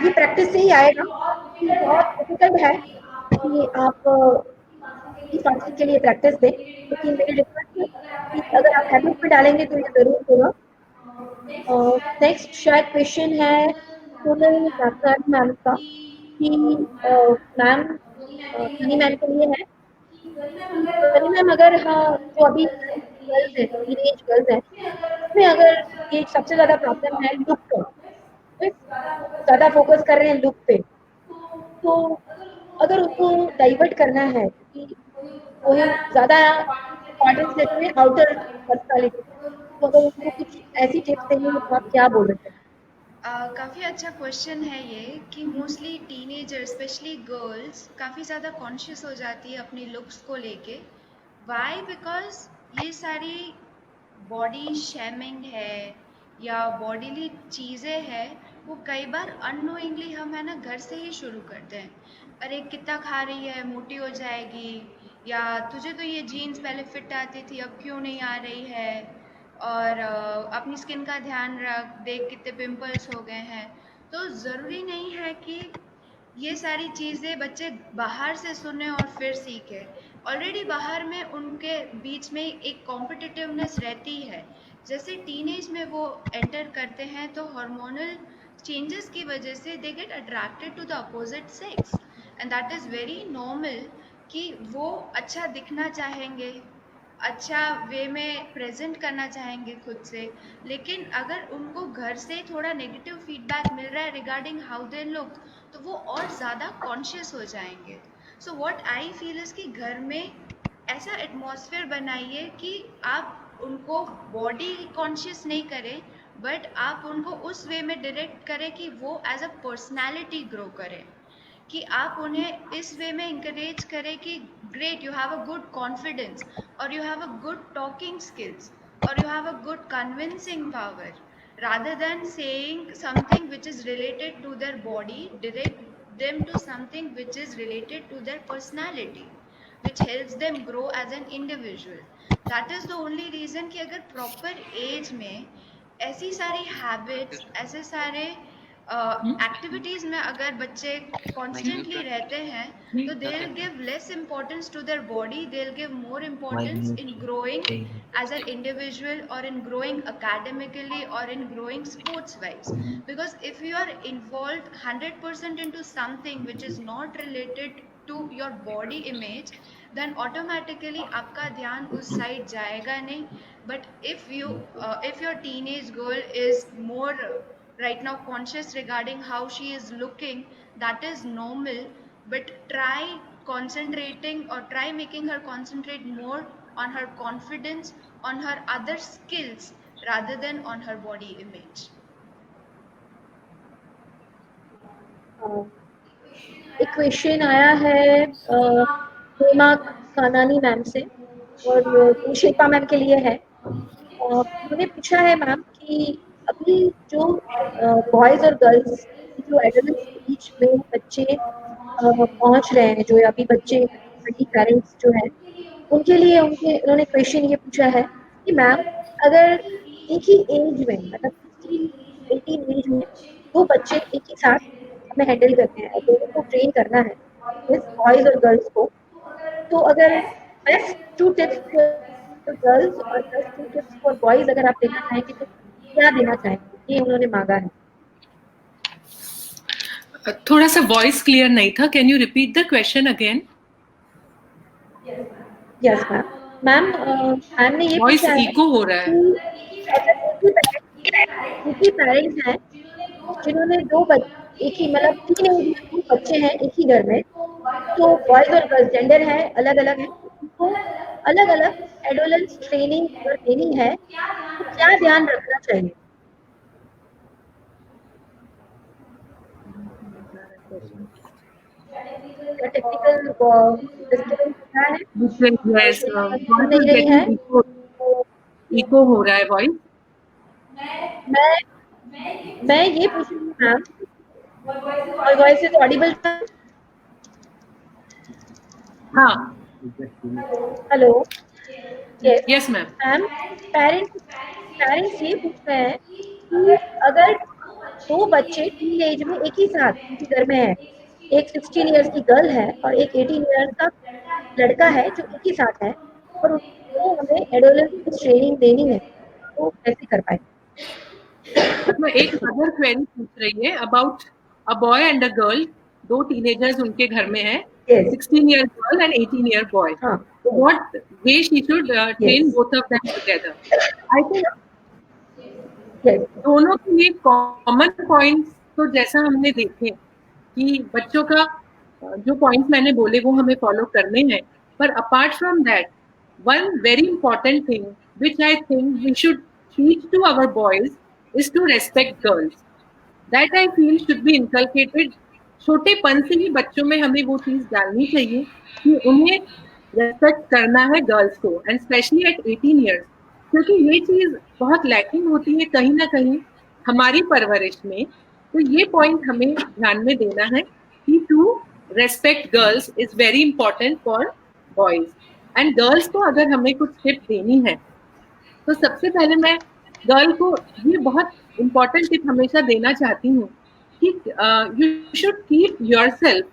ये प्रैक्टिस से ही आएगा, कि बहुत डिफिकल्ट है कि आप ई फास्टिंग के लिए प्रैक्टिस दें, लेकिन मेरी रिक्वेस्ट है कि अगर आप हैबिट में डालेंगे तो ये ज़रूर होगा। नेक्स्ट शायद क्वेश्चन है सोनल नागराज मैम का, कि मैम सनी मैम के लिए है कि सनी मैम, अगर हाँ जो अभी गर्ल्स हैं, टीनेज गर्ल्स हैं, उसमें अगर ये सबसे ज़्यादा प्रॉब्लम है लुक का, ज़्यादा फोकस कर रहे हैं लुक पे, तो अगर उनको डाइवर्ट करना है, क्योंकि वो ज़्यादा इम्पोर्टेंस देते हैं आउटर पर्सनालिटी, तो अगर उनको कुछ ऐसी टिप्स देंगे तो आप क्या बोल रहे हैं? काफ़ी अच्छा क्वेश्चन है ये कि मोस्टली टीनेजर स्पेशली गर्ल्स काफ़ी ज़्यादा कॉन्शियस हो जाती है अपनी लुक्स को लेके। वाई? बिकॉज ये सारी बॉडी शेमिंग है या बॉडीली चीज़ें हैं, वो कई बार अननोइंगली हम है ना घर से ही शुरू करते हैं। अरे कितना खा रही है, मोटी हो जाएगी, या तुझे तो ये जीन्स पहले फिट आती थी अब क्यों नहीं आ रही है, और अपनी स्किन का ध्यान रख, देख कितने पिंपल्स हो गए हैं। तो ज़रूरी नहीं है कि ये सारी चीज़ें बच्चे बाहर से सुने और फिर सीखे। ऑलरेडी बाहर में उनके बीच में एक कॉम्पिटिटिवनेस रहती है। जैसे टीनेज में वो एंटर करते हैं तो हार्मोनल चेंजेस की वजह से they get attracted to the opposite sex, and that is very normal कि वो अच्छा दिखना चाहेंगे, अच्छा वे में प्रेजेंट करना चाहेंगे खुद से। लेकिन अगर उनको घर से थोड़ा नेगेटिव फीडबैक मिल रहा है रिगार्डिंग हाउ दे लुक, तो वो और ज़्यादा कॉन्शियस हो जाएंगे। So what I feel is कि घर में ऐसा एटमॉस्फेयर बनाइए कि आप उनको बॉडी कॉन्शियस नहीं करें, बट आप उनको उस वे में डायरेक्ट करें कि वो एज अ पर्सनैलिटी ग्रो करें, कि आप उन्हें इस वे में इंकरेज करें कि great, you have a good confidence, और you have a good talking skills, और you have a good convincing power, rather than saying something which is related to their body, direct them to something which is related to their personality, which helps them grow as an individual. That is the only reason कि अगर proper age में ऐसी सारी habits, ऐसे सारे activities में अगर बच्चे कॉन्स्टेंटली रहते हैं, तो they will give less importance to their body, they will give more importance in growing as an individual, or in growing academically, or in growing sports wise. Because if you are involved 100% into something which is not related to your body image, then automatically आपका ध्यान उस side जाएगा नहीं. But if your teenage girl is more right now conscious regarding how she is looking, that is normal. But try concentrating, or try making her concentrate more on her confidence, on her other skills, rather than on her body image. एक question आया है Hema Kanani ma'am से, और ये Shilpa ma'am के लिए है। उन्होंने पूछा है मैम कि अभी जो बॉयज और गर्ल्स जो एडोलेसेंट एज में बच्चे पहुंच रहे हैं, जो अभी बच्चे बड़ी पेरेंट्स जो हैं, उनके लिए उन्होंने क्वेश्चन ये पूछा है कि मैम, अगर एक ही एज में मतलब 16-18 एज में दो बच्चे एक ही साथ हमें हैंडल करते हैं, दोनों को ट्रेन करना है, बॉयज और गर्ल्स को, तो अगर बेस्ट 2 टिप्स फॉर गर्ल्स और बेस्ट 2 टिप्स फॉर बॉयज अगर आप देना चाहेंगे तो क्या देना चाहेंगे, ये उन्होंने मांगा है। थोड़ा सा वॉइस क्लियर नहीं था, can you repeat the question again? Yes ma'am. Ma'am ma'am ने ये वॉइस पूछा है इको हो रहा है। कि पेरेंट्स हैं जिन्होंने एक ही मतलब 3 एज में 2 बच्चे हैं एक ही घर में, तो बॉयज और गर्ल्स जेंडर है अलग अलग है, उनको अलग अलग एडोलेंस ट्रेनिंग अगर देनी है तो क्या ध्यान रखना चाहिए? क्या टेक्निकल डिस्टर्बेंस क्या है? Yes, सुन voice नहीं is रही है? getting echo हो रहा है वॉइस। मैं ये पूछ रही हूँ मैम, और वॉइस इज ऑडिबल? हाँ, hello, yes yes ma'am. Ma'am. Parents ये पूछ रहे हैं कि अगर दो बच्चे टीन एज में एक ही साथ उनके घर में है, एक 16 इयर्स की गर्ल है और एक 18 इयर्स का लड़का है जो एक ही साथ है, और उनको हमें एडोलेसेंस ट्रेनिंग देनी है, तो कैसे कर पाए? मैं एक अदर क्वेरी पूछ रही है about a boy and a girl, दो टीनेजर्स उनके घर में है, yes 16 year girl and 18 year boy. हाँ what way she should train yes both of them together? I think yes दोनों के लिए कॉमन पॉइंट्स तो जैसा हमने देखे कि बच्चों का जो पॉइंट्स मैंने बोले वो हमें फॉलो करने हैं, पर apart from that one very important thing which I think we should teach to our boys is to respect girls. That I feel should be inculcated. छोटेपन से ही बच्चों में हमें वो चीज डालनी चाहिए कि उन्हें रेस्पेक्ट करना है गर्ल्स को, एंड स्पेशली एट 18 ईयर्स, क्योंकि ये चीज बहुत लैकिंग होती है कहीं ना कहीं हमारी परवरिश में। तो ये पॉइंट हमें ध्यान में देना है कि to respect girls is very important for boys. And girls को अगर हमें कुछ टिप देनी है तो सबसे पहले मैं गर्ल को ये बहुत इंपॉर्टेंट टिप हमेशा देना चाहती हूँ कि you should keep yourself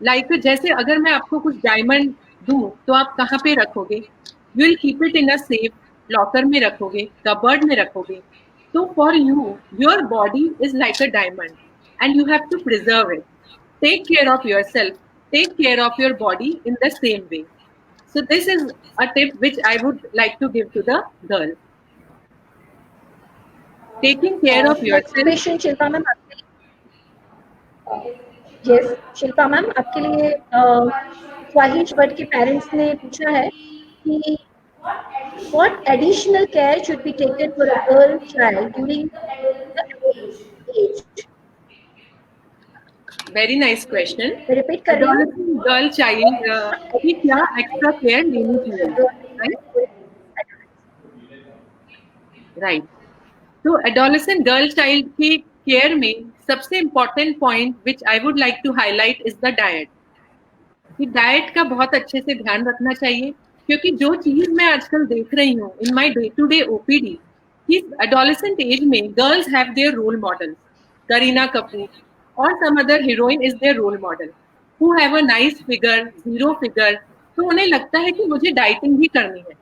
like, जैसे अगर मैं आपको कुछ डायमंड दूं तो आप कहाँ पे रखोगे? You will keep it in a safe, locker में रखोगे, कबर्ड में रखोगे। तो for you your body is like a diamond and you have to preserve it. Take care of yourself, take care of your body in the same way. So this is a tip which I would like to give to the girl. Taking care of next yourself. Question Shilpa ma'am आपके लिए। Yes Shilpa ma'am आपके लिए ख्वाहिश भट्ट के parents ने पूछा है कि what additional care should be taken for a girl child during the age? Very nice question. मैं रिपीट कर रही हूँ। Adolescent girl child की क्या extra care लेनी चाहिए? Right. तो adolescent girl child की care में सबसे important point which I would like to highlight is the diet. कि डाइट का बहुत अच्छे से ध्यान रखना चाहिए, क्योंकि जो चीज मैं आजकल देख रही हूँ in my day to day OPD कि एडोलेसेंट एज में girls have their role model. Kareena Kapoor और some other heroine is their role model who have a nice figure, zero figure. तो उन्हें लगता है कि मुझे डाइटिंग भी करनी है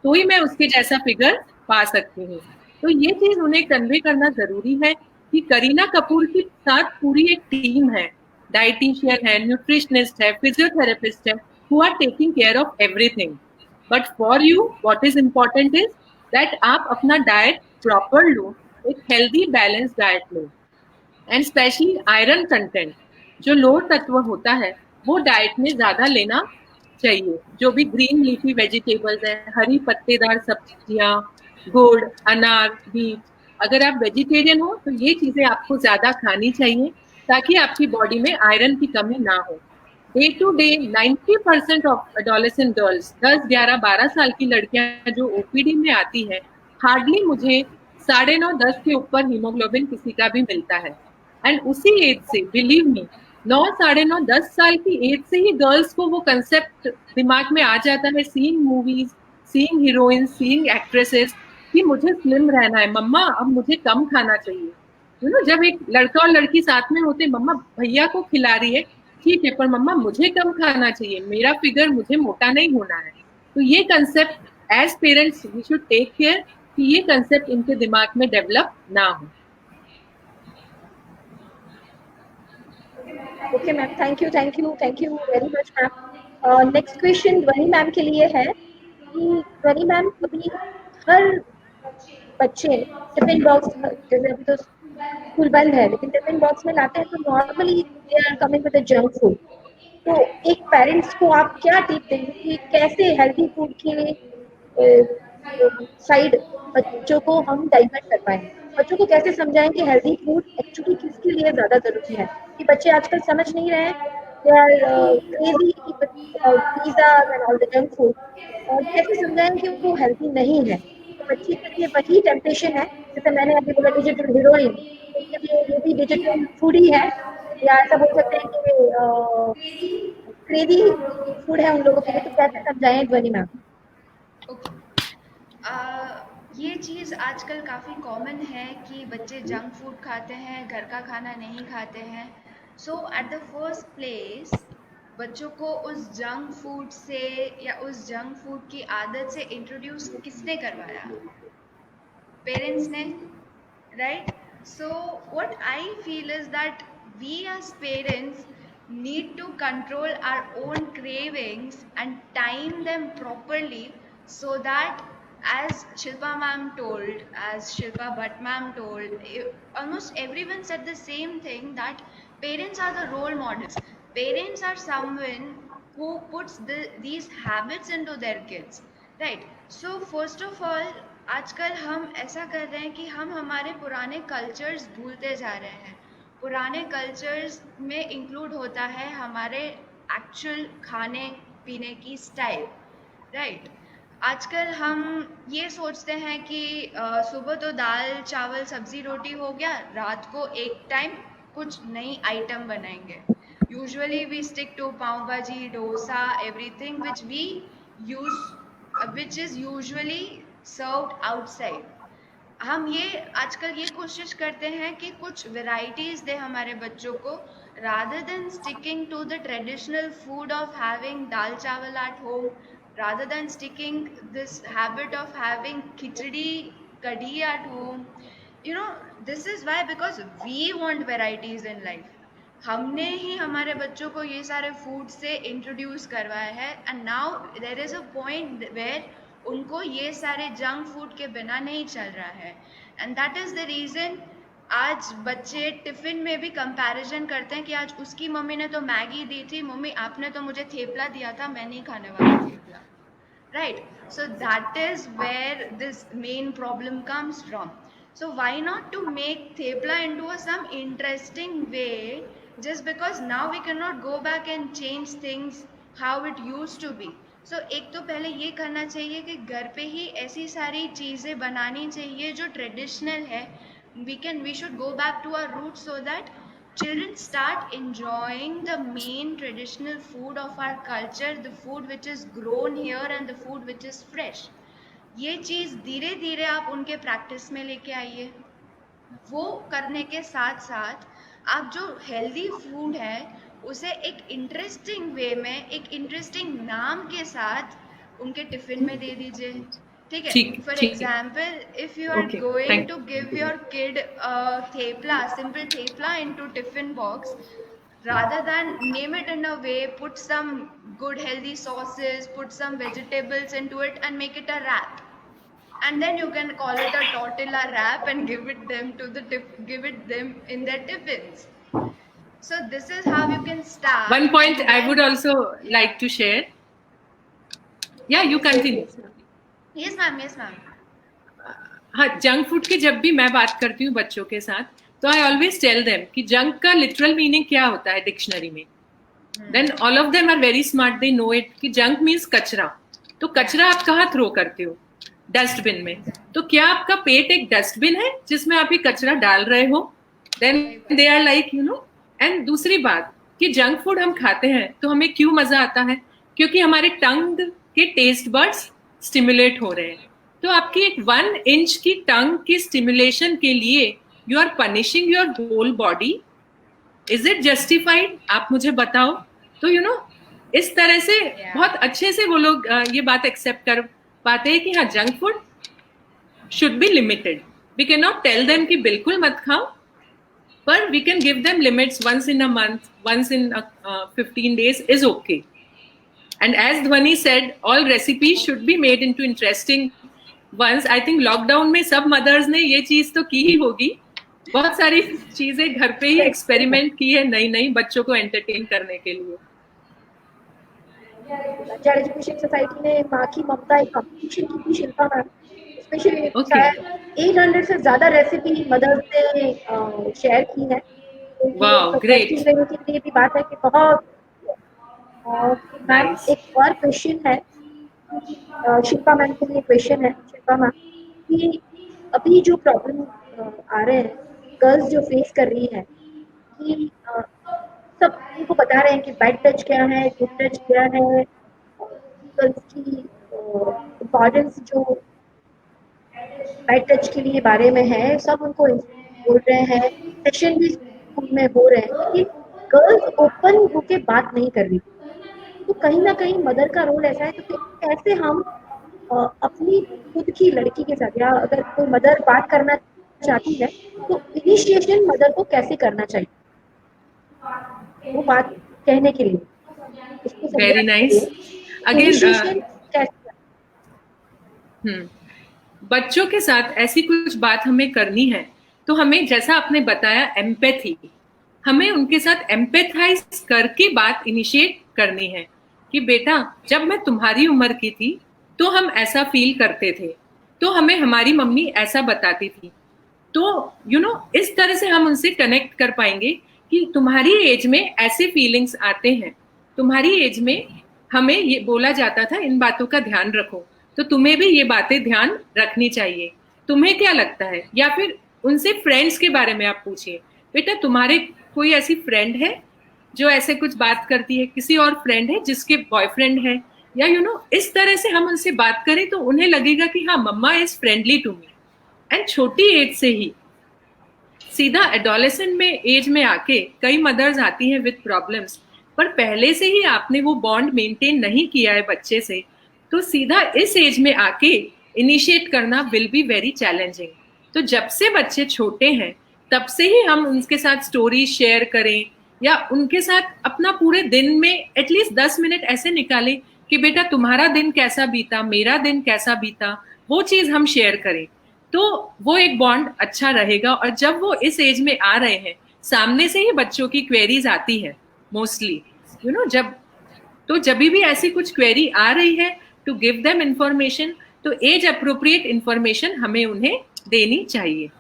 तो ही मैं उसके जैसा फिगर पा सकती हूँ। तो ये चीज उन्हें कन्वे करना जरूरी है कि करीना कपूर के साथ पूरी एक टीम है, डाइटिशियन है, न्यूट्रिशनिस्ट है, फिजियोथेरेपिस्ट है, who are taking care of everything. But for you what is important is that आप अपना डाइट प्रॉपर लो, एक हेल्दी बैलेंस डाइट लो, एंड स्पेशली आयरन कंटेंट जो लोह तत्व होता है वो डाइट में ज्यादा लेना चाहिए। जो भी ग्रीन लीफी वेजिटेबल्स है, हरी पत्तेदार सब्जियां, गुड़, अनार, बीट, अगर आप वेजिटेरियन हो तो ये चीजें आपको ज्यादा खानी चाहिए ताकि आपकी बॉडी में आयरन की कमी ना हो। Day to day 90% of adolescent girls, 10, 11, 12 साल की लड़कियां जो ओपीडी में आती है, हार्डली मुझे 9.5-10 के ऊपर हीमोग्लोबिन किसी का भी मिलता है। एंड उसी एज से, बिलीव मी, 9, 9.5, 10 साल की एज से ही गर्ल्स को वो कंसेप्ट दिमाग में आ जाता है, seeing movies, seeing heroine, seeing actresses, कि मुझे स्लिम रहना है मम्मा, अब मुझे कम खाना चाहिए। जब एक लड़का और लड़की साथ में होते, मम्मा भैया को खिला रही है, ठीक है, पर मम्मा मुझे कम खाना चाहिए, मेरा फिगर, मुझे मोटा नहीं होना है। तो ये concept as parents we should take care कि ये कंसेप्ट इनके दिमाग में डेवलप ना हो। Okay ma'am, thank you very much ma'am. Next question Dhwani ma'am के लिए है कि ध्वनि मैम, अभी हर बच्चे टिफिन बॉक्स, जैसे अभी तो स्कूल बंद है लेकिन टिफिन बॉक्स में लाते हैं, तो normally they are coming with junk food. तो एक पेरेंट्स को आप क्या टिप देंगे कि कैसे हेल्दी फूड के साइड बच्चों को हम डाइवर्ट कर पाए? बच्चों को कैसे समझाएं कि हेल्दी फूड एक्चुअली किसके लिए ज्यादा जरूरी है? कि बच्चे आजकल समझ नहीं रहे हैं, they are crazy about pizza and all the junk food. और कैसे समझाएं कि वो हेल्दी नहीं है? तो बच्चे के लिए वही टेम्पटेशन है, जैसे मैंने अभी बोला डिजिटल हीरोइन, उनके लिए ये भी डिजिटल फूड ही है, या ऐसा बोल सकते हैं कि क्रेजी फूड है उन लोगों के लिए। तो कैसे समझाएं ध्वनि मैम? ओके, ये चीज़ आजकल काफ़ी कॉमन है कि बच्चे जंक फूड खाते हैं, घर का खाना नहीं खाते हैं। सो एट द फर्स्ट प्लेस, बच्चों को उस जंक फूड से या उस जंक फूड की आदत से इंट्रोड्यूस किसने करवाया? पेरेंट्स ने, right? So what I feel is that we as parents need to control our own cravings and time them properly, so that, as Shilpa ma'am told, as Shilpa Bhatt ma'am told, almost everyone said the same thing, that parents are the role models. Parents are someone who puts these habits into their kids, right? So first of all, आजकल हम ऐसा कर रहे हैं कि हम हमारे पुराने कल्चर्स भूलते जा रहे हैं। पुराने कल्चर्स में इंक्लूड होता है हमारे एक्चुअल खाने पीने की स्टाइल, राइट? आजकल हम ये सोचते हैं कि सुबह तो दाल चावल सब्जी रोटी हो गया, रात को एक टाइम कुछ नई आइटम बनाएंगे। यूजुअली वी स्टिक टू पाव भाजी, dosa, everything which is usually served outside. हम ये आजकल ये कोशिश करते हैं कि कुछ वेराइटीज दे हमारे बच्चों को, rather than sticking to the traditional food of having dal chawal at home, rather than sticking this habit of having khichdi kadhi at home. This is why, because we want varieties in life. हमने ही हमारे बच्चों को ये सारे food से introduce करवाया है, and now there is a point where उनको ये सारे जंक फूड के बिना नहीं चल रहा है। And that is the reason आज बच्चे टिफिन में भी कंपैरिजन करते हैं कि आज उसकी मम्मी ने तो मैगी दी थी, मम्मी आपने तो मुझे थेपला दिया था, मैं नहीं खाने वाला thepla, right? So that is where this main problem comes from. So why not to make thepla into some interesting way, just because now we cannot go back and change things how it used to be. So एक तो पहले ये करना चाहिए कि घर पे ही ऐसी सारी चीज़ें बनानी चाहिए जो ट्रेडिशनल है। we should go back to our roots, so that children start enjoying the main traditional food of our culture, the food which is grown here and the food which is fresh. ये चीज़ धीरे धीरे आप उनके practice में लेके आइए। वो करने के साथ साथ आप जो हेल्दी फूड है उसे एक इंटरेस्टिंग वे में, एक इंटरेस्टिंग नाम के साथ उनके टिफिन में दे दीजिए, ठीक है? For example, if you are going to give your kid thepla, simple thepla into tiffin box, rather than name it in a way, put some good healthy sauces, put some vegetables into it and make it a wrap, and then you can call it a tortilla wrap and give it them in their tiffins. So this is how you can start. One point I would also like to share. Yeah, you continue. Yes ma'am, yes ma'am. हाँ, junk food की जब भी मैं बात करती हूँ बच्चों के साथ, तो आई ऑलवेज टेल देम कि जंक का लिटरल मीनिंग क्या होता है डिक्शनरी में। Then all of them are very smart, they know it कि जंक मीन्स कचरा। तो कचरा आप कहाँ थ्रो करते हो? डस्टबिन में। तो क्या आपका पेट एक डस्टबिन है जिसमें आप ये कचरा डाल रहे हो? Then they are like you know. And दूसरी बात कि जंक फूड हम खाते हैं तो हमें क्यों मजा आता है? क्योंकि हमारे टंग के टेस्ट बर्ड्स स्टिमुलेट हो रहे हैं। तो आपकी एक 1 इंच की टंग की स्टिमुलेशन के लिए you are punishing your whole body. Is it justified? आप मुझे बताओ। तो यू नो इस तरह से बहुत अच्छे से वो लोग ये बात एक्सेप्ट कर पाते हैं कि हाँ, junk food should be limited. We can not tell them कि बिल्कुल मत खाओ, पर we can give them limits. Once in a month, once in 15 days is okay. And as Dhwani said, all recipes should be made into interesting ones. I think lockdown में सब mothers ने ये चीज तो की ही होगी, बहुत सारी चीजें घर पे ही एक्सपेरिमेंट की है नई नई बच्चों को एंटरटेन करने के लिए। चाइल्ड एजुकेशन सोसाइटी ने माँ की ममता एक कंपटीशन की थी शिल्पा मैम, स्पेशली Okay. 800 से ज्यादा रेसिपी मदर्स ने शेयर की है। तो ये Wow, तो great. prestige लेने के लिए भी बात है कि बहुत। Ma'am Nice. एक और क्वेश्चन है, शिल्पा मैम के लिए क्वेश्चन है, शिल्पा मैम कि अभी जो प्रॉब्लम आ रहे हैं, गर्ल्स जो फेस कर रही है कि सब उनको बता रहे हैं कि बैड टच क्या है, गुड टच क्या है, गर्ल्स की इम्पोर्टेंस जो बैड टच के लिए बारे में है, सब उनको बोल रहे हैं, सेशन भी स्कूल में हो रहे हैं, लेकिन गर्ल्स ओपन होके बात नहीं कर रही। तो कहीं ना कहीं मदर का रोल ऐसा है, तो कैसे हम अपनी खुद की लड़की के साथ, या अगर कोई मदर बात करना चाहती है तो इनिशिएशन मदर को कैसे करना चाहिए वो बात कहने के लिए, उसको Very समझाने के nice. लिए Again, इनिशिएशन कैसे। बच्चों के साथ ऐसी कुछ बात हमें करनी है तो हमें, जैसा आपने बताया, एम्पैथी, हमें उनके साथ एम्पैथाइज करके बात इनिशिएट करनी है कि बेटा, जब मैं तुम्हारी उम्र की थी तो हम ऐसा फील करते थे, तो हमें हमारी मम्मी ऐसा बताती थी। तो यू नो इस तरह से हम उनसे कनेक्ट कर पाएंगे कि तुम्हारी एज में ऐसे फीलिंग्स आते हैं, तुम्हारी एज में हमें ये बोला जाता था, इन बातों का ध्यान रखो, तो तुम्हें भी ये बातें ध्यान रखनी चाहिए। तुम्हें क्या लगता है? या फिर उनसे फ्रेंड्स के बारे में आप पूछिए, बेटा तुम्हारे कोई ऐसी फ्रेंड है जो ऐसे कुछ बात करती है, किसी और फ्रेंड है जिसके बॉयफ्रेंड है, या यू नो इस तरह से हम उनसे बात करें तो उन्हें लगेगा कि हाँ, mamma is friendly to me. And छोटी एज से ही, सीधा एडोलेसेंट में एज में आके कई मदर्स आती हैं विद प्रॉब्लम्स, पर पहले से ही आपने वो बॉन्ड मेंटेन नहीं किया है बच्चे से, तो सीधा इस एज में आके इनिशिएट करना विल बी वेरी चैलेंजिंग। तो जब से बच्चे छोटे हैं तब से ही हम उनके साथ स्टोरी शेयर करें, या उनके साथ अपना पूरे दिन में एटलीस्ट 10 मिनट ऐसे निकालें कि बेटा तुम्हारा दिन कैसा बीता, मेरा दिन कैसा बीता, वो चीज हम शेयर करें, तो वो एक बॉन्ड अच्छा रहेगा। और जब वो इस एज में आ रहे हैं, सामने से ही बच्चों की क्वेरीज आती है मोस्टली, यू नो, जब भी ऐसी कुछ क्वेरी आ रही है टू गिव देम इंफॉर्मेशन, तो एज अप्रोप्रिएट इंफॉर्मेशन हमें उन्हें देनी चाहिए।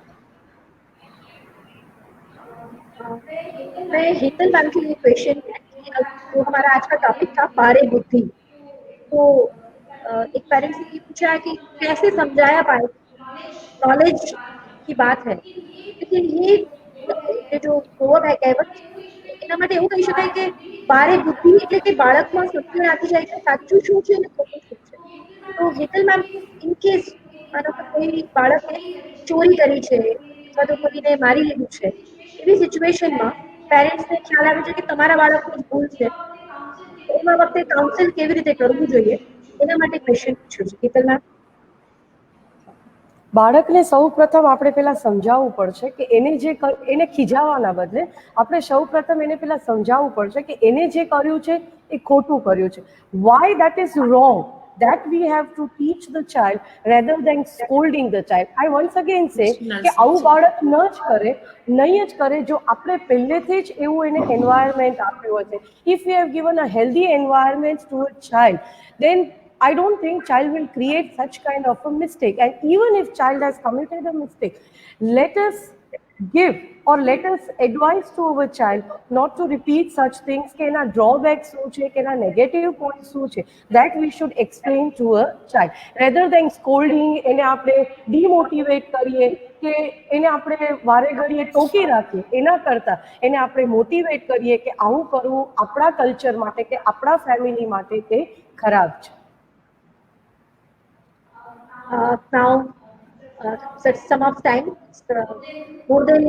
मैं हेतल मैम के लिए क्वेश्चन है कि जो हमारा आज का टॉपिक था बारे बुद्धि, तो एक पेरेंट्स ने ये पूछा है कि कैसे समझाया पाए, नॉलेज की बात है, लेकिन ये जो प्रोवर्ब है, कહેવત, એના માટે એવું કહી શકાય કે બારે બુદ્ધિ એટલે કે બાળકમાં સમજણ આવી જાય કે સાચું શું છે અને ખોટું શું છે। તો હેતલ મેમ, ઇન કેસ માનો કે કોઈ બાળકે ચોરી કરી છે અથવા તો કોઈને મારી લીધું છે, એવી સિચ્યુએશનમાં પેરેન્ટ્સને ખ્યાલ આવે છે કે તમારા બાળકનું જ ભૂલ છે, એમાં વખતે કાઉન્સેલ કેવી રીતે કરવું જોઈએ, એના માટે ક્વેશ્ચન પૂછ્યો છે હેતલ મેમ। બાળકને સૌ પ્રથમ આપણે પહેલા સમજાવવું પડશે કે એને ખીજાવાના બદલે આપણે સૌ પ્રથમ એને પહેલા સમજાવવું પડશે કે એને જે કર્યું છે એ ખોટું કર્યું છે, why that is wrong, that we have to teach the child rather than scolding the child. I once again say કે આવું બાળક ન જ કરે, નહીં જ કરે જો આપણે પહેલેથી જ એવું એને એન્વાયરમેન્ટ આપ્યું હશે. if we have given a healthy environment to a child, then I don't think child will create such kind of a mistake. And even if child has committed a mistake, let us give or let us advise to our child not to repeat such things કે એના drawbacks શું છે કે એના negative points શું છે, that we should explain to a child rather than scolding એને આપણે demotivate કરીએ કે એને આપણે વારે ઘડીએ ટોકી રાખીએ, એના કરતાં એને આપણે મોટિવેટ કરીએ કે આવું કરવું આપણા કલ્ચર માટે કે આપણા ફેમિલી માટે તે ખરાબ છે. Now, such some of time, more than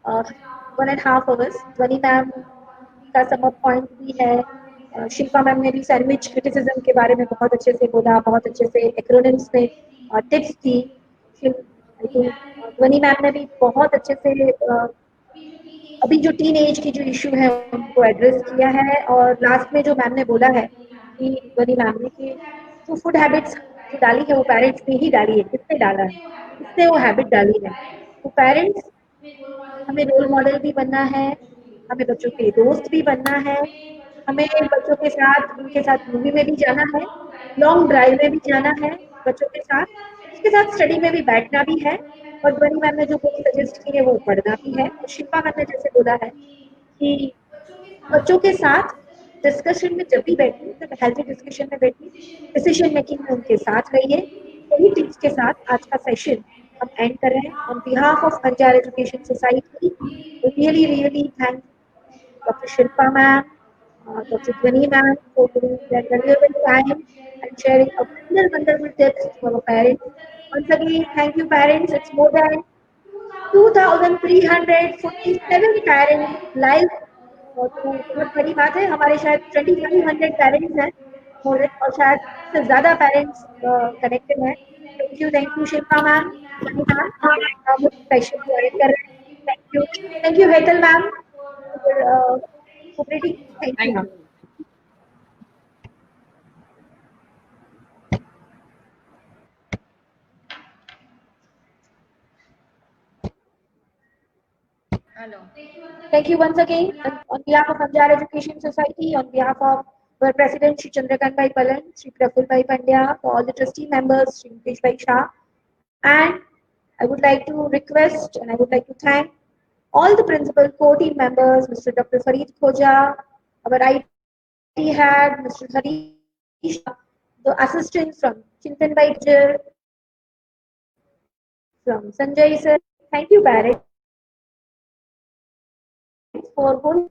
1.5 hours, ध्वनि मैम का सम ऑफ पॉइंट भी है. शिल्पा मैम ने भी सैंडविच क्रिटिसिज्म के बारे में बहुत अच्छे से बोला, बहुत अच्छे से एक्रोनिम्स में टिप्स दी. ध्वनि मैम ने भी बहुत अच्छे से अभी जो टीन एज की जो इशू है उनको एड्रेस किया है. और लास्ट में जो मैम ने बोला है कि ध्वनि मैम ने कि जो फूड हैबिट्स जो डाली है वो पेरेंट्स ने ही डाली है, किसने डाला है, किसने वो हैबिट डाली है. तो पेरेंट्स हमें रोल मॉडल भी बनना है, हमें बच्चों के दोस्त भी बनना है, हमें बच्चों के साथ उनके साथ मूवी में भी जाना है, लॉन्ग ड्राइव में भी जाना है बच्चों के साथ, उसके साथ स्टडी में भी बैठना भी है. और ध्वनि मैम ने जो बुक सजेस्ट की है वो पढ़ना भी है. और शिल्पा मैम ने जैसे बोला है कि बच्चों के साथ डिस्कशन में जब भी बैठिए, जब हेल्थी डिस्कशन में बैठिए, डिसीजन मेकिंग में उनके साथ रहिए. यही टिप्स के साथ आज का सेशन हम एंड कर रहे हैं. On behalf of Anjar education society, really thank Dr. Shilpa ma'am, Dr. Dhwani ma'am for giving their valuable time and sharing a wonderful tips to our parents. Once again, thank you parents. It's more than 2,347 parents live. तो बहुत बड़ी बात है. हमारे शायद 2,500 parents हैं और शायद उससे ज़्यादा पेरेंट्स कनेक्टेड हैं. थैंक यू शिल्पा मैम, ध्वनि मैम, हम सेशन ज्वाइन कर रहे हैं. Thank you Hetal ma'am for cooperating. Thank you Thank ma'am. you. Hello. Thank you once again on behalf of Anjar Education Society, on behalf of our President Shri Chandrakant Bhai Palan, Shri Praful Bhai Pandya, for all the trustee members, Shri Mukesh Bhai Shah, and I would like to request and I would like to thank all the principal core team members, Mr. Dr. Farid Khoja, our IT head, Mr. Harish, the assistants from Chintan Bhai Gujjar, from Sanjay sir. Thank you parents for going